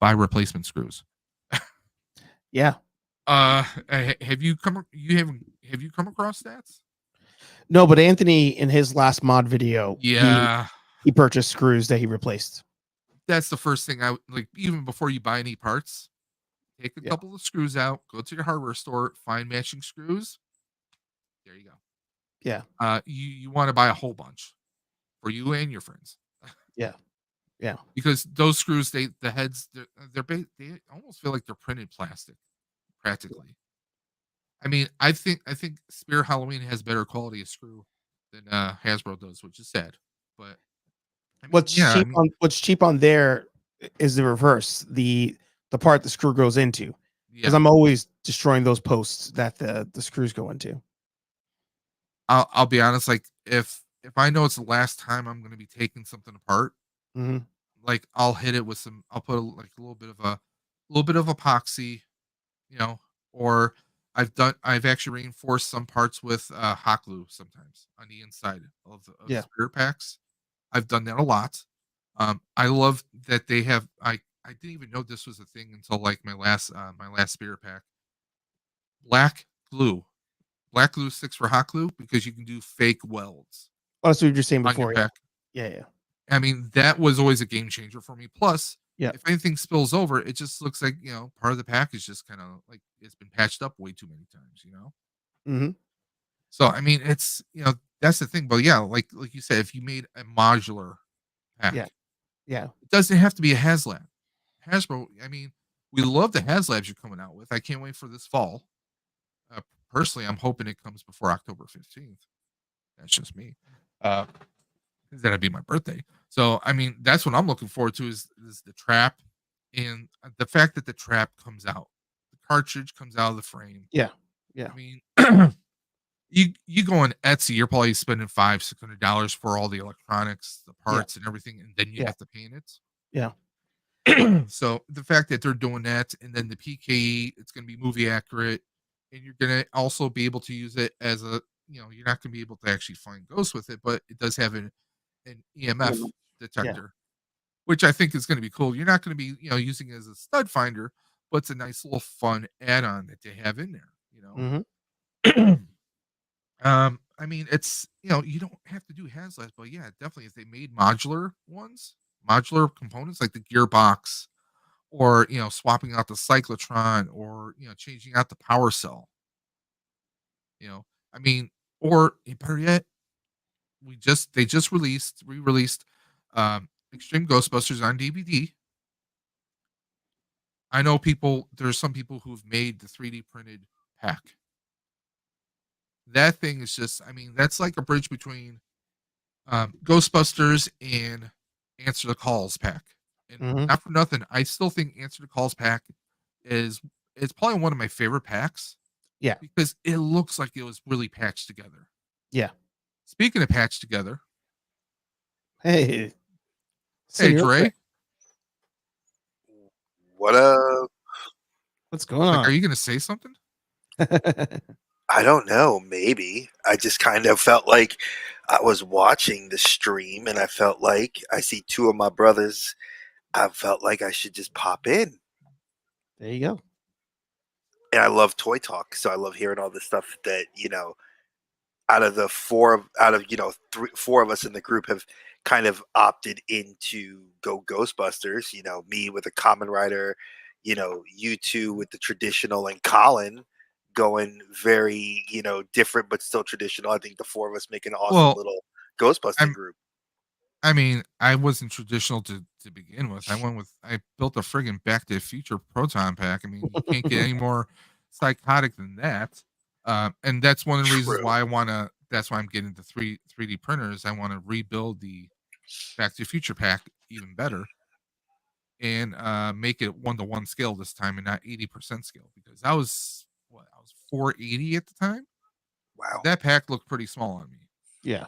buy replacement screws. Yeah. Have you come across that? No, but Anthony in his last mod video, Yeah, he purchased screws that he replaced. that's the first thing I would like. Even before you buy any parts, take a Yeah. couple of screws out, go to your hardware store, find matching screws. There you go. Yeah. You want to buy a whole bunch for you and your friends. Yeah. Yeah. Because those screws, the heads, they almost feel like they're printed plastic, practically. I mean, I think Spear Halloween has better quality of screw than Hasbro does, which is sad. But I mean, yeah, I mean, What's cheap on there is the reverse, the part the screw goes into. Because yeah. I'm always destroying those posts that the screws go into. I'll be honest, like if I know it's the last time I'm going to be taking something apart, Mhm. like I'll hit it with some. I'll put like a little bit of epoxy, you know, or I've actually reinforced some parts with hot glue sometimes on the inside of Yeah. spirit packs. I've done that a lot. I love that they have. I didn't even know this was a thing until like my last spirit pack. Black glue. Black glue sticks for hot glue because you can do fake welds Oh, that's what you were saying on your before. Yeah. pack. Yeah. Yeah. I mean, that was always a game changer for me. Plus, Yeah. if anything spills over, it just looks like, part of the pack is just kind of like it's been patched up way too many times. Mhm. So, I mean, it's, that's the thing. But yeah, like you said, if you made a modular pack, Yeah. Yeah. it doesn't have to be a HasLab. Hasbro, I mean, we love the HasLabs you're coming out with. I can't wait for this fall. Uh, Personally, I'm hoping it comes before October 15th. That's just me. 'Cause that'd be my birthday. So, I mean, that's what I'm looking forward to is the trap and the fact that the trap comes out. The cartridge comes out of the frame. Yeah. Yeah. I mean, you go on Etsy, you're probably spending $500-$600 for all the electronics, the Yeah. parts and everything, and then you Yeah. have to paint it. Yeah. So the fact that they're doing that, and then the PKE, it's going to be movie accurate, and you're going to also be able to use it as you're not going to be able to actually find ghosts with it, but it does have an EMF Yeah. detector, which I think is going to be cool. You're not going to be, using it as a stud finder, but it's a nice little fun add-on that they have in Mhm. there. I mean, it's, you don't have to do HasLabs, but yeah, definitely if they made modular components like the gearbox, or swapping out the cyclotron, or changing out the power cell, I mean, or better yet, they just re-released Extreme Ghostbusters on DVD. I know there's some people who've made the 3D printed pack. That thing is just, I mean, that's like a bridge between Ghostbusters and Answer the Calls pack. And Mhm. not for nothing, I still think Answer the Calls pack is it's probably one of my favorite packs Yeah. because it looks like it was really patched together. Yeah. Speaking of patched together, Hey, hey Senor, Dre, What up? what's going like, are on? you gonna say something? I don't know. Maybe I just kind of felt like I was watching the stream, and I felt like I see two of my brothers. I felt like I should just pop in, There you go. and I love Toy Talk, so I love hearing all the stuff that out of the four of us in the group have kind of opted into go Ghostbusters. Me with a Common Rider, you two with the traditional, and Colin going very, different but still traditional. I think the four of us make an awesome Well, little Ghostbuster I'm group. I mean, I wasn't traditional to begin with. I built a friggin' Back to the Future proton pack. I mean, you can't get any more psychotic than that. And that's one of the reasons True. why I want to. That's why I'm getting the 3D printers. I want to rebuild the Back to the Future pack even better and make it 1-to-1 scale this time and not 80% scale because I was 480 at the time. Wow. That pack looked pretty small on me. Yeah.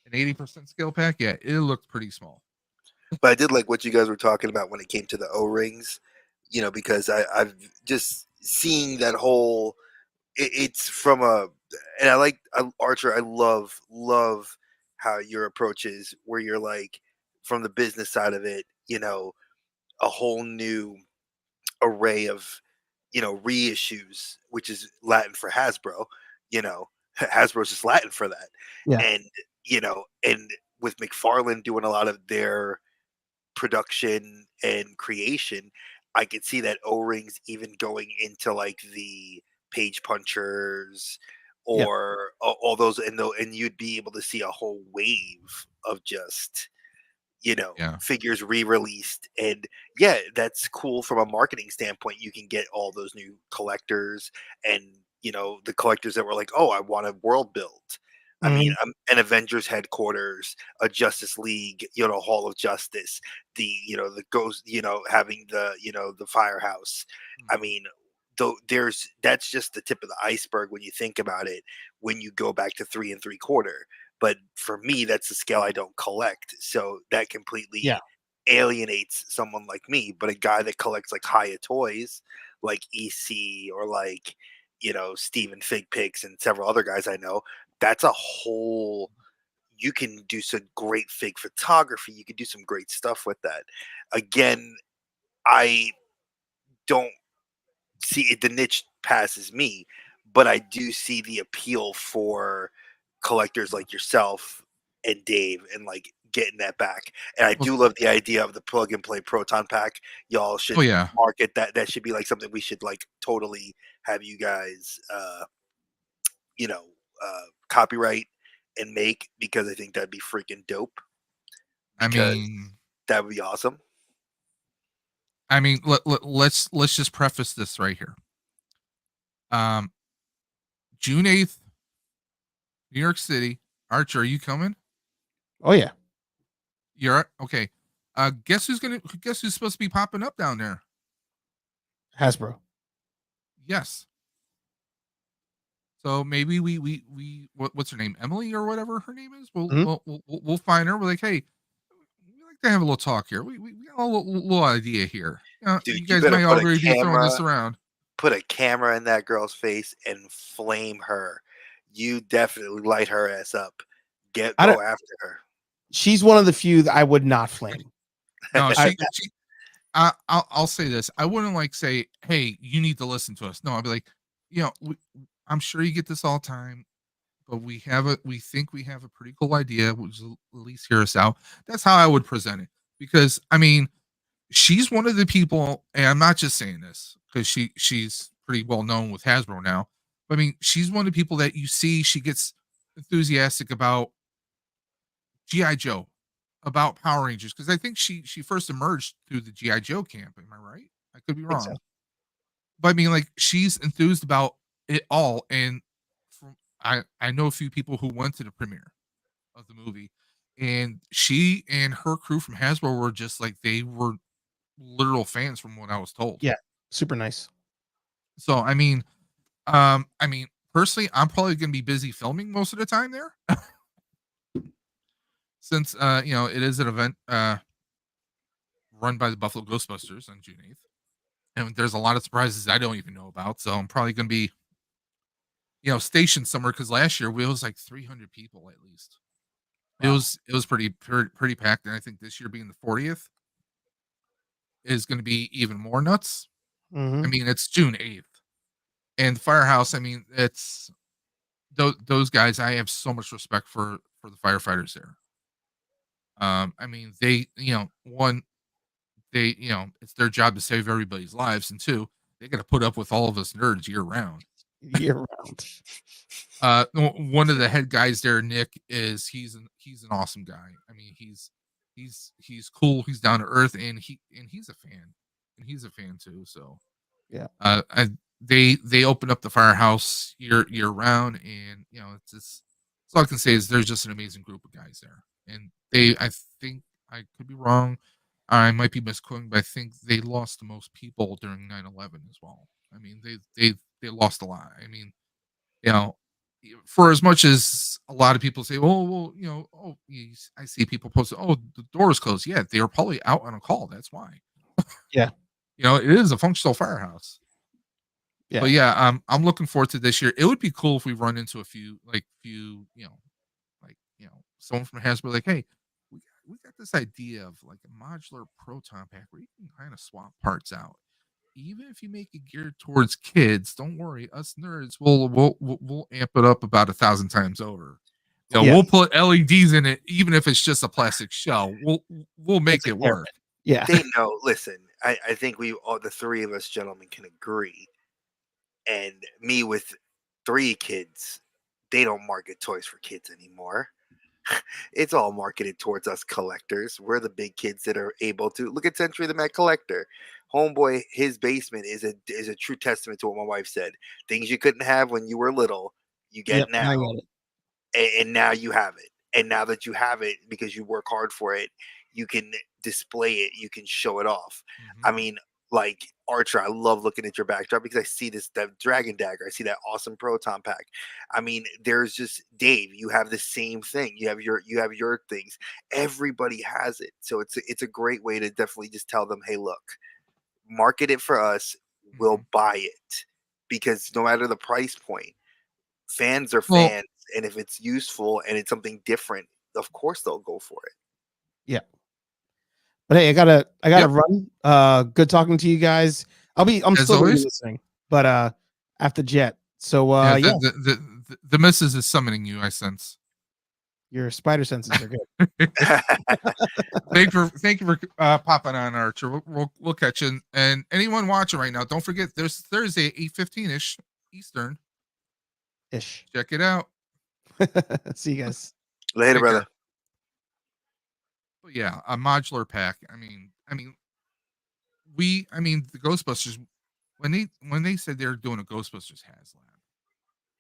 An 80% scale pack, yeah, it looked pretty small. But I did like what you guys were talking about when it came to the O-rings, because I've just seeing that whole. It's from and Archer. I love how your approach is, where you're like from the business side of it, a whole new array of reissues, which is Latin for Hasbro. Hasbro's just Latin for that. Yeah. And and with McFarlane doing a lot of their production and creation, I could see that O-rings even going into like the page punchers Yeah. or all those, and you'd be able to see a whole wave of just Yeah. figures re-released. And yeah, that's cool from a marketing standpoint. You can get all those new collectors and the collectors that were like, oh, I want a world build. I mean, Mhm. an Avengers headquarters, a Justice League, Hall of Justice, the ghost, having the firehouse. I Mhm. mean, though that's just the tip of the iceberg when you think about it, when you go back to 3 3/4. But for me, that's the scale I don't collect. So that Yeah. completely alienates someone like me. But a guy that collects like Haya toys, like EC or like, Steven Fig Picks and several other guys I know, that's a whole. You can do some great fig photography. You can do some great stuff with that. Again, I don't see it, the niche passes me, but I do see the appeal for collectors like yourself and Dave and like getting that back. And I Well, do love the idea of the plug and play proton pack. Y'all should oh yeah. market that. That should be like something we should like totally have you guys copyright and make, because I think that'd be freaking dope, I because mean, that would be awesome. let's just preface this right here. June 8th, New York City. Archer, are you coming? Oh yeah. You're okay. Guess who's supposed to be popping up down there? Hasbro. Yes. So maybe we what's her name? Emily or whatever her name is. Mhm. We'll find her. We're like, hey, we like to have a little talk here. We got a little idea here. Dude, You you guys better might already be throwing this around. put a camera in that girl's face and flame her. You definitely light her ass up. I don't. Go after her. She's one of the few that I would not flame. No, I, she I'll say this. I wouldn't like say, hey, you need to listen to us. No, I'd be like, I'm sure you get this all the time, but we think we have a pretty cool idea, which is at least hear us out. That's how I would present it. Because I mean, she's one of the people, and I'm not just saying this because she's pretty well known with Hasbro now. But I mean, she's one of the people that you see, she gets enthusiastic about G.I. Joe, about Power Rangers, because I think she first emerged through the G.I. Joe camp. Am I right? I could be think so. wrong. But I mean, like, she's enthused about it all. And I know a few people who went to the premiere of the movie, and she and her crew from Hasbro were just like, they were literal fans from what I was told. Yeah. Super nice. So I mean, personally, I'm probably gonna be busy filming most of the time there. Since it is an event run by the Buffalo Ghostbusters on June 8th. And there's a lot of surprises I don't even know about. So I'm probably gonna be, stationed somewhere, because last year we was like 300 people at least. Wow. It was pretty packed, and I think this year being the 40th is going to be even more nuts. I Mm-hmm. mean, it's June 8th, and Firehouse. I mean, it's those guys. I have so much respect for the firefighters there. I mean, they, one, they, it's their job to save everybody's lives, and two, they got to put up with all of us nerds year round. Year round. One of the head guys there, Nick, he's an awesome guy. I mean, he's cool. He's down to earth, and he's a fan, and he's a fan too. So Yeah. I they open up the firehouse year round, and it's just, so all I can say is there's just an amazing group of guys there, and I think I could be wrong. I might be misquoting, but I think they lost the most people during 9/11 as well. I mean, they lost a lot. I mean, you know, for as much as a lot of people say, "Oh, well, I see people post, oh, the door is closed." Yeah, they were probably out on a call. That's why. Yeah. It is a functional firehouse. Yeah. But yeah, I'm looking forward to this year. It would be cool if we run into a someone from Hasbro, like, hey, we got this idea of like a modular proton pack where you can kind of swap parts out. Even if you make it geared towards kids, don't worry, us nerds we'll amp it up about 1,000 times over. Yeah. We'll put LEDs in it, even if it's just a plastic shell. We'll make it work. Yeah. They know. Listen, I think we all, the three of us gentlemen, can agree. And me with 3 kids, they don't market toys for kids anymore. It's all marketed towards us collectors. We're the big kids that are able to look at Century the Met Collector. Homeboy, his basement is a true testament to what my wife said. Things you couldn't have when you were little, you get Yep, I now, get it. and now you have it. And now that you have it, because you work hard for it, you can display it. You can show it off. Mhm. I mean, like Archer, I love looking at your backdrop because I see that Dragon Dagger. I see that awesome proton pack. I mean, there's just Dave. You have the same thing. You have your things. Everybody has it, so it's a great way to definitely just tell them, hey, look, market it for us. We'll Mhm. buy it, because no matter the price point, fans are Well, fans, and if it's useful and it's something different, of course they'll go for it. Yeah. But hey, I gotta Yep. run. Good talking to you guys. I'm As still gonna be always. listening, but I have to jet. So Yeah, yeah, the missus is summoning you, I sense. your spider senses are good. Thank you for popping on, Archer. We'll catch you. And anyone watching right now, don't forget there's Thursday 8:15 ish Eastern. Ish. Check it out. See you guys. Later, Take brother. care. But yeah, a modular pack. The Ghostbusters, when they said they were doing a Ghostbusters HasLab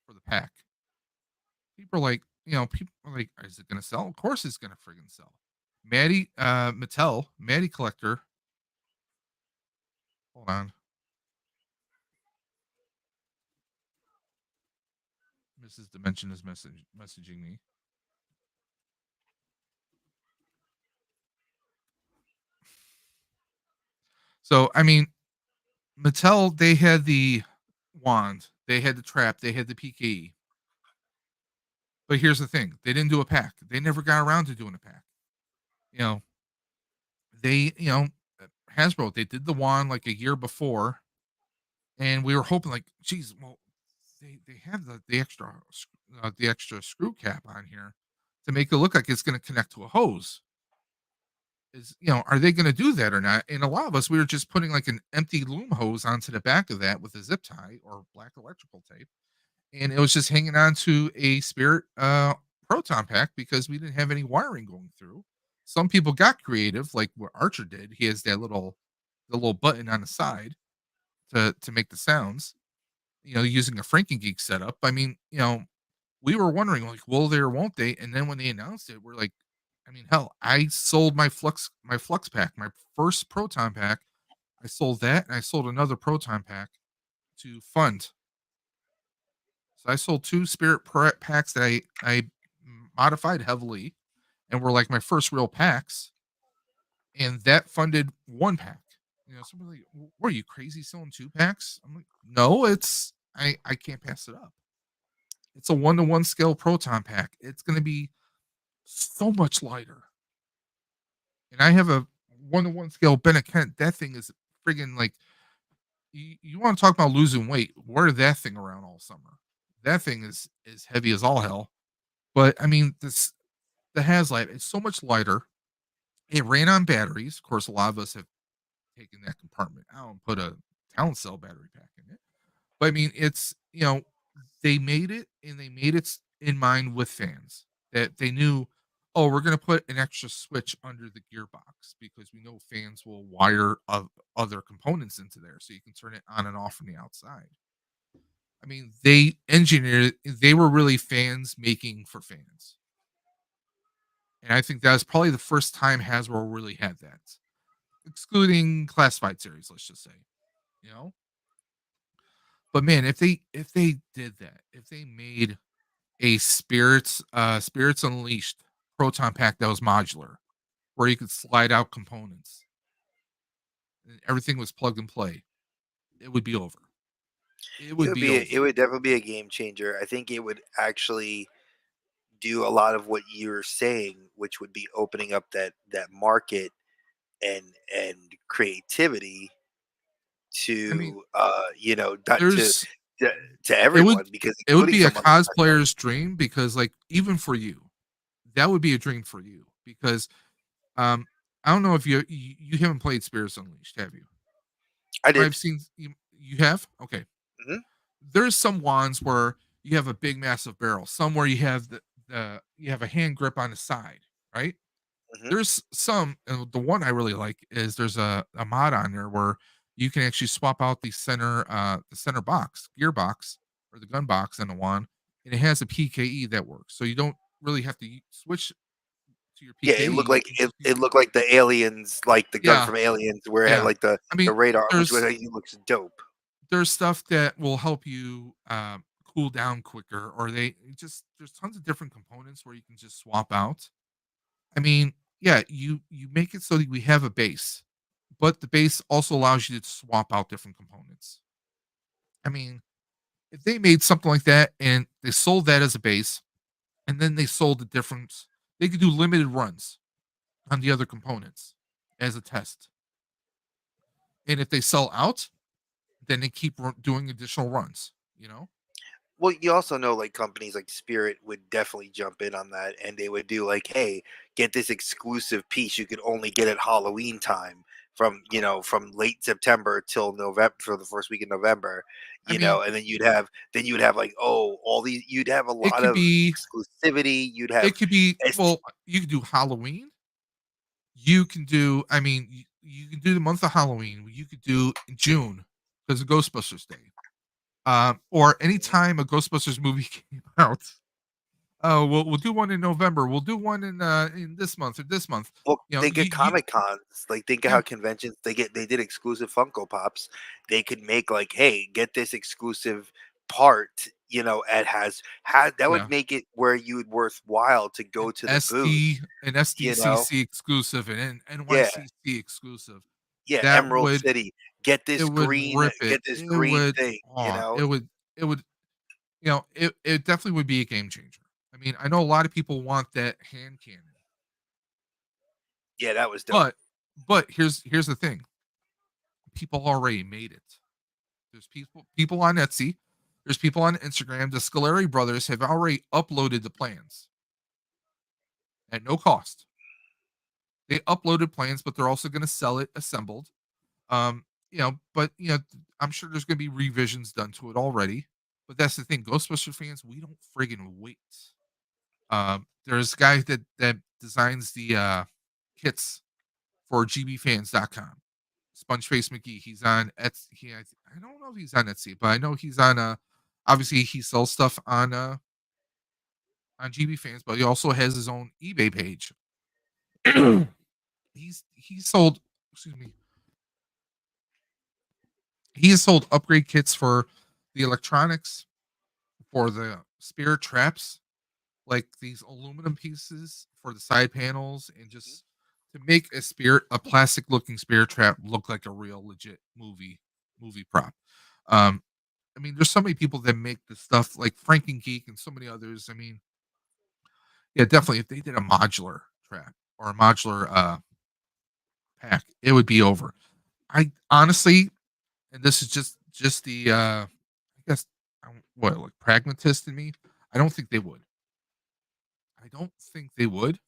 for the pack, people are like, people are like, is it gonna sell? Of course it's gonna friggin' sell. Maddie Collector. Hold on. Mrs. Dimension is messaging me. So Mattel, they had the wand, they had the trap, they had the PKE. But here's the thing: they didn't do a pack. They never got around to doing a pack. You know, they, Hasbro, they did the wand like a year before, and we were hoping, like, geez, well, they have the extra screw cap on here to make it look like it's going to connect to a hose. Are they going to do that or not? And a lot of us, we were just putting like an empty loom hose onto the back of that with a zip tie or black electrical tape, and it was just hanging on to a Spirit proton pack because we didn't have any wiring going through. Some people got creative, like what Archer did. He has the little button on the side to make the sounds. Using a Frankengeek setup. We were wondering, like, will they or won't they? And then when they announced it, we're like, hell, I sold my flux pack, my first proton pack. I sold that, and I sold another proton pack to fund. So I sold 2 Spirit packs that I modified heavily, and were like my first real packs, and that funded 1 pack. Somebody like, "What are you crazy selling 2 packs?" I'm like, "No, it's I can't pass it up. It's a 1-to-1 scale proton pack. It's going to be so much lighter." And I have a 1-to-1 scale Bennett Kent. That thing is friggin' like, you want to talk about losing weight? Wear that thing around all summer. That thing is heavy as all hell. But the HasLab is so much lighter. It ran on batteries. Of course, a lot of us have taken that compartment out and put a Talon Cell battery pack in it. But it's, they made it, and they made it in mind with fans, that they knew, oh, we're going to put an extra switch under the gearbox because we know fans will wire other components into there so you can turn it on and off from the outside. I mean, they engineered it. They were really fans making for fans. And I think that was probably the first time Hasbro really had that. Excluding classified series, let's just say. You know? But man, if they did that, if they made a Spirits Unleashed proton pack that was modular, where you could slide out components and everything was plug and play, it would be over. It would be over. It would definitely be a game changer. I think it would actually do a lot of what you're saying, which would be opening up that market and creativity I mean, to not there's to it would everyone, because it would including be a someone like myself. cosplayer's dream because like even for you, that would be a dream for you because um I don't know if you haven't played Spirits Unleashed, have you? I I've did. seen you have? Okay. Mhm. There's some wands where you have a big massive barrel, somewhere you have you have a hand grip on the side, right? Mhm. There's some, and the one I really like is there's a mod on there where you can actually swap out the center box, gear box, or the gun box and the wand, and it has a PKE that works. So you don't really have to switch to your Yeah, PKE. You can just use it looked like the aliens, like the gun yeah, from Aliens, where it had yeah. like I the mean, radar, which was there's I think looks dope. there's stuff that will help you cool down quicker, or there's tons of different components where you can just swap out. I mean, yeah, you make it so that we have a base, but the base also allows you to swap out different components. I mean, if they made something like that and they sold that as a base, and then they sold the difference, they could do limited runs on the other components as a test. And if they sell out, then they keep doing additional runs. You know? Well, you also know, like, companies like Spirit would definitely jump in on that, and they would do like, "Hey, get this exclusive piece you could only get at Halloween time from from late September till November, for the first week in November," I mean, and then you'd have like, oh, all these, you'd have a it lot could of be exclusivity. You'd it have could be S- well, you could do Halloween. You can do, I mean, you can do the month of Halloween. You could do June because of Ghostbusters Day. Or anytime a Ghostbusters movie came out. Oh, we'll do one in November. We'll do one in this month or this month. well, You know, think of Comic Cons. Like, think of yeah, how conventions they did exclusive Funko Pops. They could make like, hey, get this exclusive part. It has that would yeah. make it where you would worthwhile to An go to the booth. SD, an You know, SDCC exclusive, and an yeah, NYCC exclusive. yeah. That Emerald would City, it would rip it. get this It green would thing. it would it definitely would be a game changer. I mean, I know a lot of people want that hand cannon. Yeah, that was dope. But here's the thing. People already made it. There's people on Etsy. There's people on Instagram. The Scaleri brothers have already uploaded the plans at no cost. They uploaded plans, but they're also going to sell it assembled. But I'm sure there's going to be revisions done to it already. But that's the thing, Ghostbuster fans, we don't friggin' wait. There's a guy that designs the kits for gbfans.com. Spongeface McGee. He's on Etsy. I don't know if he's on Etsy, but I know he's on obviously he sells stuff on GB Fans, but he also has his own eBay page. He's sold, excuse me. He has sold upgrade kits for the electronics, for the spirit traps, like these aluminum pieces for the side panels, and just to make a plastic looking spirit trap look like a real legit movie prop. Um, I mean, there's so many people that make the stuff like Frank and Geek and so many others. I mean, yeah, definitely if they did a modular trap or a modular pack, it would be over. I honestly, and this is just the I guess what like pragmatist in me. I don't think they would. I don't think they would.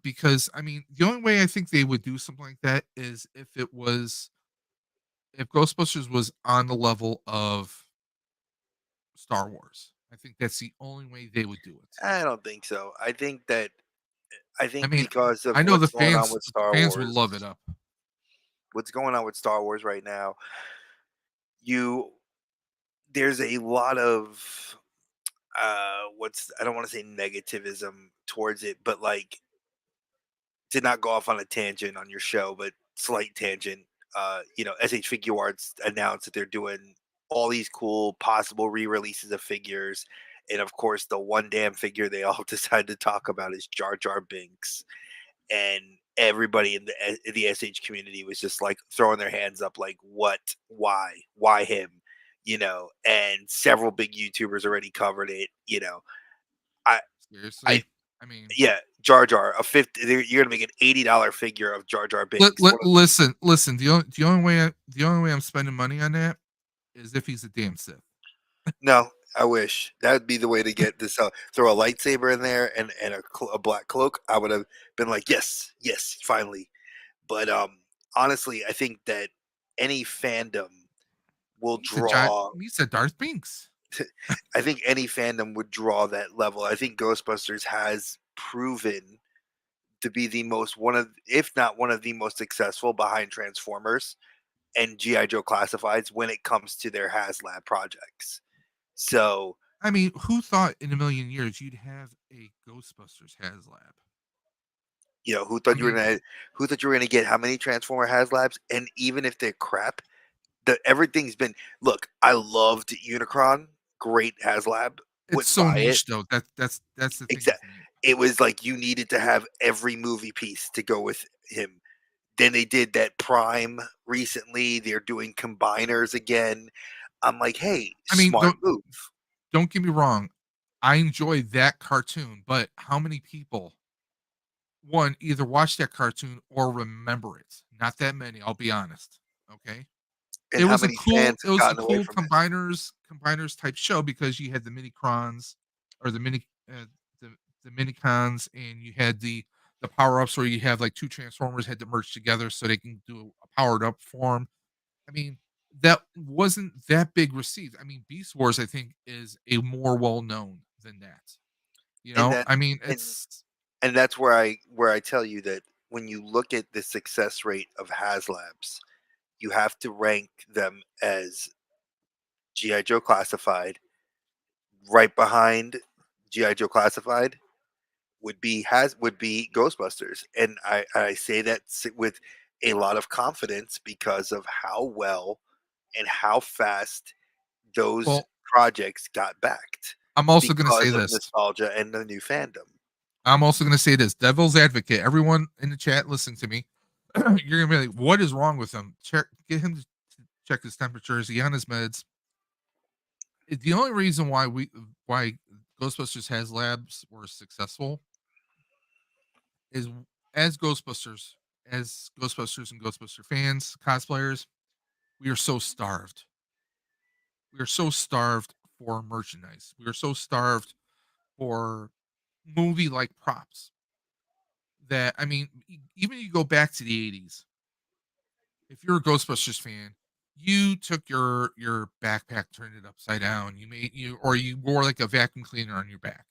Because I mean, the only way I think they would do something like that is if Ghostbusters was on the level of Star Wars. I think that's the only way they would do it. I don't think so. I I think mean, because of I know what's going on with the Star fans would Wars, love it up. what's going on with Star Wars right now, you there's a lot of what's I don't want to say negativism towards it, but like to not go off on a tangent on your show, but slight tangent. SH Figure Arts announced that they're doing all these cool possible re-releases of figures, and of course, the one damn figure they all decided to talk about is Jar Jar Binks, and everybody in the SH community was just like throwing their hands up, like, "What? Why him?" And several big YouTubers already covered it. I I Seriously, I mean, yeah, Jar Jar, you're gonna make an $80 figure of Jar Jar Binks. listen. The only way I'm spending money on that is if he's a damn Sith. No, I wish that would be the way to get this. Throw a lightsaber in there and a black cloak. I would have been like, yes, yes, finally. But honestly, I think that any fandom will draw. He said Darth Binks. I think any fandom would draw that level. I think Ghostbusters has proven to be the most one of, if not one of the most successful behind Transformers and GI Joe Classifieds when it comes to their HasLab projects. So, I mean, who thought in a million years you'd have a Ghostbusters HasLab? who I thought mean, you were gonna get how many Transformer HasLabs? And even if they're crap, everything's been, look, I loved Unicron, great HasLab, it's wouldn't so buy it. niche though. That's the thing with Exactly. me. It was like you needed to have every movie piece to go with him. Then they did that Prime recently. They're doing combiners again. I'm like, hey, I mean, smart move. don't get me wrong. I enjoy that cartoon, but how many people one either watch that cartoon or remember it? Not that many, I'll be honest. Okay. And how many fans It have was a gotten away cool from it? combiners type show because you had the mini crons or the the mini cons and you had the power ups where you have like two transformers had to merge together so they can do a powered up form. I mean, that wasn't that big received. I mean, Beast Wars I think is a more well known than that. And that I mean, and it's and that's where I tell you that when you look at the success rate of HasLabs, you have to rank them as GI Joe Classified. Right behind GI Joe Classified would be Ghostbusters, and I say that with a lot of confidence because of how well and how fast those well, projects got backed I'm also going to say because of this. nostalgia and the new fandom. I'm also going to say this. Devil's advocate. Everyone in the chat listening to me, you're going to be like, "What is wrong with him? Get him to check his temperature. Is he on his meds?" The only reason why Ghostbusters has labs were successful is as Ghostbusters, as Ghostbusters and Ghostbuster fans, cosplayers, we are so starved. We are so starved for merchandise. We are so starved for movie like props that I mean, even you go back to the 80s. If you're a Ghostbusters fan, you took your backpack, turned it upside down. You wore like a vacuum cleaner on your back.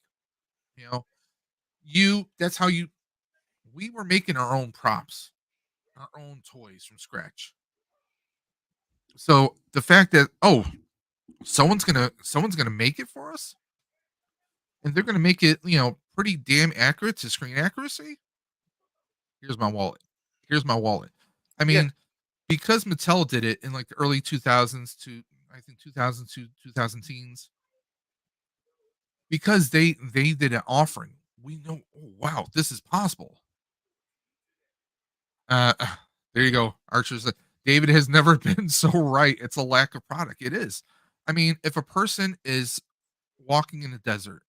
You know, that's how you. We were making our own props, our own toys from scratch. So the fact that someone's gonna make it for us, and they're gonna make it pretty damn accurate to screen accuracy. Here's my wallet. Here's my wallet. I Yeah, mean, because Mattel did it in like the early 2000s to I think 2000 to 2000 teens, because they did an offering. We know, oh wow, this is possible. Uh, there you go, Archer's. David has never been so right. It's a lack of product. It is. I mean, if a person is walking in the desert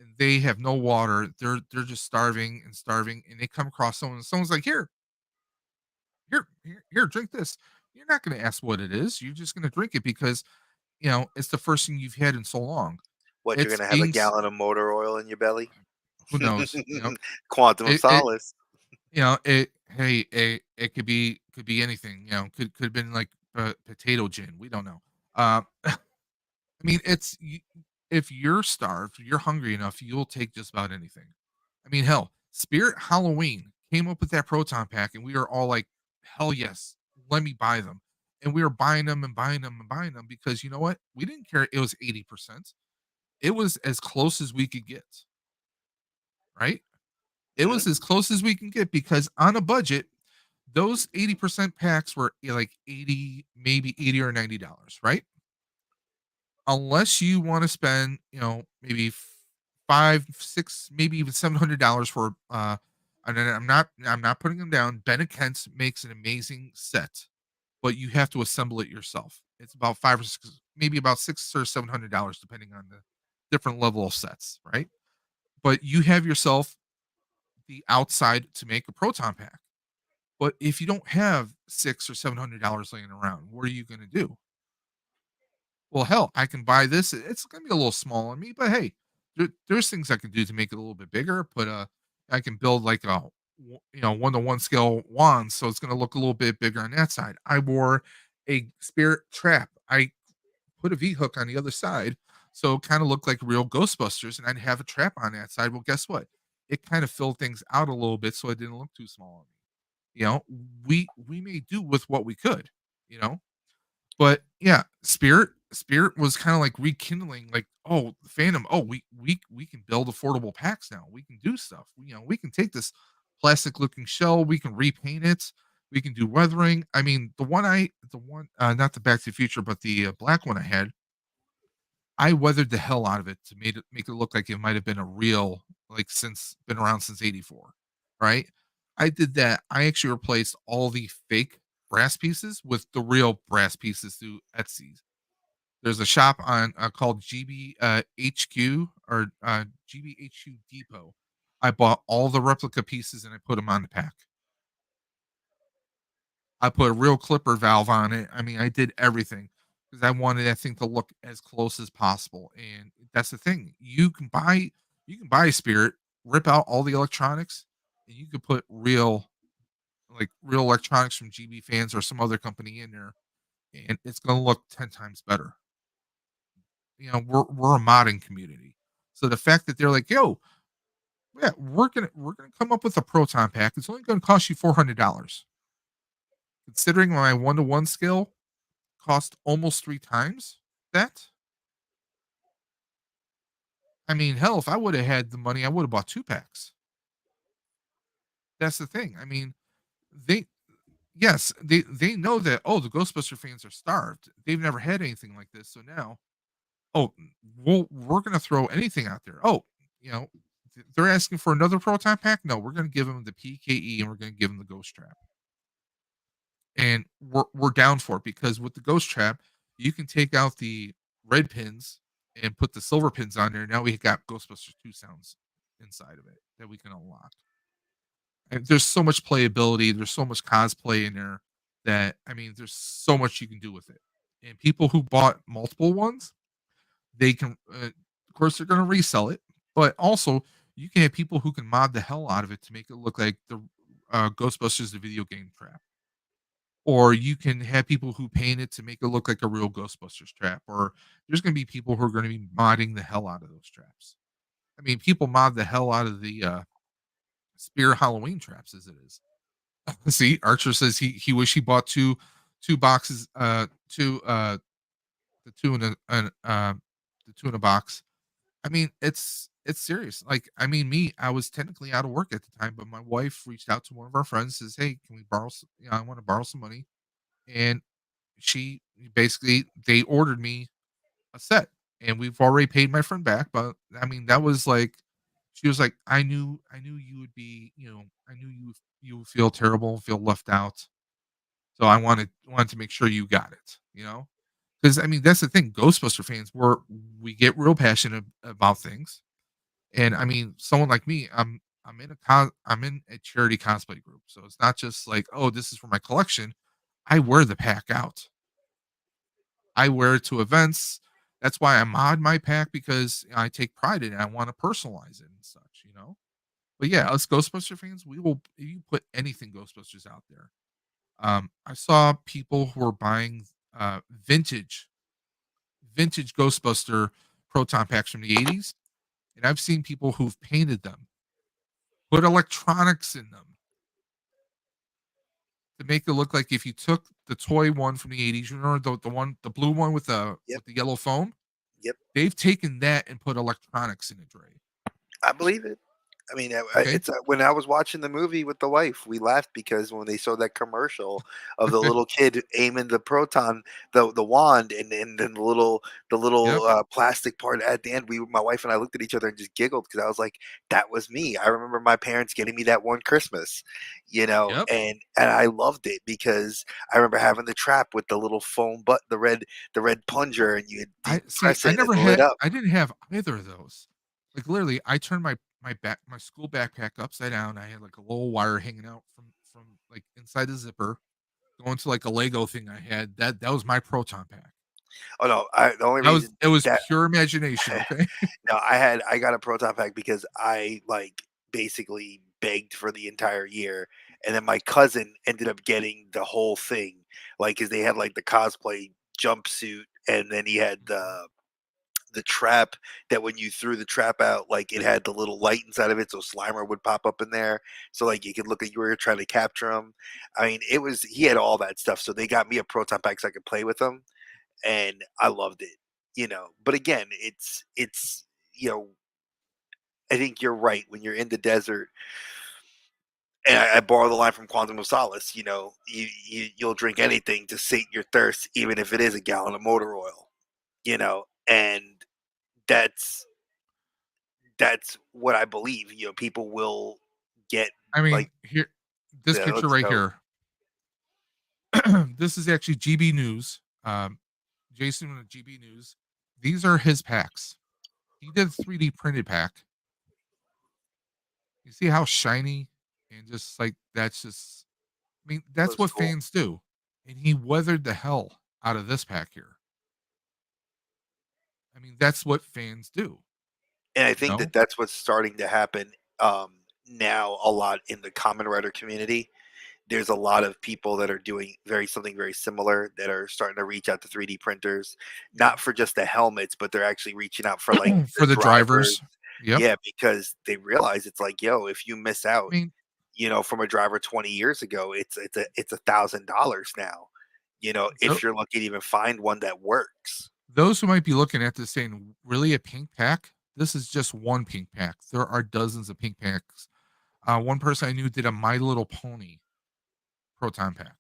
and they have no water, they're just starving and starving, and they come across someone. And someone's like, here, drink this. You're not going to ask what it is. You're just going to drink it because it's the first thing you've had in so long. what, you're It's gonna have a being gallon of motor oil in your belly? who knows, Quantum of it solace. it hey it could be anything, could have been like potato gin, we don't know. I mean, if you're starved, you're hungry enough, you'll take just about anything. I mean, hell, Spirit Halloween came up with that proton pack, and we are all like, hell yes, let me buy them. and we were buying them and buying them and buying them because you know what? We didn't care. It was 80%. It was as close as we could get, right? It Mhm. was as close as we can get because on a budget, those 80% packs were like 80, maybe 80 or $90, right? Unless you want to spend, maybe five, six, maybe even $700 for and then I'm not putting them down. Ben& Kent's makes an amazing set, but you have to assemble it yourself. It's about five or six, maybe about $600 or $700, depending on the different level of sets, right? But you have yourself the outside to make a proton pack. But if you don't have $600 or $700 laying around, what are you going to do? Well, hell, I can buy this. It's going to be a little small on me, but hey, there's things I can do to make it a little bit bigger. Put I can build like a 1-to-1 scale wand, so it's going to look a little bit bigger on that side. I wore a spirit trap. I put a V hook on the other side, so it kind of looked like real Ghostbusters, and I'd have a trap on that side. Well, guess what? It kind of filled things out a little bit, so it didn't look too small on me. You know, we made do with what we could. You know, but yeah, Spirit was kind of like rekindling, like, oh, Phantom, oh, we can build affordable packs now. We can do stuff. We can take this plastic looking shell, we can repaint it, we can do weathering. I mean, the one, not the Back to the Future, but the black one I had, I weathered the hell out of it to make it look like it might have been a real, like, since been around since '84, right? I did that. I actually replaced all the fake brass pieces with the real brass pieces through Etsy. There's a shop on called GB HQ or GBHQ Depot. I bought all the replica pieces and I put them on the pack. I put a real clipper valve on it. I mean, I did everything because I wanted that thing to look as close as possible. And that's the thing. You can buy a Spirit, rip out all the electronics, and you can put real electronics from GB Fans or some other company in there, and it's gonna look 10 times better. We're a modding community. So the fact that they're like, yo, yeah, we're gonna come up with a proton pack. It's only gonna cost you $400. Considering my 1-to-1 scale cost almost 3 times that. I mean, hell, if I would have had the money, I would have bought 2 packs. That's the thing. I mean, they yes, they know that, oh, the Ghostbuster fans are starved. They've never had anything like this. So now, oh, we're gonna throw anything out there. Oh, you know, they're asking for another proton pack. No, we're gonna give them the PKE and we're gonna give them the Ghost Trap. And we're down for it because with the Ghost Trap, you can take out the red pins and put the silver pins on there. Now we got Ghostbusters 2 sounds inside of it that we can unlock. And there's so much playability, there's so much cosplay in there that, I mean, there's so much you can do with it. And people who bought multiple ones, they can, of course, they're going to resell it, but also you can have people who can mod the hell out of it to make it look like the Ghostbusters, the video game trap. Or you can have people who paint it to make it look like a real Ghostbusters trap. Or there's going to be people who are going to be modding the hell out of those traps. I mean, people mod the hell out of the Spear Halloween traps as it is. See, Archer says he wish he bought two boxes, the two in the two in a box. I mean, it's serious. Like, I mean, I was technically out of work at the time, but my wife reached out to one of our friends, says, "Hey, can we borrow? I want to borrow some money." And she basically they ordered me a set, and we've already paid my friend back. But I mean, that was like, she was like, I knew you would be, I knew you would feel terrible, feel left out. So I wanted to make sure you got it, because I mean that's the thing. Ghostbuster fans, we get real passionate about things, and I mean, someone like me, I'm in a charity cosplay group, so it's not just like, oh, this is for my collection. I wear the pack out. I wear it to events. That's why I mod my pack because I take pride in it. I want to personalize it and such. But yeah, us Ghostbuster fans, we will you put anything Ghostbusters out there. I saw people who were buying vintage Ghostbuster proton packs from the '80s, and I've seen people who've painted them, put electronics in them, to make it look like if you took the toy one from the 80s, you remember the blue one with the Yep. yellow foam? Yep. They've taken that and put electronics in it, Dre. I believe it. I mean, Okay. it's when I was watching the movie with the wife, we laughed because when they saw that commercial of the little kid aiming the proton, the wand, and then the Yep. little plastic part at the end, my wife and I looked at each other and just giggled because I was like, that was me. I remember my parents getting me that one Christmas, Yep. and I loved it because I remember having the trap with the little foam the red plunger, and you I see. press it and it lit up. I didn't have either of those. Like literally, I turned my school backpack upside down. I had like a little wire hanging out from like inside the zipper, going to like a Lego thing I had. That was my proton pack. Oh no, the only That was reason it was that pure imagination. Okay. no, I got a proton pack because I like basically begged for the entire year, and then my cousin ended up getting the whole thing, like because they had like the cosplay jumpsuit, and then he had the trap that when you threw the trap out, like it had the little light inside of it, so Slimer would pop up in there, so like you could look at you were trying to capture him. I mean, he had all that stuff, so they got me a proton pack so I could play with him, and I loved it. But again, it's you know I think you're right. When you're in the desert, and I borrow the line from Quantum of Solace, you'll drink anything to sate your thirst, even if it is a gallon of motor oil. And that's what I believe. People will get I like, mean, here, this yeah, picture let's right go. here. This is actually GB News. Jason with GB News. These are his packs. He did a 3D printed pack. You see how shiny and just like that's just. I mean, that's Looks what cool. fans do, and he weathered the hell out of this pack here. I mean, that's what fans do. And I You think know, that that's what's starting to happen now a lot in the common writer community. There's a lot of people that are doing something very similar that are starting to reach out to 3D printers, not for just the helmets, but they're actually reaching out for like the for the drivers. drivers. Yep. Yeah, because they realize it's like, yo, if you miss I out, mean, from a driver 20 years ago, it's $1,000 now. so if you're lucky to even find one that works. those who might be looking at this saying, "Really, a pink pack?" This is just one pink pack. There are dozens of pink packs. One person I knew did a My Little Pony proton pack.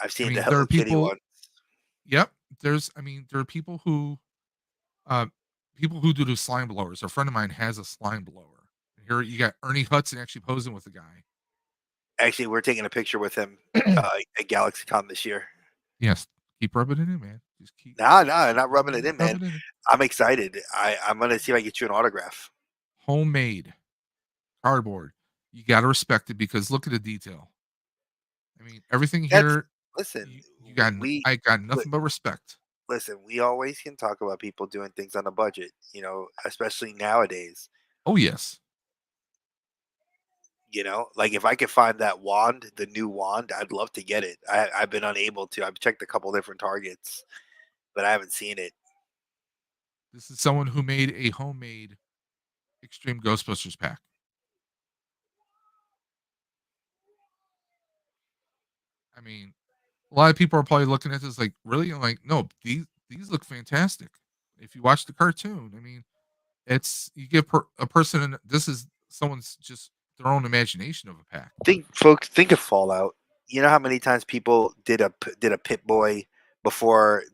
I've I seen the mean, there Hello are Kitty people. one. Yep. There are uh, people who do the slime blowers. A friend of mine has a slime blower. Here you got Ernie Hudson actually posing with the guy. Actually, we're taking a picture with him at GalaxyCon this year. Yes, keep rubbing it in, man. Just No, no, not rubbing it in, rub man. it in. I'm excited. I'm gonna see if I can get you an autograph. Homemade cardboard. You got to respect it because look at the detail. I mean, everything That's here. Listen, You got. we I got li- nothing but respect. listen. We always can talk about people doing things on a budget, especially nowadays. Oh yes, Like if I could find that wand, the new wand, I'd love to get it. I've been unable to. I've checked a couple different targets, but I haven't seen it. this is someone who made a homemade Extreme Ghostbusters pack. I mean, a lot of people are probably looking at this like, really? I'm like, no, these look fantastic. If you watch the cartoon, I mean, it's you give a person this is someone's just their own imagination of a pack. Think of Fallout. You know how many times people did a Pit Boy before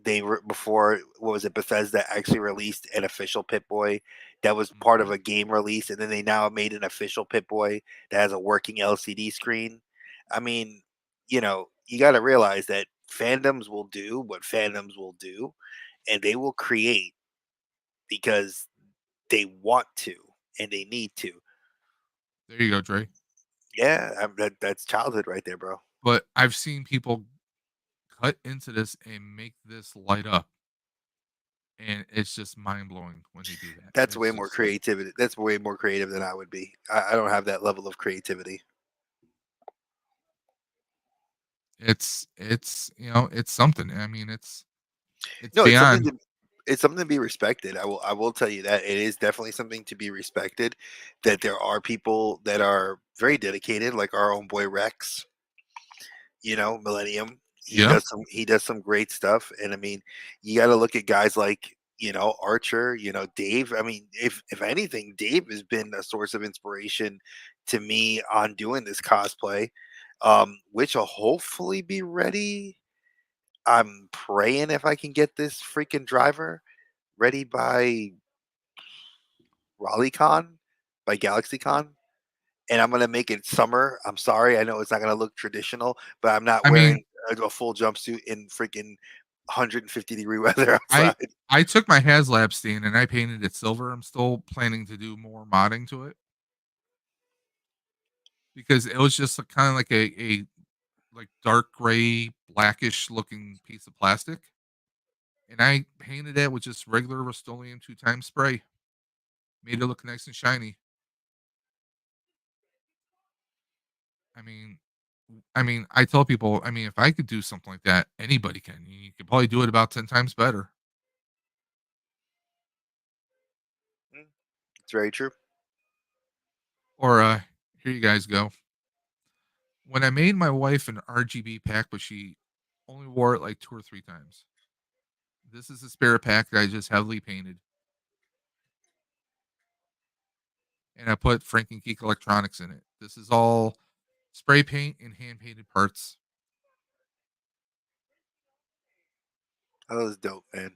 what was it, Bethesda actually released an official Pit Boy that was part of Mhm. a game release, and then they now made an official Pit Boy that has a working LCD screen. I mean, you got to realize that fandoms will do what fandoms will do, and they will create because they want to and they need to. There you go, Dre. Yeah, that's childhood right there, bro. But I've seen people cut into this and make this light up, and it's just mind blowing when they do that. That's It's way more just creativity. That's way more creative than I would be. I don't have that level of creativity. it's it's something. I mean, it's No, beyond. it's something to be respected. I will tell you that it is definitely something to be respected. That there are people that are very dedicated, like our own boy Rex. Millennium. Yeah. He does some great stuff, and I mean, you got to look at guys like Archer, Dave. I mean, if anything, Dave has been a source of inspiration to me on doing this cosplay, which will hopefully be ready. I'm praying if I can get this freaking driver ready by RaleighCon, by GalaxyCon, and I'm gonna make it summer. I'm sorry, I know it's not gonna look traditional, but I'm not I mean, wearing a full jumpsuit in freaking 150-degree weather I outside. I took my HasLab stain and I painted it silver. I'm still planning to do more modding to it because it was just kind of like a like dark gray, blackish looking piece of plastic, and I painted it with just regular Rust-Oleum 2 times spray. Made it look nice and shiny. I mean, I tell people, I mean, if I could do something like that, anybody can. You could probably do it about 10 times better. Mm, it's very true. Or here you guys go. When I made my wife an RGB pack, but she only wore it like 2 or 3 times. This is a spare pack that I just heavily painted. And I put Frank and Geek Electronics in it. This is all spray paint and hand painted parts. That was dope, man.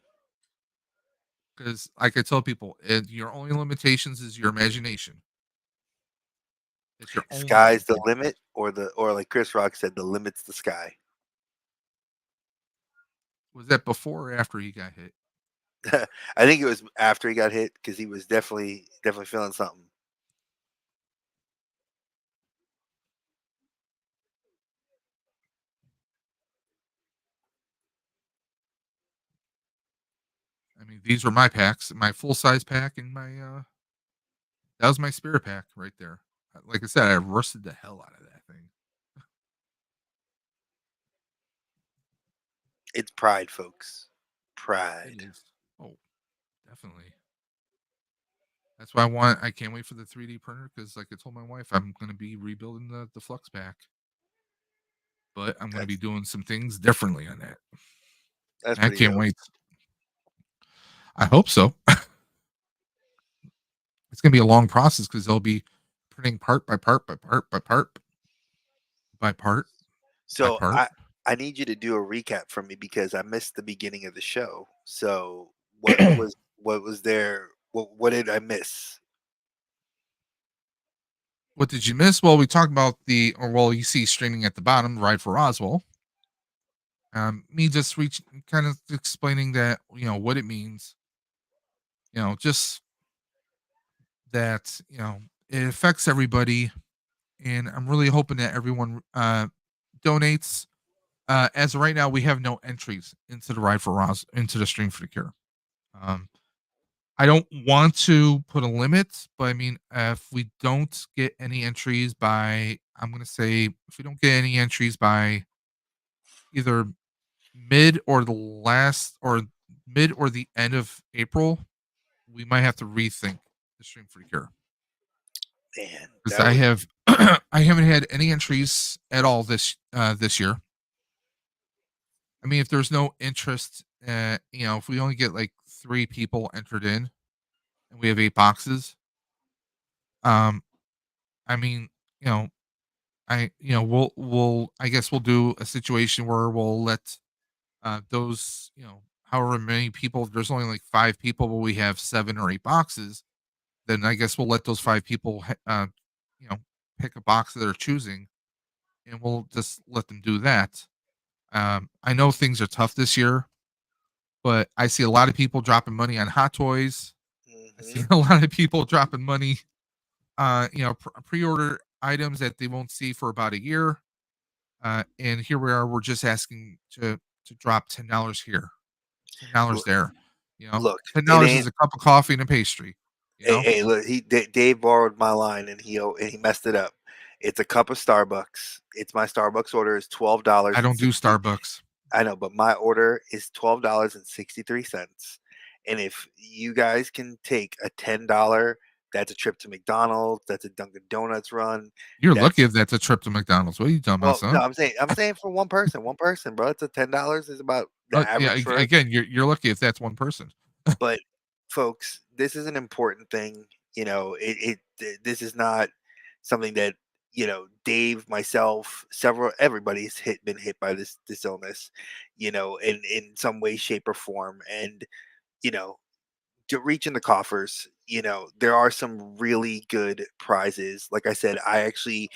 Because, like I tell people, your only limitations is your imagination. It's your only Sky's the limitation. limit, or like Chris Rock said, the limit's the sky. Was that before or after he got hit? I think it was after he got hit because he was definitely feeling something. I mean, these were my packs, my full size pack, and my that was my spirit pack right there. Like I said, I rusted the hell out of that thing. It's pride, folks. It Pride. is. Oh, definitely. That's why I can't wait for the 3D printer because, like I told my wife, I'm going to be rebuilding the Flux pack, but I'm going to be That's doing some things differently on that. that's I pretty can't dope. wait. I hope so. It's going to be a long process because they'll be printing part by part by part by part by part by So part. I need you to do a recap for me because I missed the beginning of the show. So what was there? What did I miss? What did you miss? Well, we talked about you see streaming at the bottom, Ride for Roswell. Me just kind of explaining that, what it means, just that, it affects everybody. And I'm really hoping that everyone donates. As of right now, we have no entries into the into the Stream for the Cure. I don't want to put a limit, but I mean, if we don't get any entries by, I'm going to say, if we don't get any entries by either mid or the last or mid or the end of April, we might have to rethink the Stream for the Cure Man, because that I would have I haven't had any entries at all this year. I mean, if there's no interest, if we only get like 3 people entered in, and we have 8 boxes, um, I mean, you know, we'll I guess we'll do a situation where we'll let those, however many people. If there's only like 5 people, but we have 7 or 8 boxes, then I guess we'll let those 5 people, you know, pick a box that they're choosing, and we'll just let them do that. I know things are tough this year, but I see a lot of people dropping money on Hot Toys. I see hmm a lot of people dropping money, pre-order items that they won't see for about a year. And here we are. We're just asking to drop $10 here, $10 look, there. look, it $10 is ain't. a cup of coffee and a pastry. You Hey, know, hey, look, Dave borrowed my line and he messed it up. It's a cup of Starbucks. It's my Starbucks order is twelve I dollars and don't do 60. Starbucks. I know, but my order is $12.63. And if you guys can take a $10 That's a trip to McDonald's. That's a Dunkin' Donuts run. You're That's lucky if that's a trip to McDonald's. What are you talking about, no, son? I'm saying for one person, bro. It's a $10 is about the Yeah, average for it. again, you're lucky if that's one person. But folks, this is an important thing. You know, this is not something that Dave, myself, everybody's been hit by this illness, in some way, shape, or form, and you know, to reach in the coffers. There are some really good prizes. Like I said, I actually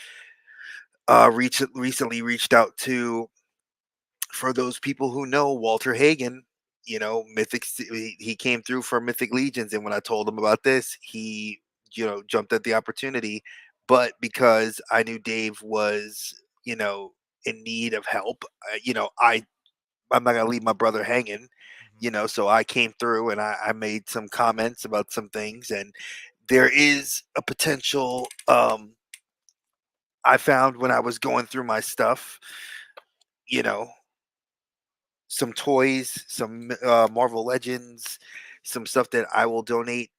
recently reached out to, for those people who know Walter Hagen, he came through for Mythic Legions, and when I told him about this, he jumped at the opportunity. But because I knew Dave was in need of help, I'm not gonna leave my brother hanging. So I came through and I made some comments about some things, and there is a potential. I found when I was going through my stuff, you know, some toys, some Marvel Legends, some stuff that I will donate,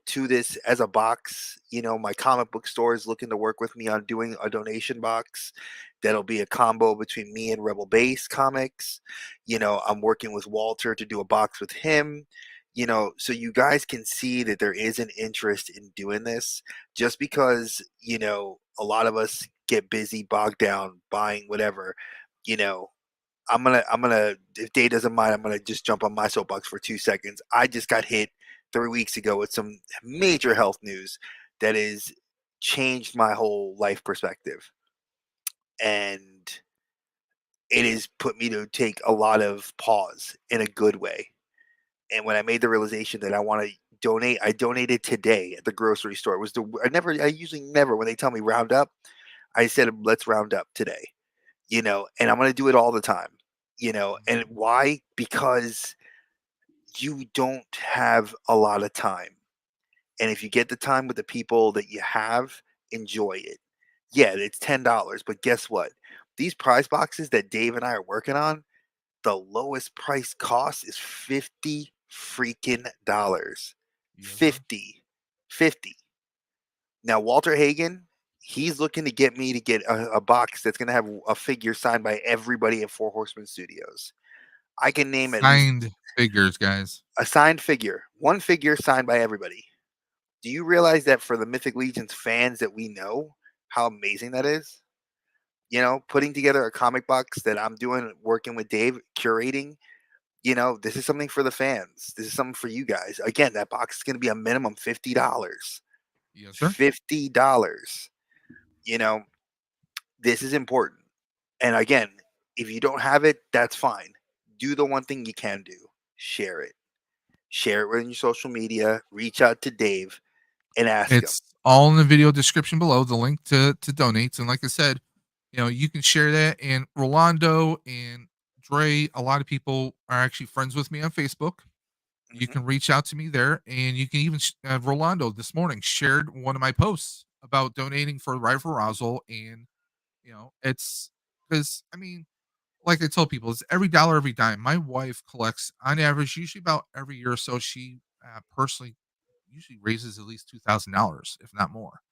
to this as a box. My comic book store is looking to work with me on doing a donation box that'll be a combo between me and Rebel Base Comics. I'm working with Walter to do a box with him. So you guys can see that there is an interest in doing this, just because, a lot of us get busy, bogged down, buying whatever, you know, I'm gonna if Dave doesn't mind, I'm gonna just jump on my soapbox for 2 seconds. I just got hit 3 weeks ago with some major health news that has changed my whole life perspective, and it has put me to take a lot of pause in a good way. And when I made the realization that I want to donate, I donated today at the grocery store. It was I usually never, when they tell me round up, I said let's round up today. And I'm going to do it all the time. And why? Because you don't have a lot of time. And if you get the time with the people that you have, enjoy it. Yeah, it's $10, but guess what? These prize boxes that Dave and I are working on, the lowest price cost is 50 freaking dollars. Yes, sir. 50. 50. Now, Walter Hagen, he's looking to get me to get a box that's going to have a figure signed by everybody at Four Horsemen Studios. I can name at least Signed figures, guys. a signed figure, one figure signed by everybody. Do you realize that for the Mythic Legions fans that we know, how amazing that is? Putting together a comic box that I'm doing, working with Dave, curating, this is something for the fans. This is something for you guys. Again, that box is going to be a minimum $50. Yes, sir. $50. You know, this is important. And again, if you don't have it, that's fine. Do the one thing you can do. Share it. Share it on your social media. Reach out to Dave and ask him. It's all in the video description below, the link to donates. And like I said, you can share that. And Rolando and Dre, a lot of people are actually friends with me on Facebook. You Mhm. can reach out to me there, and you can even Rolando this morning shared one of my posts about donating for Rival Rousel, and it's because like I tell people, it's every dollar, every dime. My wife collects on average, usually about every year or so. She personally usually raises at least $2,000, if not more.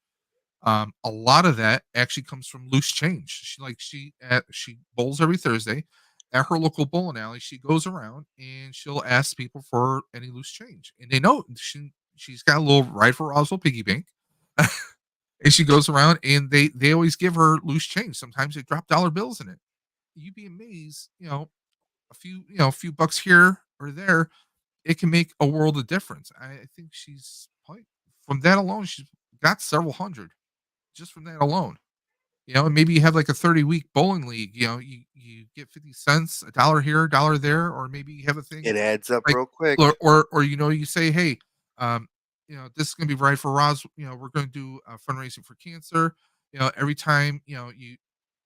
A lot of that actually comes from loose change. She bowls every Thursday at her local bowling alley. She goes around and she'll ask people for any loose change, and they know she's got a little right for Roswell piggy bank, and she goes around and they always give her loose change. Sometimes they drop dollar bills in it. You'd be amazed, a few bucks here or there, it can make a world of difference. I think she's probably from that alone, she's got several hundred just from that alone. And maybe you have like a 30-week bowling league, you get 50 cents, a dollar here, a dollar there, or maybe you have a thing It adds up like real quick. or you say, hey, this is gonna be right for Roz, we're gonna do fundraising for cancer. Every time,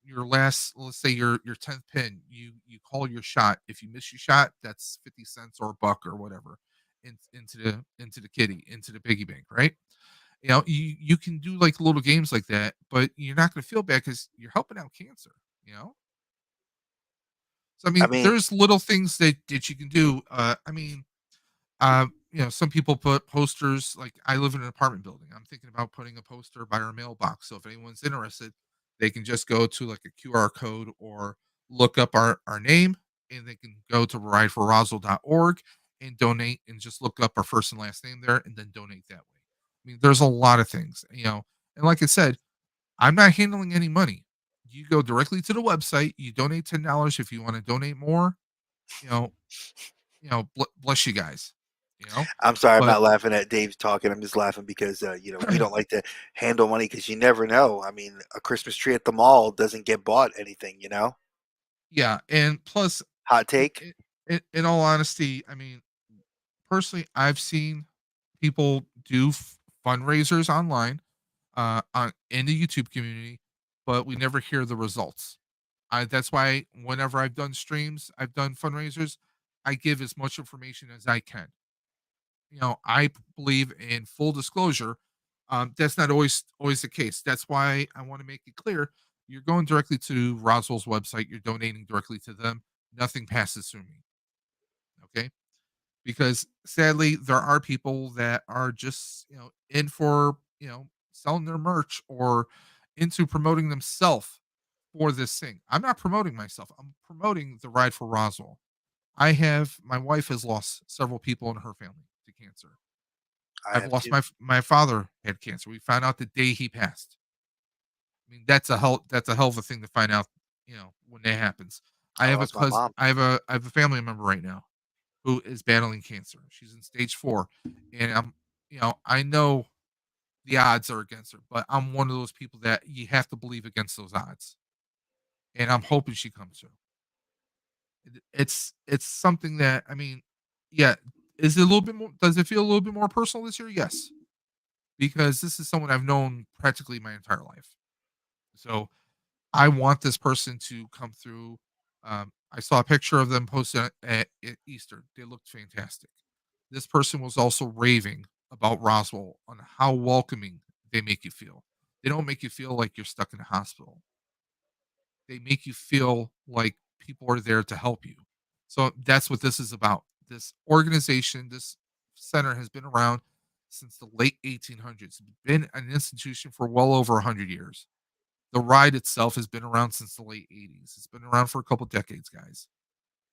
your last, let's say your 10th pin, you call your shot. If you miss your shot, that's 50 cents or a buck or whatever into the kitty, into the piggy bank, right? You can do like little games like that, but you're not going to feel bad because you're helping out cancer. So I mean, there's little things that you can do. some people put posters. Like, I live in an apartment building. I'm thinking about putting a poster by our mailbox. So if anyone's interested, they can just go to like a QR code or look up our name, and they can go to rideforroswell.org and donate, and just look up our first and last name there and then donate that way. I mean, there's a lot of things, and like I said, I'm not handling any money. You go directly to the website, you donate $10. If you want to donate more, you know, bless you guys, you know. I'm sorry, I'm But not laughing at Dave talking. I'm just laughing because we don't like to handle money because you never know. I mean, a Christmas tree at the mall doesn't get bought anything. yeah, and plus, Hot in, take. in all honesty, I mean, personally, I've seen people do fundraisers online, on in the YouTube community, but we never hear the results. That's why whenever I've done streams, I've done fundraisers, I give as much information as I can. I believe in full disclosure. That's not always the case. That's why I want to make it clear. You're going directly to Roswell's website. You're donating directly to them. Nothing passes through me. Okay, because sadly there are people that are just in for selling their merch or into promoting themselves for this thing. I'm not promoting myself. I'm promoting the Ride for Roswell. My wife has lost several people in her family to cancer. I I've have lost two. my father had cancer. We found out the day he passed. I mean, that's a hell of a thing to find out, when that happens. I I have a lost my cousin mom. I have a family member right now who is battling cancer. She's in stage 4, and I know the odds are against her, but I'm one of those people that you have to believe against those odds, and I'm hoping she comes through. It's something that, I mean, yeah, is it a little bit more does it feel a little bit more personal this year? Yes, because this is someone I've known practically my entire life. So, I want this person to come through. I saw a picture of them posted at Easter. They looked fantastic. This person was also raving about Roswell on how welcoming they make you feel. They don't make you feel like you're stuck in a hospital. They make you feel like people are there to help you. So that's what this is about. This organization, this center has been around since the late 1800s. It's been an institution for well over 100 years. The ride itself has been around since the late 80s. It's been around for a couple decades, guys,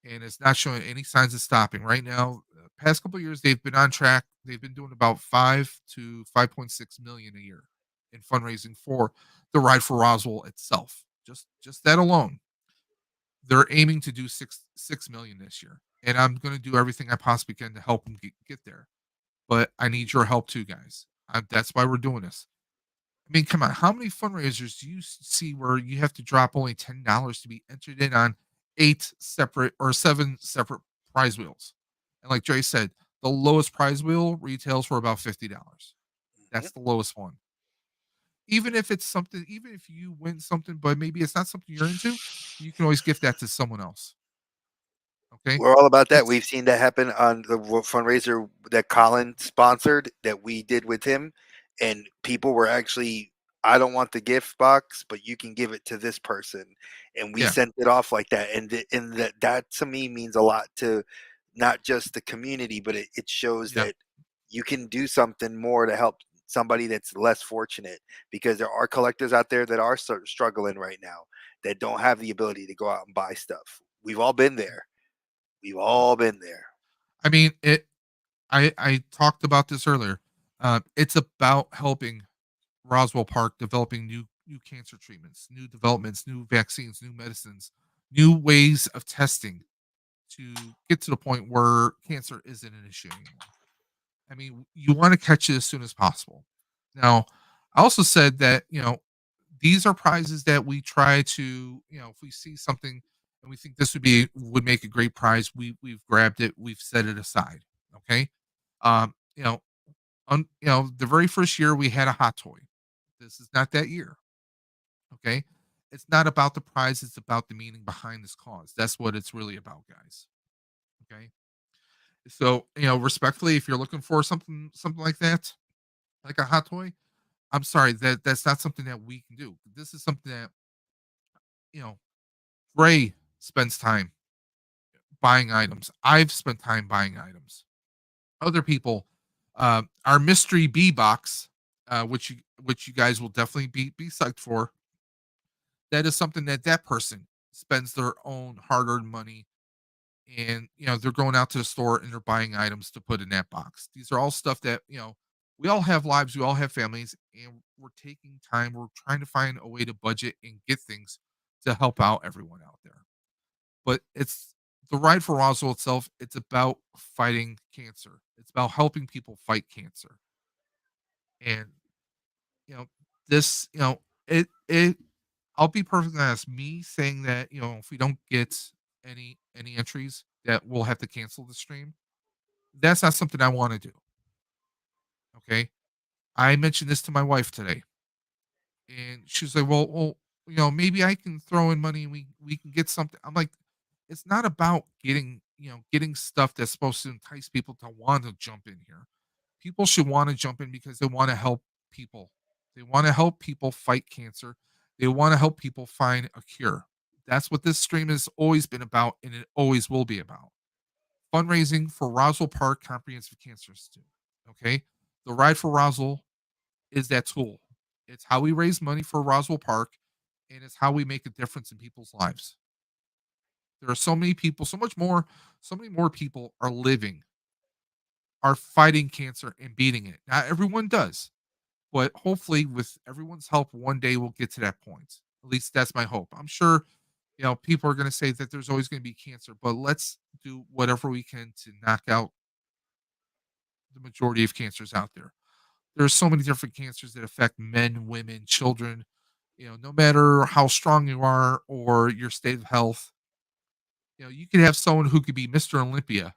and it's not showing any signs of stopping. Right now, past couple of years, they've been on track. They've been doing about 5 to 5.6 million a year in fundraising for the Ride for Roswell itself. Just that alone, they're aiming to do 6 million this year, and I'm going to do everything I possibly can to help them get there. But I need your help too, guys. That's why we're doing this. I mean, come on. How many fundraisers do you see where you have to drop only $10 to be entered in on 7 separate prize wheels? And like Dre said, the lowest prize wheel retails for about $50. Mhm. That's the lowest one. Even if it's something, even if you win something, but maybe it's not something you're into, you can always gift that to someone else. Okay. We're all about that. It's We've seen that happen on the fundraiser that Colin sponsored that we did with him, and people were actually, I don't want the gift box, but you can give it to this person, and we Yeah. sent it off like that, and that to me means a lot to not just the community, but it shows Yeah. that you can do something more to help somebody that's less fortunate because there are collectors out there that are struggling right now that don't have the ability to go out and buy stuff. We've all been there. We've Yeah. all been there. I mean, I talked about this earlier. It's about helping Roswell Park developing new cancer treatments, new developments, new vaccines, new medicines, new ways of testing to get to the point where cancer isn't an issue anymore. I mean, you want to catch it as soon as possible. Now, I also said that, these are prizes that we try to, if we see something and we think this would make a great prize, we've grabbed it, we've set it aside. Okay. Um, you know, the very first year we had a hot toy. This is not that year. Okay. It's not about the prize, it's about the meaning behind this cause. That's what it's really about, guys. Okay. So, respectfully, if you're looking for something like that, like a hot toy, I'm sorry, that's not something that we can do. This is something that, you know, Ray spends time buying items. I've spent time buying items. other people. Our mystery bee box, which you guys will definitely be psyched for. That is something that person spends their own hard-earned money, and they're going out to the store and they're buying items to put in that box. These are all stuff that we all have lives, we all have families, and we're taking time. We're trying to find a way to budget and get things to help out everyone out there. But it's the Ride for Roswell itself. It's about fighting cancer. It's about helping people fight cancer. And you know, this, it I'll be perfectly honest, me saying that, if we don't get any entries, that we'll have to cancel the stream. That's not something I want to do. Okay. I mentioned this to my wife today, and she was like, well, maybe I can throw in money and we can get something. I'm like, it's not about getting stuff that's supposed to entice people to want to jump in here. People should want to jump in because they want to help people. They want to help people fight cancer. They want to help people find a cure. That's what this stream has always been about, and it always will be about. Fundraising for Roswell Park Comprehensive Cancer Institute. Okay. The Ride for Roswell is that tool. It's how we raise money for Roswell Park, and it's how we make a difference in people's lives. There are so many people, so many more people are fighting cancer and beating it. Not everyone does, but hopefully, with everyone's help, one day we'll get to that point. At least that's my hope. I'm sure, people are going to say that there's always going to be cancer, but let's do whatever we can to knock out the majority of cancers out there. There's so many different cancers that affect men, women, children. No matter how strong you are or your state of health, you could have someone who could be Mr. Olympia,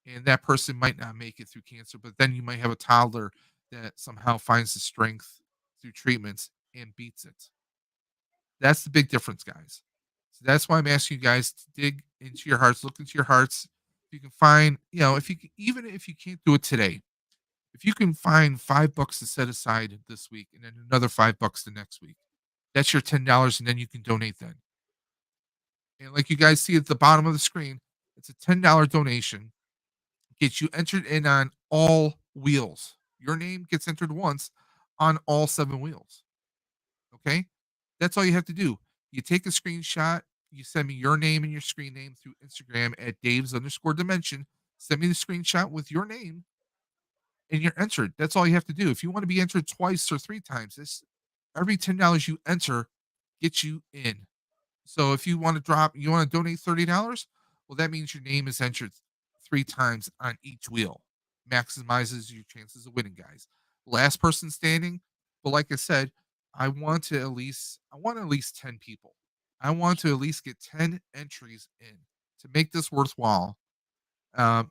and that person might not make it through cancer, but then you might have a toddler that somehow finds the strength through treatments and beats it. That's the big difference, guys. So that's why I'm asking you guys to dig into your hearts, look into your hearts. If you can find, if you can, even if you can't do it today, if you can find $5 to set aside this week and then another $5 the next week, that's your $10, and then you can donate then. And like you guys see at the bottom of the screen, it's a $10 donation. Gets you entered in on all wheels. Your name gets entered once on all 7 wheels. Okay? That's all you have to do. You take a screenshot, you send me your name and your screen name through Instagram at Dave's_dimension. Send me the screenshot with your name and you're entered. That's all you have to do. If you want to be entered twice or 3 times, every $10 you enter gets you in. So if you want to donate $30, well, that means your name is entered 3 times on each wheel. Maximizes your chances of winning, guys. Last person standing, but like I said, I want at least 10 people. I want to at least get 10 entries in to make this worthwhile. I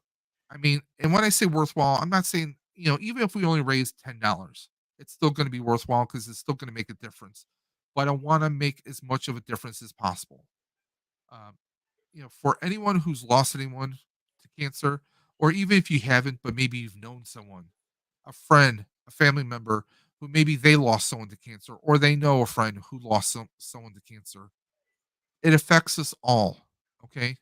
mean, and when I say worthwhile, I'm not saying, even if we only raise $10, it's still going to be worthwhile because it's still going to make a difference. But I want to make as much of a difference as possible. Um, for anyone who's lost anyone to cancer, or even if you haven't, but maybe you've known someone, a friend, a family member who maybe they lost someone to cancer, or they know a friend who lost someone to cancer. It affects us all. Okay.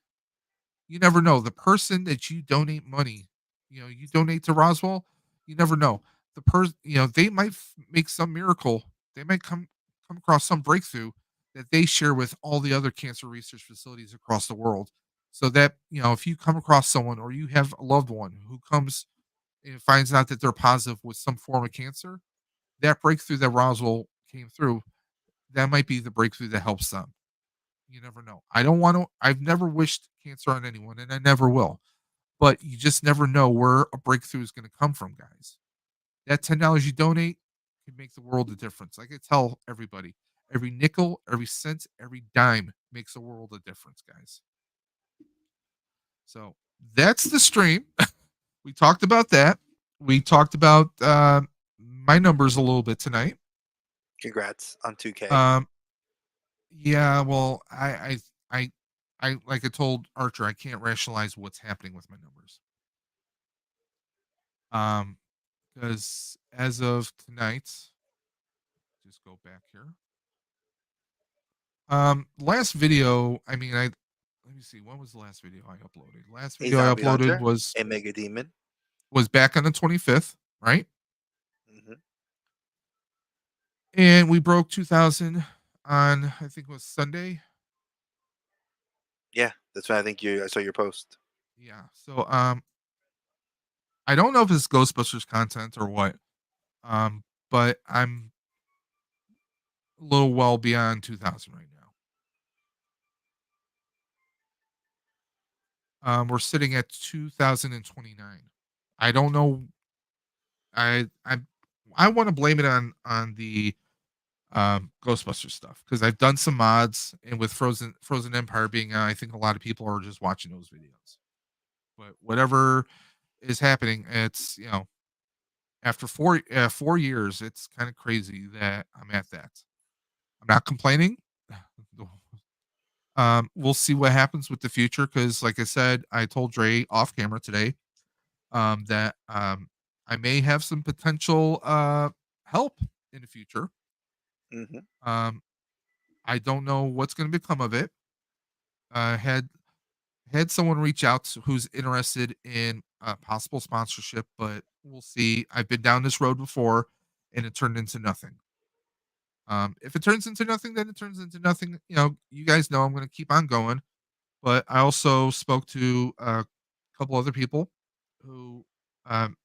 You never know. The person that you donate money, you donate to Roswell, you never know. The person, they might make some miracle. They might come across some breakthrough that they share with all the other cancer research facilities across the world. So that, if you come across someone or you have a loved one who comes and finds out that they're positive with some form of cancer, that breakthrough that Roswell came through, that might be the breakthrough that helps them. You never know. I've never wished cancer on anyone, and I never will. But you just never know where a breakthrough is going to come from, guys. That $10 you donate can make the world a difference. Like I tell everybody, every nickel, every cent, every dime makes a world of difference, guys. So that's the stream. We talked about that. We talked about my numbers a little bit tonight. Congrats on 2K. Yeah, well, I like I told Archer, I can't rationalize what's happening with my numbers. Because as of tonight, just go back here. Last video, I mean, let me see, when was the last video I uploaded? Last video I uploaded was a Mega Demon. was back on the 25th, right? Mhm. And we broke 2,000 on, I think it was Sunday. Yeah, that's why I saw your post. Yeah. So I don't know if it's Ghostbusters content or what. But I'm a little well beyond 2,000 right now. We're sitting at 2,029. I don't know. I I I want to blame it on the Ghostbusters stuff because I've done some mods, and with Frozen Empire being, I think a lot of people are just watching those videos. But whatever is happening, it's after 4 years, it's kind of crazy that I'm at that. I'm not complaining. We'll see what happens with the future because, like I said, I told Dre off camera today that I may have some potential help in the future. Mhm. Um, I don't know what's going to become of it. Had someone reach out who's interested in possible sponsorship, but we'll see. I've been down this road before, and it turned into nothing. If it turns into nothing, then it turns into nothing. You guys know I'm going to keep on going. But I also spoke to a couple other people who um,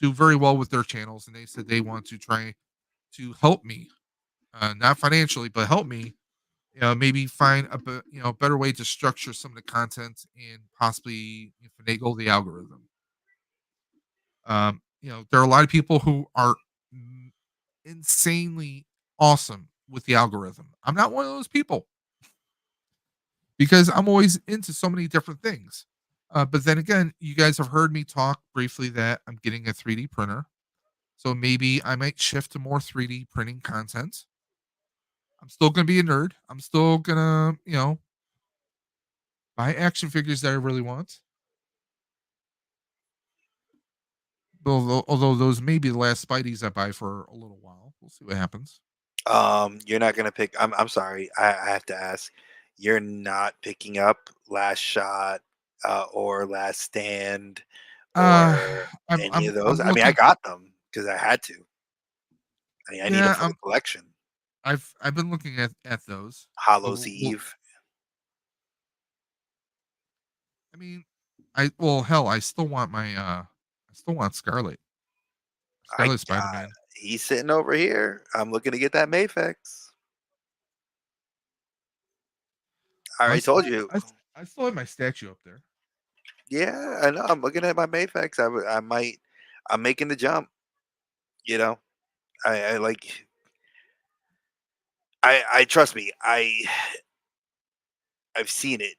do very well with their channels, and they said they want to try to help me, not financially, but help me. Maybe find better way to structure some of the content and possibly finagle the algorithm. There are a lot of people who are mm, insanely awesome with the algorithm. I'm not one of those people because I'm always into so many different things. But then again, you guys have heard me talk briefly that I'm getting a 3D printer. So maybe I might shift to more 3D printing content. I'm still going to be a nerd. I'm still going to, buy action figures that I really want. Although those may be the last Spideys I buy for a little while. We'll see what happens. You're not gonna pick. I'm sorry. I have to ask. You're not picking up Last Shot, or Last Stand, or Uh, any of those. I'm I mean, I looking. got them because I had to. I mean, I need them Yeah, for the collection. I've been looking at those. So Hallows Eve. I mean, hell, I still want I Scarlet Spider Man. He's sitting over here. I'm looking to get that Mayfix. I I already told still you. I still have my statue up there. Yeah, I know. I'm looking at my Mayfix. I might. I'm making the jump. You know. I like. I trust me. I've seen it,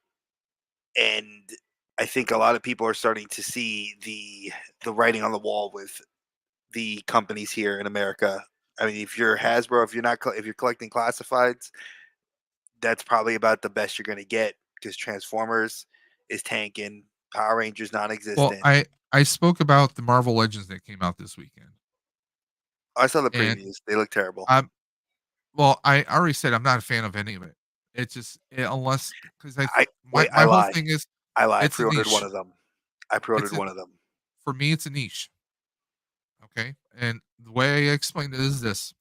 and I think a lot of people are starting to see the writing on the wall with the companies here in America. I mean, if you're Hasbro, if you're collecting classifieds, that's probably about the best you're going to get because Transformers is tanking, Power Rangers Well, non-existent. I spoke about the Marvel Legends that came out this weekend, I saw the and previews; they look terrible. I'm well. I already said I'm not a fan of any of it. It's just unless because I wait, I my whole lie, thing is I lie. I it's a pre-ordered one niche. of them. I pre-ordered It's a one of them. For me, it's a niche. Okay, and the way I explained it is this.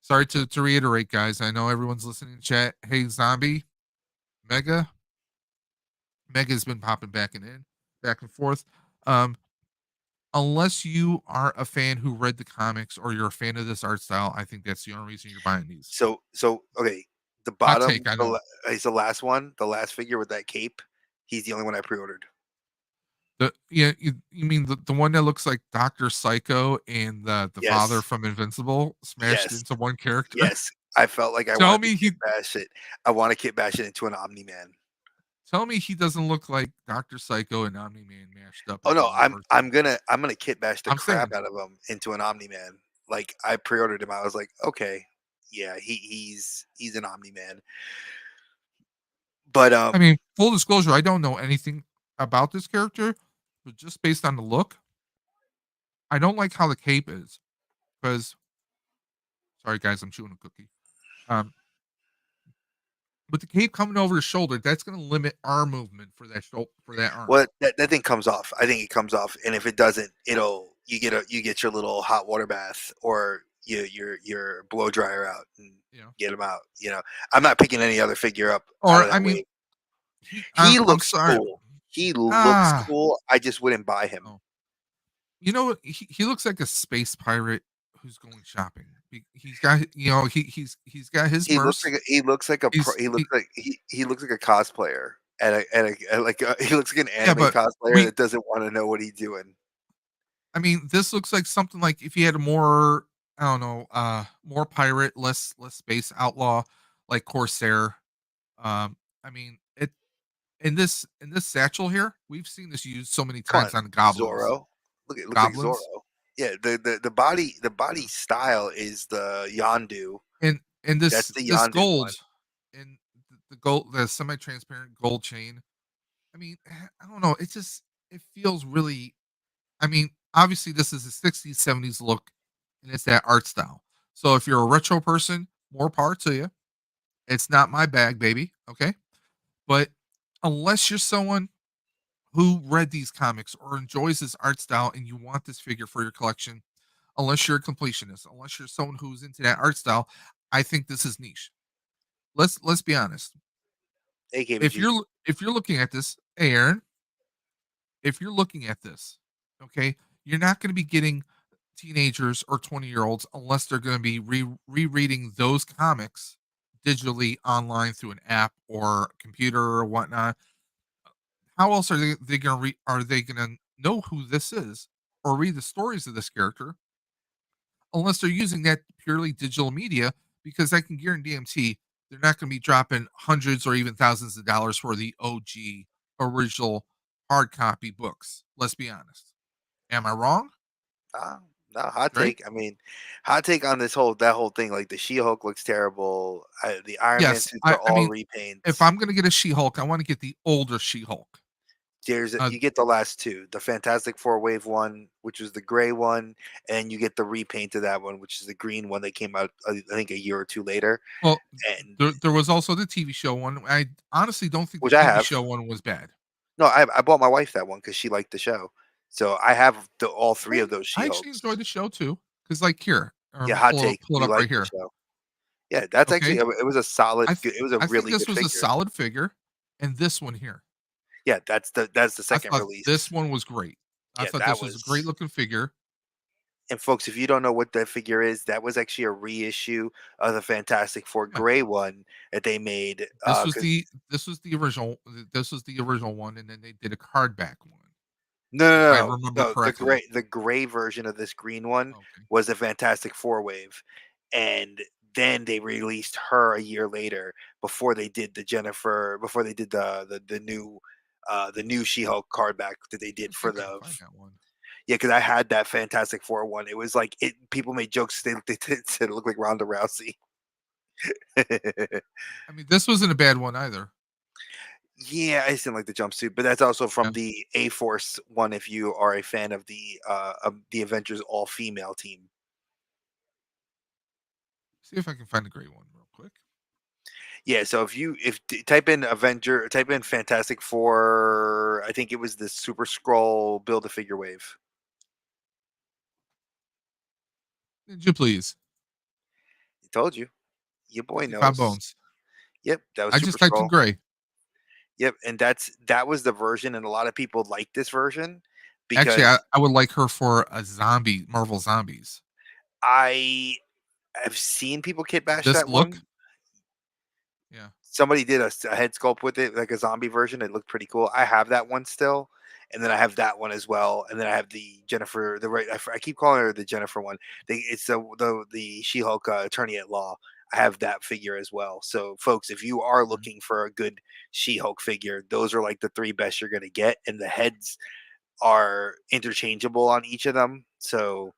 Sorry to reiterate, guys. I know everyone's listening to chat. Hey, Zombie, Mega, Mega's been popping back and forth. Um, unless you are a fan who read the comics or you're a fan of this art style, I think that's the only reason you're buying these. So okay, the Hot bottom, take, I know. he's the last one, the last figure with that cape. He's the only one I pre-ordered. You mean the one that looks like Doctor Psycho and the father Yes, from Invincible smashed yes, into one character? yes. I felt like I tell wanted to me kit he bash it. I want to kit bash it into an Omni Man. Tell me he doesn't look like Doctor Psycho and Omni Man mashed up Oh into no, one person. I'm gonna kit bash the I'm crap saying. out of him into an Omni Man. Like I pre-ordered him. I was like, okay, yeah, he's an Omni Man. But I mean, full disclosure, I don't know anything about this character, but just based on the look, I don't like how the cape is. Because, sorry guys, I'm chewing a cookie. Um, But the cape coming over his shoulder, that's going to limit arm movement for that for that arm. Well, that thing comes off. I think it comes off, and if it doesn't, you get your little hot water bath or your blow dryer out and Yeah. get him out. I'm not picking any other figure up out Or of I that mean, wave. He I'm looks sorry. cool. He looks Ah, cool. I just wouldn't buy him. oh. You know what? He looks like a space pirate who's going shopping. He's got he's got his He looks merce. like he looks like a pro, He's he looks like a cosplayer he looks like an yeah, anime but cosplayer we that doesn't want to know what he's doing. I mean, this looks like something like if you had a more I don't know, more pirate, less space outlaw, like Corsair. I mean, in this satchel here, we've seen this used so many Come on, times on goblins. Zorro. It looks like Zorro. Goblins. Yeah, the Yeah. body style is the Yondu. And That's the this Yondu gold one. and the gold the semi-transparent gold chain. I mean, I don't know. It feels really. I mean, obviously this is a 60s, 70s look, and it's that art style. So if you're a retro person, more power to you. It's not my bag, baby. Okay, but unless you're someone who read these comics or enjoys this art style and you want this figure for your collection, unless you're a completionist, unless you're someone who's into that art style, I think this is niche. Let's be honest. AKBG. If you're looking at this, hey Aaron, if you're looking at this, okay, you're not going to be getting teenagers or 20-year-olds unless they're going to be rereading those comics digitally online through an app or computer or whatnot. How else they going to are they going to know who this is or read the stories of this character unless they're using that purely digital media? Because I can guarantee they're not going to be dropping hundreds or even thousands of dollars for the OG original hard copy books. Let's be honest. Am I wrong? Ah, no, hot Right? take. I mean, hot take on that whole thing. Like the She-Hulk looks terrible. The Iron Man Yes. suits are I all mean, if repaints. I'm going to get a She-Hulk, I want to get the older She-Hulk. Uh, You get the last two, the Fantastic Four Wave one, which was the gray one, and you get the repaint of that one, which is the green one that came out, I think, a year or two later, well, and there was also the TV show one. I honestly don't think the which I TV have. show one was bad. No, I bought my wife that one because she liked the show, so I have all three of those I actually She-Hulks. enjoyed the show too. Because like here, Yeah, hot take. pull it You up right like the here. show? Yeah, that's actually Okay. it was a solid. It was a I think really this good was a figure. solid figure. And this one here. Yeah, that's the I second thought this release. one was great. I Yeah, thought that this was a great was. looking figure. And folks, if you don't know what that figure is, that was actually a reissue of the Fantastic Four Yeah. gray one that they made. This was the original one, and then they did a card back one, No, if I no, no, remember no. correctly. The gray version of this green one Okay. was the Fantastic Four wave, and then they released her a year later before they did before they did the new She-Hulk card back that they Let me did see for if I can the. find that one. Yeah, because I had that Fantastic Four one. It was like people made jokes. They said it looked like Ronda Rousey. I mean, this wasn't a bad one either. Yeah, I just didn't like the jumpsuit, but that's also Yeah. from the A Force one. If you are a fan of the Avengers all female team, See if I can find a great one real quick. yeah. So type in Avenger, type in Fantastic Four. I think it was the Super Scroll Build a Figure Wave. Did you please? I told you, your boy 55 knows. bones. Yep, that was I Super just typed in Scroll. gray. Yep, and that was the version, and a lot of people like this version Actually, because I would like her for a zombie Marvel Zombies. I have seen people kit bash This that look, one. yeah. Somebody did a head sculpt with it, like a zombie version. It looked pretty cool. I have that one still, and then I have that one as well. And then I have the Jennifer, the right. I keep calling her the Jennifer one. It's the She-Hulk attorney at law. I have that figure as well. So, folks, if you are Mhm. looking for a good She-Hulk figure, those are like the three best you're gonna get, and the heads are interchangeable on each of them. So,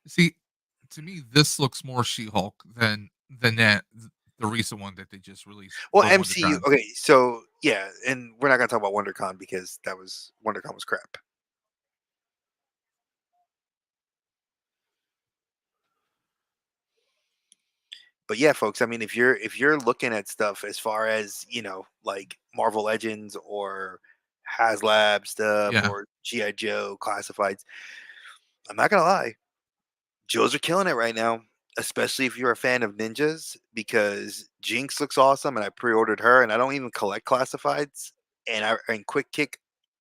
See, to me, this looks more She-Hulk than the recent one that they just released well, for MCU. WonderCon. Okay, so yeah, and we're not gonna talk about WonderCon because WonderCon was crap. But yeah, folks, I mean, if you're looking at stuff as far as, like Marvel Legends or HasLab stuff Yeah. or GI Joe classifieds, I'm not gonna lie, Joes are killing it right now, especially if you're a fan of ninjas, because Jinx looks awesome, and I pre-ordered her, and I don't even collect classifieds. And Quick Kick,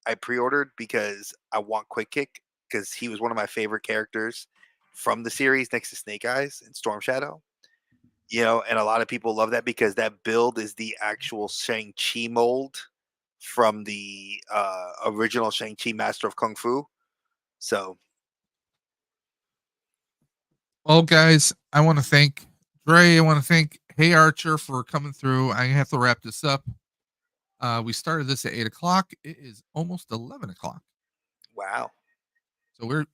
I pre-ordered because I want Quick Kick because he was one of my favorite characters from the series next to Snake Eyes and Storm Shadow. And a lot of people love that because that build is the actual Shang-Chi mold from the original Shang-Chi Master of Kung Fu. So Well, guys, I want to thank Dre. I want to thank Hey Archer for coming through. I have to wrap this up. We started this at 8 o'clock. It is almost 11 o'clock. wow. So we're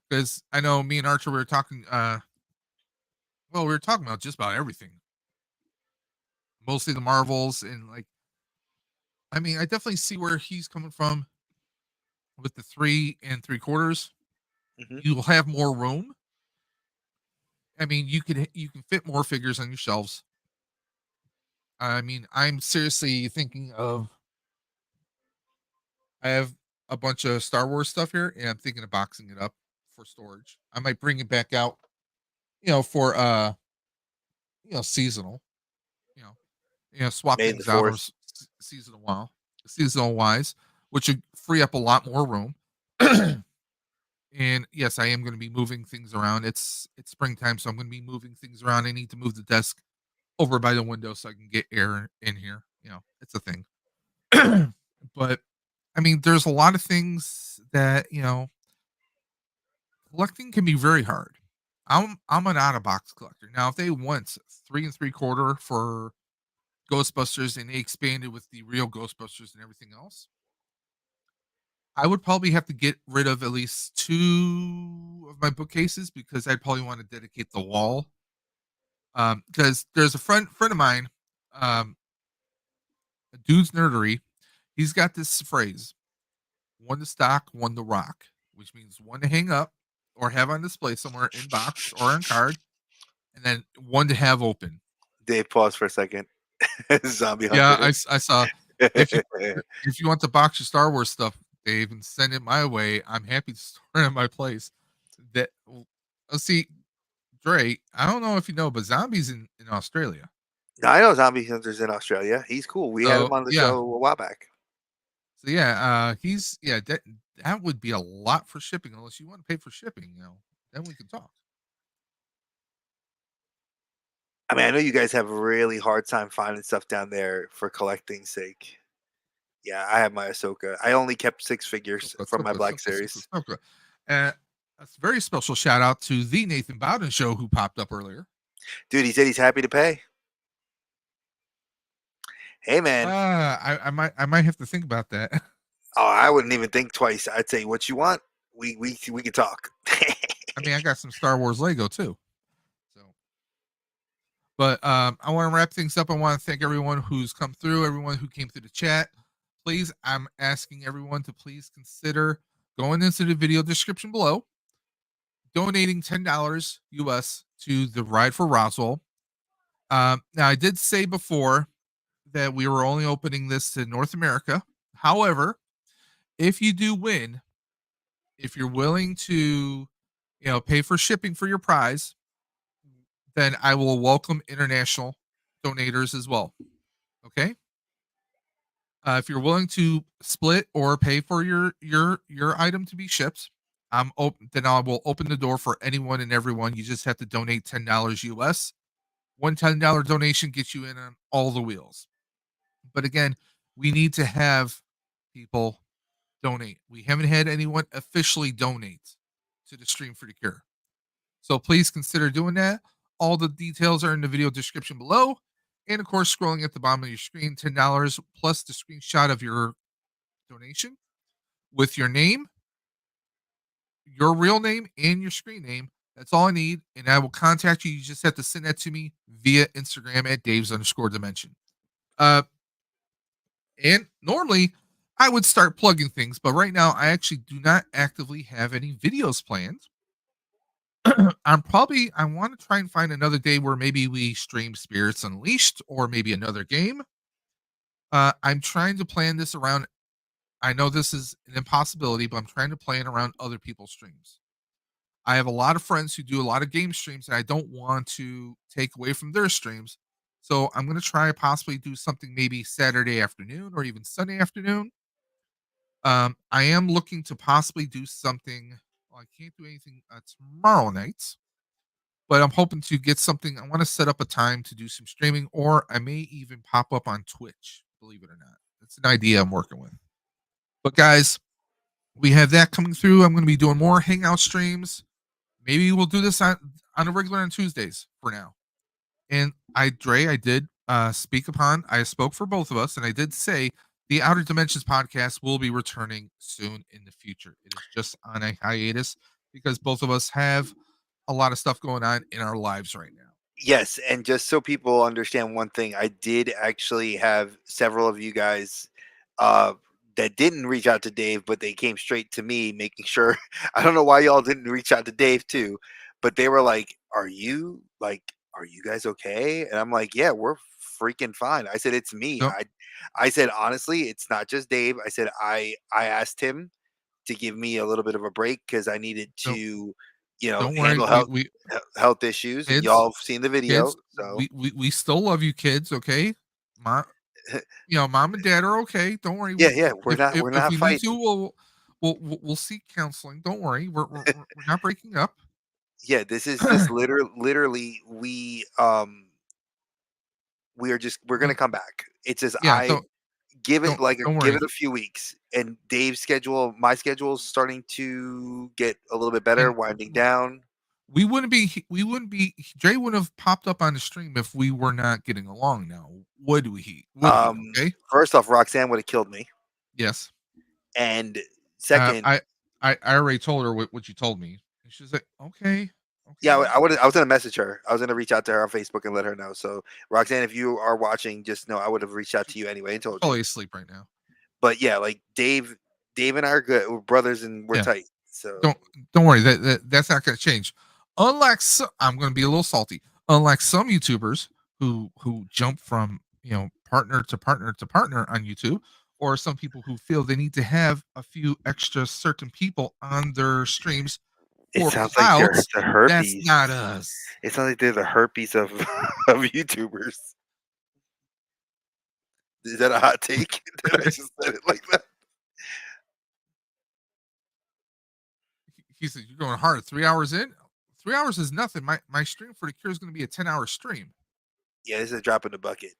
because I know me and Archer we were talking. Well, we were talking about just about everything, mostly the Marvels, and like, I mean, I definitely see where he's coming from with the 3 3/4. Hmm. You'll have more room. I mean, you can fit more figures on your shelves. I mean, I'm seriously thinking of. I have a bunch of Star Wars stuff here, and I'm thinking of boxing it up for storage. I might bring it back out, for seasonal. You know, swap May the things out or fourth. seasonal wise, which would free up a lot more room. And yes, I am going to be moving things around. It's springtime, so I'm going to be moving things around. I need to move the desk over by the window so I can get air in here. It's a thing. But I mean, there's a lot of things that collecting can be very hard. I'm an out of box collector. Now, if they want 3 3/4 for Ghostbusters and they expanded with the real Ghostbusters and everything else, I would probably have to get rid of at least 2 of my bookcases because I'd probably want to dedicate the wall. Because there's a friend of mine, um, a dude's nerdery. He's got this phrase: one to stock, one to rock, which means one to hang up or have on display somewhere in box or on card, and then one to have open. Dave, pause for a second. Zombie Yeah, Hunter. I saw. If you if you want to box your Star Wars stuff, Dave, and send it my way, I'm happy to store it at my place. That let's see, Dre. I don't know if you know, but zombies in Australia. Now, I know Zombie Hunter's in Australia. He's cool. We had him So on the yeah, show a while back. he's that would be a lot for shipping unless you want to pay for shipping. Then we can talk. I mean, I know you guys have a really hard time finding stuff down there for collecting's sake. Yeah, I have my Ahsoka. I only kept 6 figures from my Black Series. Soka. Uh, a very special shout out to the Nathan Bowden show who popped up earlier. Dude, he said he's happy to pay. Hey, man. I might have to think about that. Oh, I wouldn't even think twice. I'd say, what you want? We can talk. I mean, I got some Star Wars Lego too. So, but I want to wrap things up. I want to thank everyone who's come through, everyone who came through the chat. Please, I'm asking everyone to please consider going into the video description below, donating $10 US to the Ride for Roswell. Now, I did say before that we were only opening this to North America. However, if you do win, if you're willing to, pay for shipping for your prize, then I will welcome international donators as well. Okay. If you're willing to split or pay for your item to be shipped, I'm open. Then I will open the door for anyone and everyone. You just have to donate $10 US. One $10 donation gets you in on all the wheels. But again, we need to have people donate. We haven't had anyone officially donate to the Stream for the Cure. So please consider doing that. All the details are in the video description below. And of course, scrolling at the bottom of your screen, $10 plus the screenshot of your donation with your name, your real name, and your screen name. That's all I need. And I will contact you. You just have to send that to me via Instagram at Dave's_dimension. And normally I would start plugging things, but right now I actually do not actively have any videos planned. I want to try and find another day where maybe we stream Spirits Unleashed or maybe another game. I'm trying to plan this around. I know this is an impossibility, but I'm trying to plan around other people's streams. I have a lot of friends who do a lot of game streams, and I don't want to take away from their streams. So I'm going to try possibly do something maybe Saturday afternoon or even Sunday afternoon. I am looking to possibly do something. Well, I can't do anything tomorrow night, but I'm hoping to get something. I want to set up a time to do some streaming, or I may even pop up on Twitch. Believe it or not, that's an idea I'm working with. But guys, we have that coming through. I'm going to be doing more hangout streams. Maybe we'll do this on a regular on Tuesdays for now. And I did speak upon. I spoke for both of us, and I did say the Outer Dimensions podcast will be returning soon in the future. It is just on a hiatus because both of us have a lot of stuff going on in our lives right now. Yes, and just so people understand one thing, I did actually have several of you guys that didn't reach out to Dave, but they came straight to me, making sure. I don't know why y'all didn't reach out to Dave too, but they were like, are you guys okay? And I'm like, yeah, we're freaking fine. I said, it's me. No, I said, honestly, it's not just Dave. I said, I asked him to give me a little bit of a break because I needed no, to, don't worry. handle health issues, and Kids, y'all have seen the video. kids, So we still love you, kids. Okay, mom, mom and dad are okay. Don't worry. yeah, we're If not we need to, fighting. we'll seek counseling. Don't worry. We're not breaking up. Yeah, this is just literally we're gonna come back. It's just Yeah, don't give worry. it a few weeks, and my schedule is starting to get a little bit better, And winding down. we wouldn't be Dre wouldn't have popped up on the stream if we were not getting along now. Would he? Okay. First off, Roxanne would have killed me, Yes. and Uh, second, I I already told her what you told me. And she's like, okay. yeah, Okay. I was gonna message her. I was gonna reach out to her on Facebook and let her know. So Roxanne, if you are watching, just know I would have reached out to you anyway and She's told you. probably asleep right now. But yeah, like Dave and I are good. We're brothers and we're Yeah. tight. So Don't worry. That's not going to change. Unlike I'm going to be a little salty. Unlike some YouTubers who jump from partner to partner to partner on YouTube, or some people who feel they need to have a few extra certain people on their streams it for sounds like they're clout. the That's herpes. not us. It sounds like they're the herpes of of YouTubers. Is that a hot take? That I just said it like that? He said, "You're going hard. 3 hours in. 3 hours is nothing. My stream for the Cure is going to be a 10-hour stream. Yeah, this is a drop in the bucket.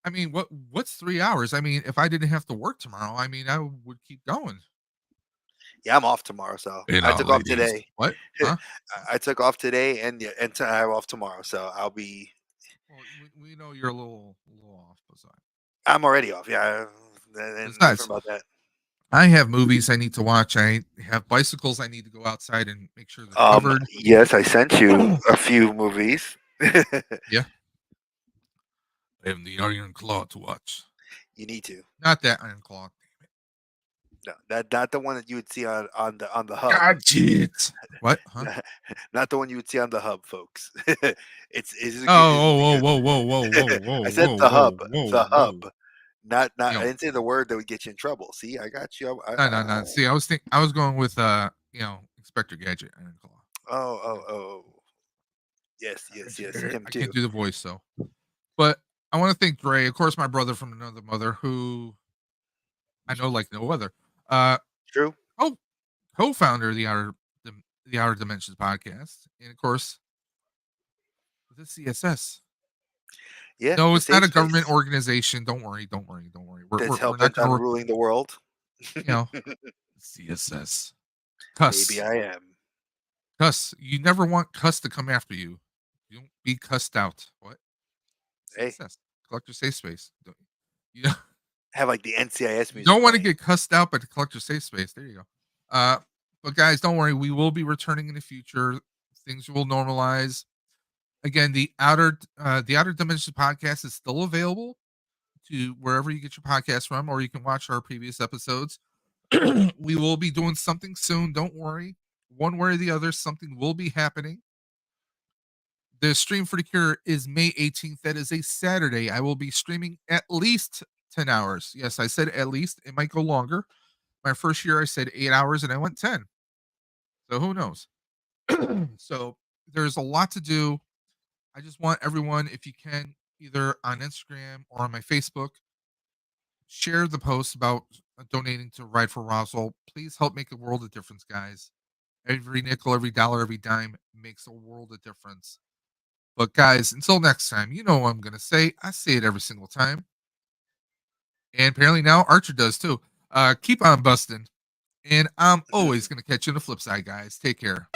I mean, what's 3 hours? I mean, if I didn't have to work tomorrow, I mean, I would keep going. Yeah, I'm off tomorrow, so Hey I now, took off ladies. today. What? Huh? I took off today, and I have off tomorrow, so I'll be. Well, we know you're a little off. Besides, I'm already off. Yeah, and nothing besides, about that. I have movies I need to watch. I have bicycles I need to go outside and make sure they're covered. Yes, I sent you a few movies. Yeah. I have the Iron Claw to watch. You need to. Not that Iron Claw. No, not the one that you would see on the hub. Gadget. What? Huh? Not the one you would see on the hub, folks. it's Oh, whoa. I said the hub. The hub. Whoa. Not You I know, didn't say the word that would get you in trouble. See, I got you. no. See, I was going with Inspector Gadget, Iron Claw. Oh. Yes, him I too. can't do the voice though. But I want to thank Dre, of course, my brother from another mother, who I know like no other. True. Co-founder of the Outer Dimensions podcast, and of course, the CSS. Yeah. No, the it's not a safe government space organization. Don't worry. that's We're hell not bent on going to, ruling the world. CSS. Maybe Cuss. I am. Cuss. You never want cuss to come after you. You don't be cussed out. What? Hey. CSS. Collector Safe Space. You Have like the NCIS music. don't want to get cussed out by the Collector Safe Space. There you go. But guys, don't worry. We will be returning in the future. Things will normalize. Again, the Outer Dimensions podcast is still available to wherever you get your podcast from, or you can watch our previous episodes. We will be doing something soon. Don't worry. One way or the other, something will be happening. The stream for the cure is May 18th. That is a Saturday. I will be streaming at least 10 hours. Yes, I said at least. It might go longer. My first year, I said 8 hours and I went 10. So who knows? So there's a lot to do. I just want everyone, if you can, either on Instagram or on my Facebook, share the post about donating to Ride for Roswell. Please help make a world of difference, guys. Every nickel, every dollar, every dime makes a world of difference. But guys, until next time, you know what I'm gonna say. I say it every single time. And apparently now Archer does too. Keep on busting. And I'm always gonna catch you on the flip side, guys. Take care.